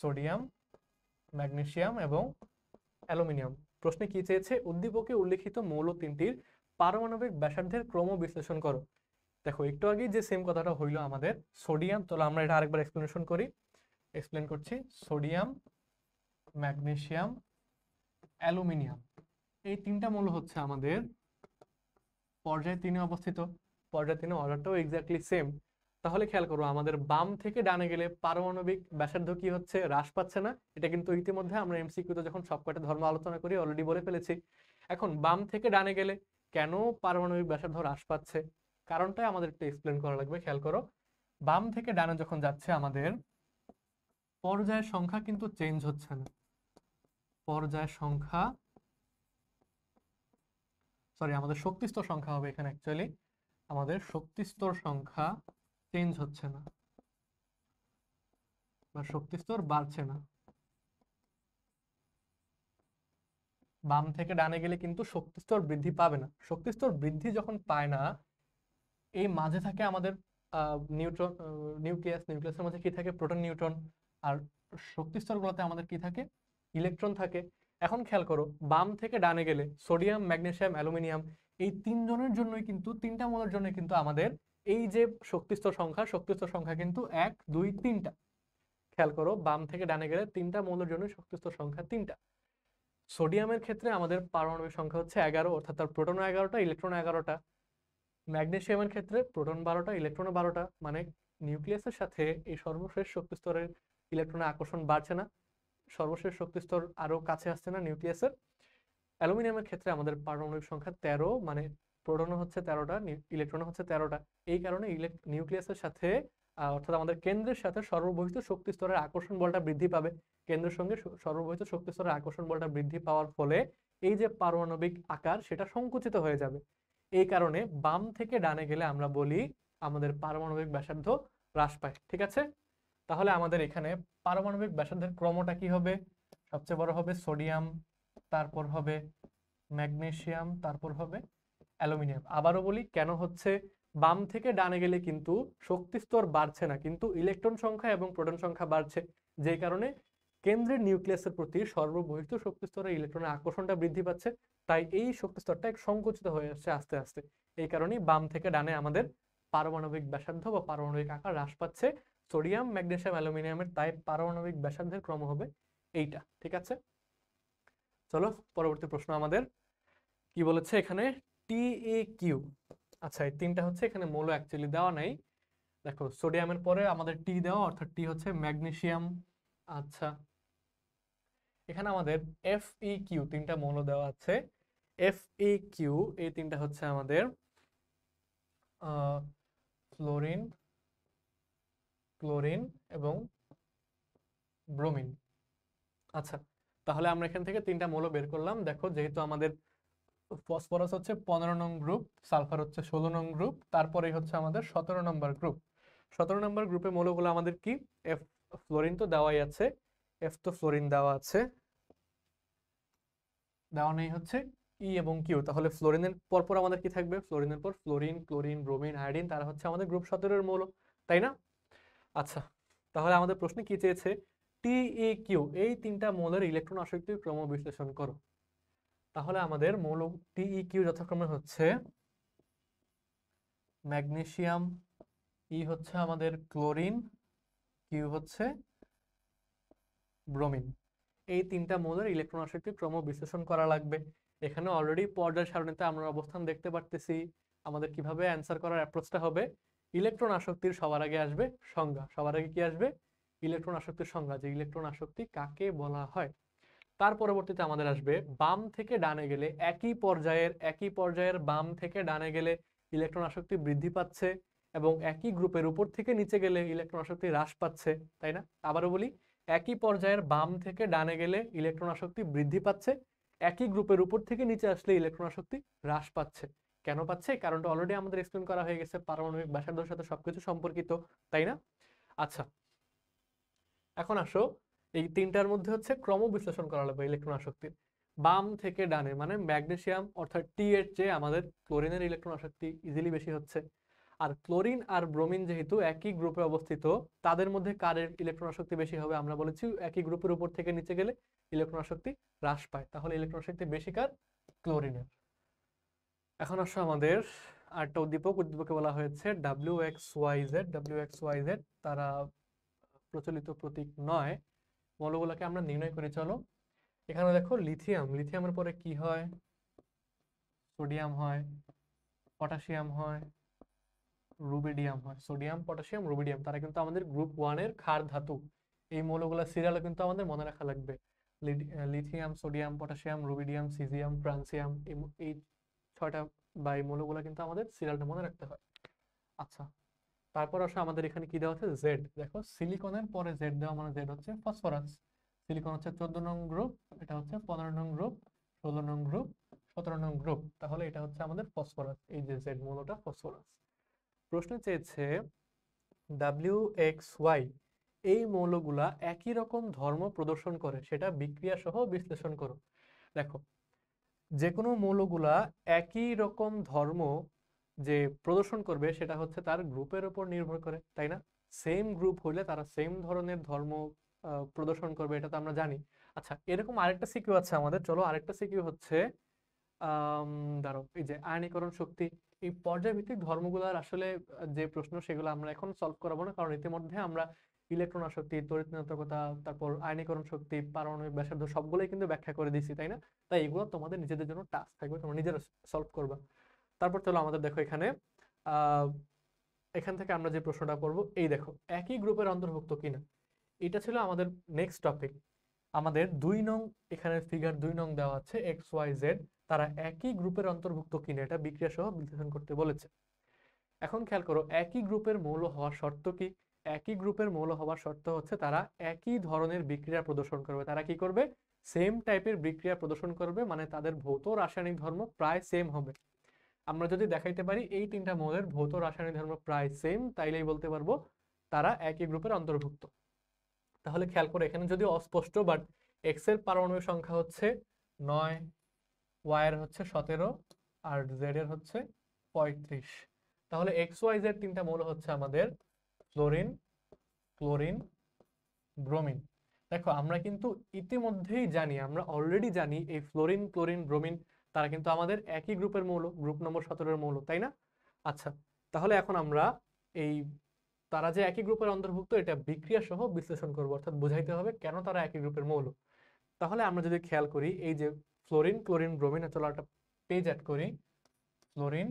সোডিয়াম, ম্যাগনেসিয়াম এবং অ্যালুমিনিয়াম। প্রশ্নে কি চেয়েছে, উদ্দীপকে উল্লেখিত মৌল তিনটির পারমাণবিক ব্যাসার্ধের ক্রম বিশ্লেষণ করো। দেখো একটু আগেই যে সেম কথাটা হইলো আমাদের সোডিয়াম, তাহলে আমরা এটা আরেকবার এক্সপ্লেনেশন করি, এক্সপ্লেন করছি। সোডিয়াম, ম্যাগনেসিয়াম, অ্যালুমিনিয়াম, এই তিনটা মৌল হচ্ছে আমাদের পর্যায় 3-এ অবস্থিত। পর্যায় 3-এ অর্ডারটাও এক্স্যাক্টলি সেম। তাহলে খেয়াল করো, আমাদের বাম থেকে ডানে গেলে পারমাণবিক ব্যাসার্ধ কি হচ্ছে, হ্রাস পাচ্ছে না। এটা কিন্তু ইতিমধ্যে আমরা এমসিকিউতে যখন সবকটা ধর্ম আলোচনা করি অলরেডি বলে ফেলেছি। এখন বাম থেকে ডানে গেলে কেন পারমাণবিক ব্যাসার্ধ হ্রাস পাচ্ছে, কারণটাই আমাদের একটু এক্সপ্লেন করা লাগবে। খেয়াল করো, বাম থেকে ডানে যখন যাচ্ছে আমাদের পর্যায়ের সংখ্যা কিন্তু চেঞ্জ হচ্ছে না। পর্যায়ের সংখ্যা, সরি আমাদের শক্তিস্তর সংখ্যা হবে এখানে, অ্যাকচুয়ালি আমাদের শক্তিস্তর সংখ্যা চেঞ্জ হচ্ছে না বা শক্তিস্তর বাড়ছে না। বাম থেকে ডানে গেলে কিন্তু শক্তিস্তর বৃদ্ধি পাবে না। শক্তিস্তর বৃদ্ধি যখন পায় না, এই মাঝে থাকে আমাদের নিউট্রন, নিউক্লিয়াসের মাঝে কি থাকে, প্রোটন নিউট্রন, আর শক্তিস্তরগুলোতে আমাদের কি থাকে, ইলেকট্রন থাকে। এখন খেয়াল করো, বাম থেকে ডানে গেলে সোডিয়াম, ম্যাগনেসিয়াম, অ্যালুমিনিয়াম, এই তিনজনের জন্যই কিন্তু, তিনটা মৌলের জন্য কিন্তু আমাদের এই যে শক্তিস্তর সংখ্যা কিন্তু 1, 2, 3টা। খেয়াল করো, বাম থেকে ডানে গেলে তিনটা মৌলের জন্য শক্তিস্তর সংখ্যা 3টা। সোডিয়ামের ক্ষেত্রে আমাদের পারমাণবিক সংখ্যা হচ্ছে 11, অর্থাৎ তার প্রোটন 11টা, ইলেকট্রন 11টা। ম্যাগনেসিয়ামের ক্ষেত্রে প্রোটন 12টা, ইলেকট্রন 12টা, মানে নিউক্লিয়াসের সাথে এই সর্বশেষ শক্তিস্তরের ইলেকট্রনের আকর্ষণ বাড়ছে না, সর্বশেষ শক্তিস্তর আরো কাছে আসছে না নিউক্লিয়াসের। অ্যালুমিনিয়ামের ক্ষেত্রে আমাদের পারমাণবিক সংখ্যা 13, মানে প্রোটন হচ্ছে 13টা, ইলেকট্রন হচ্ছে 13টা। এই কারণে নিউক্লিয়াসের সাথে অর্থাৎ আমাদের কেন্দ্রের সাথে সর্ববহিত শক্তি স্তরের আকর্ষণ বলটা বৃদ্ধি পাবে। কেন্দ্রের সঙ্গে সর্ববহিত শক্তি স্তরের আকর্ষণ বলটা বৃদ্ধি পাওয়ার ফলে এই যে পারমাণবিক আকার সেটা সংকুচিত হয়ে যাবে। এই কারণে বাম থেকে ডানে গেলে আমরা বলি আমাদের পারমাণবিক ব্যাসার্ধ হ্রাস পায়। ঠিক আছে, তাহলে আমাদের এখানে পারমাণবিক ব্যাসার্ধের ক্রমটা কি হবে, সবচেয়ে বড় হবে সোডিয়াম, তারপর হবে ম্যাগনেসিয়াম, তারপর হবে অ্যালুমিনিয়াম। আবারও বলি, কেন হচ্ছে, বাম থেকে ডানে গেলে কিন্তু শক্তি স্তর বাড়ছে না, কিন্তু ইলেকট্রন সংখ্যা এবং প্রোটন সংখ্যা বাড়ছে, যে কারণে কেন্দ্রের নিউক্লিয়াসের প্রতি সর্ববহিত শক্তি স্তরের ইলেকট্রনের আকর্ষণটা বৃদ্ধি পাচ্ছে। তাই এই শক্তি স্তরটা সংকুচিত হয়ে আসছে আস্তে আস্তে। এই কারণেই বাম থেকে ডানে আমাদের পারমাণবিক ব্যাসার্ধ বা পারমাণবিক আকার হ্রাস পাচ্ছে। সোডিয়াম, ম্যাগনেসিয়াম, অ্যালুমিনিয়ামের তাই পারমাণবিক ব্যাসার্ধের ক্রম হবে এইটা। ঠিক আছে, চলো পরবর্তী প্রশ্ন আমাদের কি বলেছে এখানে, TeQ। আচ্ছা, এই তিনটা হচ্ছে এখানে মৌল অ্যাকচুয়ালি দেওয়া নাই। দেখো, সোডিয়ামের পরে আমাদের টি দেওয়া, অর্থাৎ টি হচ্ছে ম্যাগনেসিয়াম। আচ্ছা, এখানে আমাদের FeQ তিনটা মৌল দেওয়া আছে। FeQ এই তিনটা হচ্ছে আমাদের ফ্লোরিন, ক্লোরিন এবং ব্রোমিন। আচ্ছা, তাহলে আমরা এখান থেকে তিনটা মৌল বের করলাম। দেখো, যেহেতু আমাদের ফসফরাস হচ্ছে 15 নং গ্রুপ, সালফার হচ্ছে 16 নং গ্রুপ, তারপরে হচ্ছে আমাদের 17 নম্বর গ্রুপ। 17 নম্বর গ্রুপে মৌলগুলো আমাদের কি, এফ ফ্লোরিন তো দেওয়াই আছে, এফ তো ফ্লোরিন দেওয়া আছে, দেওয়া নেই হচ্ছে ই এবং কিউ। তাহলে ফ্লোরিনের পর আমাদের কি থাকবে, ফ্লোরিনের পর ফ্লোরিন, ক্লোরিন, ব্রোমিন, আয়োডিন, তারা হচ্ছে আমাদের গ্রুপ 17 এর মৌল, তাই না? আচ্ছা, তাহলে আমাদের প্রশ্নে কি চেয়েছে, TeQ এই তিনটা মৌলের ইলেকট্রন আসক্তির ক্রম বিশ্লেষণ করো। তাহলে আমাদের মৌল TeQ যথাক্রমে হচ্ছে ম্যাগনেসিয়াম, ই হচ্ছে আমাদের ক্লোরিন, কিউ হচ্ছে ব্রোমিন। এই তিনটা মৌলের ইলেকট্রন আসক্তির ক্রম বিশ্লেষণ করা লাগবে। এখানে অলরেডি পর্যায় সারণীতে আমরা অবস্থান দেখতে পারতেছি। আমাদের কিভাবে অ্যান্সার করার অ্যাপ্রোচটা হবে, ইলেকট্রন আসক্তির সবার আগে আসবে সংজ্ঞা। সবার আগে কি আসবে, ইলেকট্রন আসক্তির সংজ্ঞা, যে ইলেকট্রন আসক্তি কাকে বলা হয়। তার পরবর্তীতে আমাদের আসবে বাম থেকে ডানে গেলে একই পর্যায়ের বাম থেকে ডানে গেলে ইলেকট্রন আসক্তি বৃদ্ধি পাচ্ছে, এবং একই গ্রুপের উপর থেকে নিচে গেলে ইলেকট্রন আসক্তি হ্রাস পাচ্ছে, তাই না? আবারও বলি, একই পর্যায়ের বাম থেকে ডানে গেলে ইলেকট্রন আসক্তি বৃদ্ধি পাচ্ছে, একই গ্রুপের উপর থেকে নিচে আসলে ইলেকট্রন আসক্তি হ্রাস পাচ্ছে। কেন পাচ্ছে, কারণটা অলরেডি আমাদের এক্সপ্লেন করা হয়ে গেছে, পারমাণবিক ব্যাসার্ধের সাথে সবকিছু সম্পর্কিত, তাই না? আচ্ছা, এখন আসো, এই তিনটার মধ্যে হচ্ছে ক্রম বিশ্লেষণ করা লাগবে ইলেকট্রন আসক্তির। বাম থেকে ডানে মানে ম্যাগনেসিয়াম অর্থাৎ টি এর চেয়ে আমাদের ক্লোরিনের ইলেকট্রন আসক্তি ইজিলি বেশি হচ্ছে। আর ক্লোরিন আর ব্রোমিন যেহেতু একই গ্রুপে অবস্থিত, তাদের মধ্যে কার ইলেকট্রন আসক্তি বেশি হবে? আমরা বলেছি একই গ্রুপের উপর থেকে নিচে গেলে ইলেকট্রন আসক্তি হ্রাস পায়, তাহলে ইলেকট্রন আসক্তি বেশি কার? ক্লোরিনের। এখন আসো আমাদের আরেকটা উদ্দীপক, উদ্দীপকে বলা হয়েছে WXYZ। তারা প্রচলিত প্রতীক নয়। মৌলগুলোকে আমরা নির্ণয় করি, চলো। এখানে দেখো লিথিয়ামের পরে কি হয়? সোডিয়াম হয়, পটাশিয়াম হয়, রুবিডিয়াম হয়। সোডিয়াম, পটাশিয়াম, রুবিডিয়াম, তারা কিন্তু আমাদের গ্রুপ 1 এর ক্ষার ধাতু। এই মৌলগুলো সিরিয়ালও কিন্তু আমাদের মনে রাখা লাগবে। Lithium, sodium, potassium, rubidium, caesium, francium, এই 6টা বা এই মৌলগুলো কিন্তু আমাদের সিরিয়ালটা মনে রাখতে হয়। আচ্ছা, তারপর আসলে আমাদের এখানে কি দেওয়া আছে? জেড। দেখো সিলিকনের পরে জেড দেওয়া, মানে জেড হচ্ছে ফসফরাস। সিলিকন হচ্ছে 14 নং গ্রুপ, এটা হচ্ছে 15 নং গ্রুপ, 16 নং গ্রুপ, 17 নং গ্রুপ, তাহলে এটা হচ্ছে আমাদের ফসফরাস। এই যে জেড মৌলটা ফসফরাস। প্রশ্ন চেয়েছে WXY এই মৌলগুলা একই রকম ধর্ম প্রদর্শন করে, সেটা বিক্রিয়া সহ বিশ্লেষণ করো। দেখো, যে কোনো মৌলগুলা একই রকম ধর্ম যে প্রদর্শন করবে সেটা হচ্ছে তার গ্রুপের উপর নির্ভর করে, তাই না? সেম গ্রুপ হলে তারা সেম ধরনের ধর্ম প্রদর্শন করবে, এটা তো আমরা জানি। আচ্ছা, এরকম আরেকটা সিকিউ আছে আমাদের, চলো আরেকটা সিকিউ হচ্ছে আম, দাঁড়াও, এই যে আয়নীকরণ শক্তি। এই পর্যায়ভিত্তিক ধর্মগুলোর আসলে যে প্রশ্ন সেগুলো আমরা এখন সলভ করাবো না, কারণ ইতিমধ্যে আমরা ইলেকট্রন আসক্তি, তড়িৎ ঋণাত্মকতা, তারপর আয়নীকরণ শক্তি, পারমাণবিক ব্যাসার্ধ সবগুলোই কিন্তু ব্যাখ্যা করে দিচ্ছি, তাই না? তাই এগুলো তোমাদের নিজেদের জন্য টাস্ক থাকবে, তোমরা নিজেরা সলভ করবা। তারপর চলো আমাদের দেখো এখানে আহ এখান থেকে আমরা যে প্রশ্নটা করব, এই দেখো একই গ্রুপের অন্তর্ভুক্ত কিনা, এটা ছিল আমাদের নেক্সট টপিক। আমাদের 2 নং, এখানে ফিগার 2 নং দেওয়া আছে, XYZ তারা একই গ্রুপের অন্তর্ভুক্ত কিনা এটা বিক্রিয়া সহ বিশ্লেষণ করতে বলেছে। এখন খেয়াল করো, একই গ্রুপের মৌল হওয়ার শর্ত কি? একই গ্রুপের মৌল হওয়ার শর্ত হচ্ছে তারা একই ধরনের বিক্রিয়া প্রদর্শন করবে। তারা কি করবে? সেম টাইপের বিক্রিয়া প্রদর্শন করবে, মানে তাদের ভৌত রাসায়নিক ধর্ম প্রায় সেম হবে। আমরা যদি দেখাইতে পারি এই 3টা মৌলের ভৌত রাসায়নিক ধর্ম প্রায় সেম, তাইলেই বলতে পারবো তারা একই গ্রুপের অন্তর্ভুক্ত। তাহলে খেয়াল করে, এখানে যদি অস্পষ্ট, বাট এক্স এর পারমাণবিক সংখ্যা হচ্ছে 9, ওয়াই এর হচ্ছে 17, আর জেড এর হচ্ছে 35। তাহলে এক্স ওয়াই জেড 3টা মৌল হচ্ছে আমাদের ফ্লোরিন, ক্লোরিন, ব্রোমিন। দেখো আমরা কিন্তু ইতিমধ্যেই জানি, আমরা অলরেডি জানি এই ফ্লোরিন, ক্লোরিন, ব্রোমিন তারা কিন্তু আমাদের একই গ্রুপের মৌল, গ্রুপ নম্বর 17 এর মৌল, তাই না? আচ্ছা, তাহলে এখন আমরা এই তারা যে একই গ্রুপের অন্তর্ভুক্ত এটা বিক্রিয়া সহ বিশ্লেষণ করব, অর্থাৎ বুঝাইতে হবে কেন তারা একই গ্রুপের মৌল। তাহলে আমরা যদি খেয়াল করি, এই যে ফ্লোরিন, ক্লোরিন, ব্রোমিন, চলো একটা পেজ অ্যাড করি। ফ্লোরিন,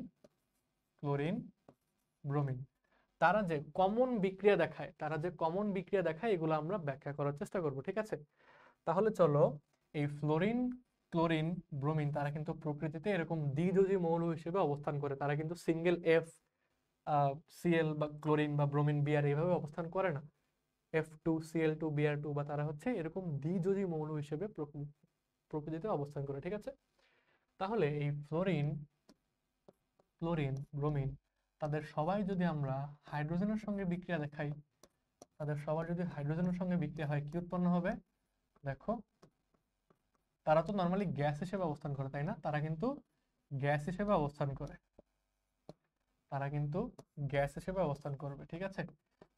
ক্লোরিন, ব্রোমিন, তারা যে কমন বিক্রিয়া দেখায়, এগুলো আমরা ব্যাখ্যা করার চেষ্টা করব, ঠিক আছে? তাহলে চলো, এই ফ্লোরিন, ক্লোরিন, ব্রোমিন তারা কিন্তু প্রকৃতিতে এরকম দ্বিযোজী মৌল হিসেবে অবস্থান করে, তারা কিন্তু সিঙ্গেল এফ সিএল বা ক্লোরিন বা ব্রোমিন বিআর এইভাবে অবস্থান করে না। F2Cl2Br2, বা তারা হচ্ছে এরকম দ্বিযোজী মৌল হিসেবে প্রকৃতিতে অবস্থান করে, ঠিক আছে? তাহলে এই ফ্লোরিন, ক্লোরিন, ব্রোমিন তাদের সবাই যদি আমরা হাইড্রোজেনের সঙ্গে বিক্রিয়া দেখাই, তাদের সবার যদি হাইড্রোজেনের সঙ্গে বিক্রিয়া হয়, কি উৎপন্ন হবে? দেখো, তারা তো নর্মালি গ্যাস হিসেবে অবস্থান করে, তাই না? তারা কিন্তু গ্যাস হিসেবে অবস্থান করে, অবস্থান করবে, ঠিক আছে?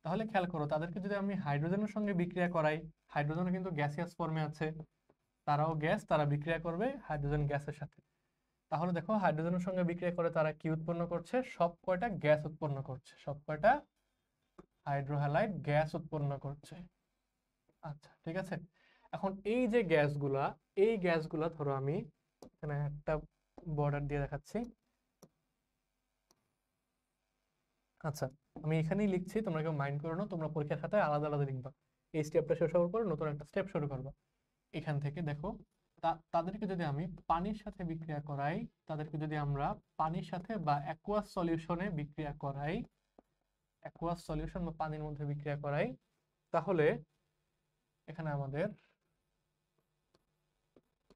তাহলে খেয়াল করো, তাদেরকে যদি আমি হাইড্রোজেনের সঙ্গে বিক্রিয়া করাই, হাইড্রোজেন কিন্তু গ্যাসিয়াস ফর্মে আছে, তারাও গ্যাস, তারা বিক্রিয়া করবে হাইড্রোজেন গ্যাসের সাথে। তাহলে দেখো, হাইড্রোজেনের সঙ্গে বিক্রিয়া করে তারা কি উৎপন্ন করছে? সব কয়টা গ্যাস উৎপন্ন করছে, সব কয়টা হাইড্রোহ্যালাইড গ্যাস উৎপন্ন করছে। আচ্ছা, ঠিক আছে। এখন এই যে গ্যাসগুলা, এই গ্যাসগুলা ধরো আমি এখানে একটা বর্ডার দিয়ে দেখাচ্ছি। আচ্ছা, আমি এখানেই লিখছি, তোমরা কেউ মাইন্ড করো না, তোমরা পরীক্ষার খাতায় আলাদা আলাদা লিখবা। এই স্টেপটা শেষ হওয়ার পর নতুন একটা স্টেপ শুরু করবা। এখান থেকে দেখো, তাদেরকে যদি আমি পানির সাথে বিক্রিয়া করাই, তাদেরকে যদি আমরা পানির সাথে বা অ্যাকুয়াস সলিউশনে বিক্রিয়া করাই, অ্যাকুয়াস সলিউশন বা পানির মধ্যে বিক্রিয়া করাই, তাহলে এখানে আমাদের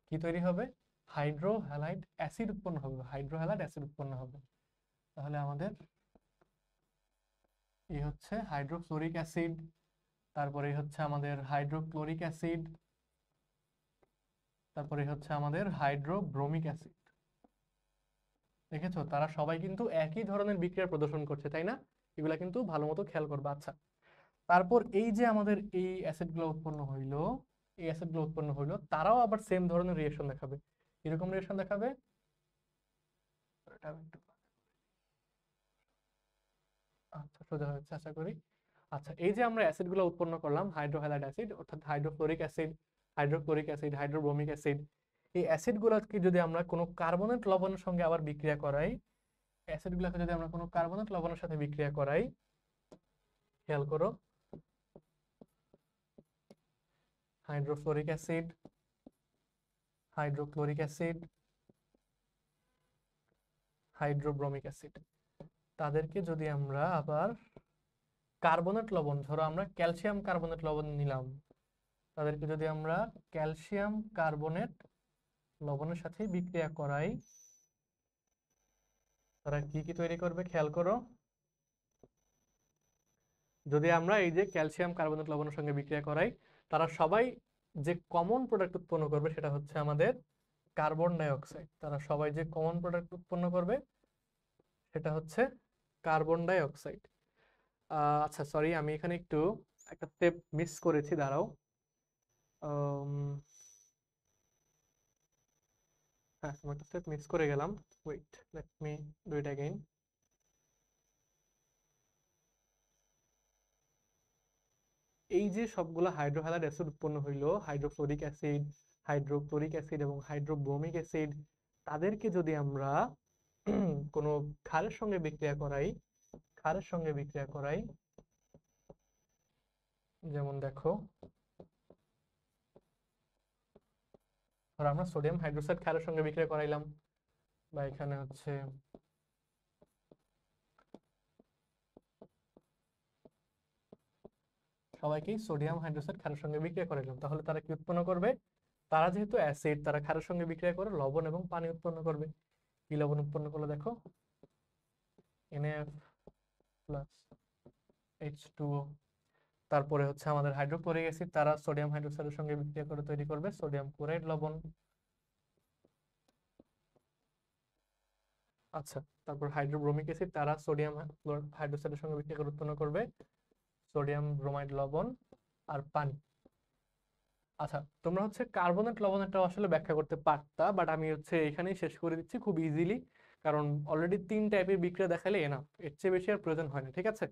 কি তৈরি হবে? হাইড্রোহ্যালাইড অ্যাসিড উৎপন্ন হবে, তাহলে আমাদের এই হচ্ছে হাইড্রোফ্লোরিক অ্যাসিড, তারপরে হচ্ছে আমাদের হাইড্রোক্লোরিক অ্যাসিড, তারপরে হচ্ছে আমাদের হাইড্রোব্রোমিক অ্যাসিড। দেখেছো তারা সবাই কিন্তু একই ধরনের বিক্রিয়া প্রদর্শন করছে, তাই না? এগুলা কিন্তু ভালো মতো খেয়াল করবা। আচ্ছা, তারপর এই যে আমাদের এই অ্যাসিডগুলো উৎপন্ন হইলো, এই অ্যাসিডগুলো উৎপন্ন হইলো, তারাও আবার সেম ধরনের রিয়েকশন দেখাবে। এরকম রিয়েকশন দেখাবে। এটা আমি একটু, আচ্ছা সোজা হয়েছে আশা করি। আচ্ছা, এই যে আমরা অ্যাসিডগুলো উৎপন্ন করলাম, হাইড্রোহ্যালাইড অ্যাসিড অর্থাৎ hydrofluoric acid, hydrochloric acid, hydrobromic acid, এই অ্যাসিডগুলোকে যদি আমরা কোনো কার্বনেট লবণের সঙ্গে আবার বিক্রিয়া করাই, অ্যাসিডগুলোকে যদি আমরা কোনো কার্বনেট লবণের সাথে বিক্রিয়া করাই, খেয়াল করো, hydrofluoric acid, hydrochloric acid, hydrobromic acid, তাদেরকে যদি আমরা আবার কার্বনেট লবণ, ধরো আমরা ক্যালসিয়াম কার্বনেট লবণ নিলাম, তাদেরকে যদি আমরা ক্যালসিয়াম কার্বনেট লবণের সাথে বিক্রিয়া করাই, তারা কি কি তৈরি করবে খেয়াল করো। যদি আমরা এই যে ক্যালসিয়াম কার্বনেট লবণের সঙ্গে বিক্রিয়া করাই, তারা সবাই যে কমন প্রোডাক্ট উৎপন্ন করবে সেটা হচ্ছে আমাদের কার্বন ডাই অক্সাইড। তারা সবাই যে কমন প্রোডাক্ট উৎপন্ন করবে সেটা হচ্ছে কার্বন ডাই অক্সাইড। আচ্ছা সরি, আমি এখানে একটু একটা স্টেপ মিস করেছি, দাঁড়াও। হ্যাঁ, আমি একটা স্টেপ মিস করে গেলাম। Wait, let me do it again. এই যে সবগুলো হাইড্রোহ্যালাইড অ্যাসিড উৎপন্ন হইলো, হাইড্রোফ্লোরিক অ্যাসিড, হাইড্রোক্লোরিক অ্যাসিড এবং হাইড্রোব্রোমিক অ্যাসিড, তাদেরকে যদি আমরা কোনো ক্ষারের সঙ্গে বিক্রিয়া করাই, ক্ষারের সঙ্গে বিক্রিয়া করাই, যেমন দেখো, ধরো আমরা সোডিয়াম হাইড্রোক্সাইড ক্ষারের সঙ্গে বিক্রিয়া করাইলাম, বা এখানে হচ্ছে সবাইকেই সোডিয়াম হাইড্রোক্সাইড ক্ষারের সঙ্গে বিক্রিয়া করাইলাম, তাহলে তারা কি উৎপন্ন করবে? তারা যেহেতু অ্যাসিড, তারা ক্ষারের সঙ্গে বিক্রিয়া করে লবণ এবং পানি উৎপন্ন করবে। কি লবণ উৎপন্ন করলো দেখো, NaF প্লাস H2O। তারপরে হচ্ছে আমাদের হাইড্রোক্লোরিক অ্যাসিড, তারা সোডিয়াম হাইড্রোক্সাইডের সঙ্গে বিক্রিয়া করে তৈরি করবে সোডিয়াম ক্লোরাইড লবণ। আচ্ছা, তারপর হাইড্রোব্রোমিক অ্যাসিড, তারা সোডিয়াম হাইড্রোক্সাইডের সঙ্গে বিক্রিয়া করে উৎপন্ন করবে সোডিয়াম ব্রোমাইড লবণ আর পানি। আচ্ছা, তোমরা হচ্ছে কার্বনেট লবণেরটা আসলে ব্যাখ্যা করতে পারতা, বাট আমি হচ্ছে এখানেই শেষ করে দিচ্ছি খুব ইজিলি, কারণ অলরেডি 3 টাইপের বিক্রিয়া দেখালে এনাফ, এর চেয়ে বেশি আর প্রয়োজন হয় না, ঠিক আছে?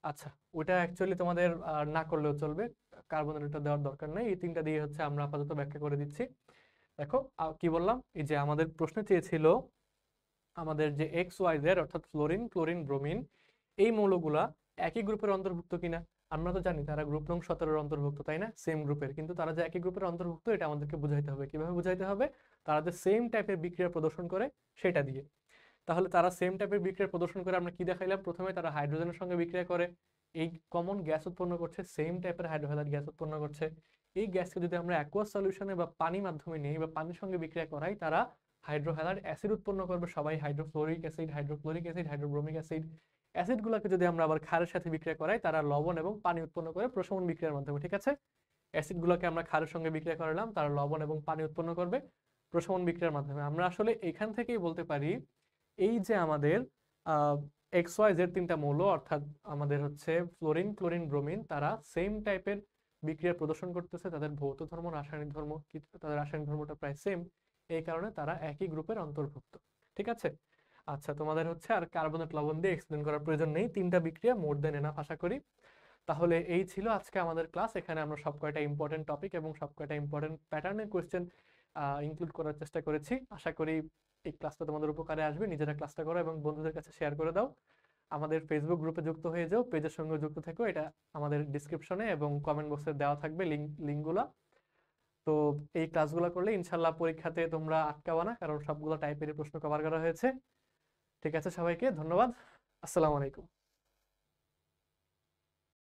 আচ্ছা, ওটা অ্যাকচুয়ালি তোমাদের না করলেও চলবে, কার্বনেট ওটা দেওয়ার দরকার নেই, এই 3টা দিয়ে হচ্ছে আমরা আপাতত ব্যাখ্যা করে দিচ্ছি। দেখো কি বললাম, এই যে আমাদের প্রশ্নে চেয়েছিল আমাদের যে এক্স ওয়াই জেড অর্থাৎ ফ্লোরিন, ক্লোরিন, ব্রোমিন, এই মৌলগুলা একই গ্রুপের অন্তর্ভুক্ত কিনা। আমরা তো জানি তারা গ্রুপ নং 17-এর অন্তর্ভুক্ত, তাই না? সেম গ্রুপের, কিন্তু তারা যে একই গ্রুপের অন্তর্ভুক্ত এটা আমাদেরকে বুঝাইতে হবে। কিভাবে বুঝাইতে হবে? তারা যে সেম টাইপের বিক্রিয়া প্রদর্শন করে সেটা দিয়ে। তাহলে তারা সেম টাইপের বিক্রিয়া প্রদর্শন করে আমরা কি দেখাইলাম? প্রথমে তারা হাইড্রোজেনের সঙ্গে বিক্রিয়া করে এই কমন গ্যাস উৎপন্ন করছে, সেম টাইপের হাইড্রোহ্যালাইড গ্যাস উৎপন্ন করছে। এই গ্যাসকে যদি আমরা অ্যাকুয়াস সলিউশনে বা পানির মাধ্যমে নিই বা পানির সঙ্গে বিক্রিয়া করাই, তারা হাইড্রোহ্যালাইড অ্যাসিড উৎপন্ন করবে, সবাই hydrofluoric acid, hydrochloric acid, hydrobromic acid. অ্যাসিডগুলোকে যদি আমরা আবার ক্ষারের সাথে বিক্রিয়া করাই, তারা লবণ এবং পানি উৎপন্ন করে প্রশমন বিক্রিয়ার মাধ্যমে, ঠিক আছে? অ্যাসিডগুলোকে আমরা ক্ষারের সঙ্গে বিক্রিয়া করালাম, তারা লবণ এবং পানি উৎপন্ন করবে প্রশমন বিক্রিয়ার মাধ্যমে। আমরা আসলে এখান থেকেই বলতে পারি এই যে আমাদের এক্স ওয়াই জেড 3টা মৌল, অর্থাৎ আমাদের হচ্ছে ফ্লোরিন, ক্লোরিন, ব্রোমিন, তারা সেম টাইপের বিক্রিয়া প্রদর্শন করতেছে, তাদের ভৌত ধর্ম, রাসায়নিক ধর্ম, তাদের রাসায়নিক ধর্মটা প্রায় সেম, এই কারণে তারা একই গ্রুপের অন্তর্ভুক্ত, ঠিক আছে? আচ্ছা, তোমাদের হচ্ছে আর কার্বনেট লবণ দিয়ে এক্সপ্লেন করার প্রয়োজন নেই, 3টা বিক্রিয়া মোর দেন এনাফ আশা করি। তাহলে এই ছিল আজকে আমাদের ক্লাস। এখানে আমরা সব কয়টা ইম্পর্টেন্ট টপিক এবং সব কয়টা ইম্পর্টেন্ট প্যাটার্নের কোয়েশ্চেন ইনক্লুড করার চেষ্টা করেছি। আশা করি এই ক্লাসটা তোমাদের উপকারে আসবে। নিজেরা ক্লাসটা করো এবং বন্ধুদের কাছে শেয়ার করে দাও। আমাদের ফেসবুক গ্রুপে যুক্ত হয়ে যাও, পেজের সঙ্গে যুক্ত থেকো, এটা আমাদের ডিসক্রিপশনে এবং কমেন্ট বক্সে দেওয়া থাকবে লিঙ্কগুলো। তো এই ক্লাসগুলো করলে ইনশাল্লাহ পরীক্ষাতে তোমরা আটকাবা না, কারণ সবগুলো টাইপেরই প্রশ্ন কভার করা হয়েছে। ঠিক আছে, সবাইকে ধন্যবাদ। আসসালামু আলাইকুম।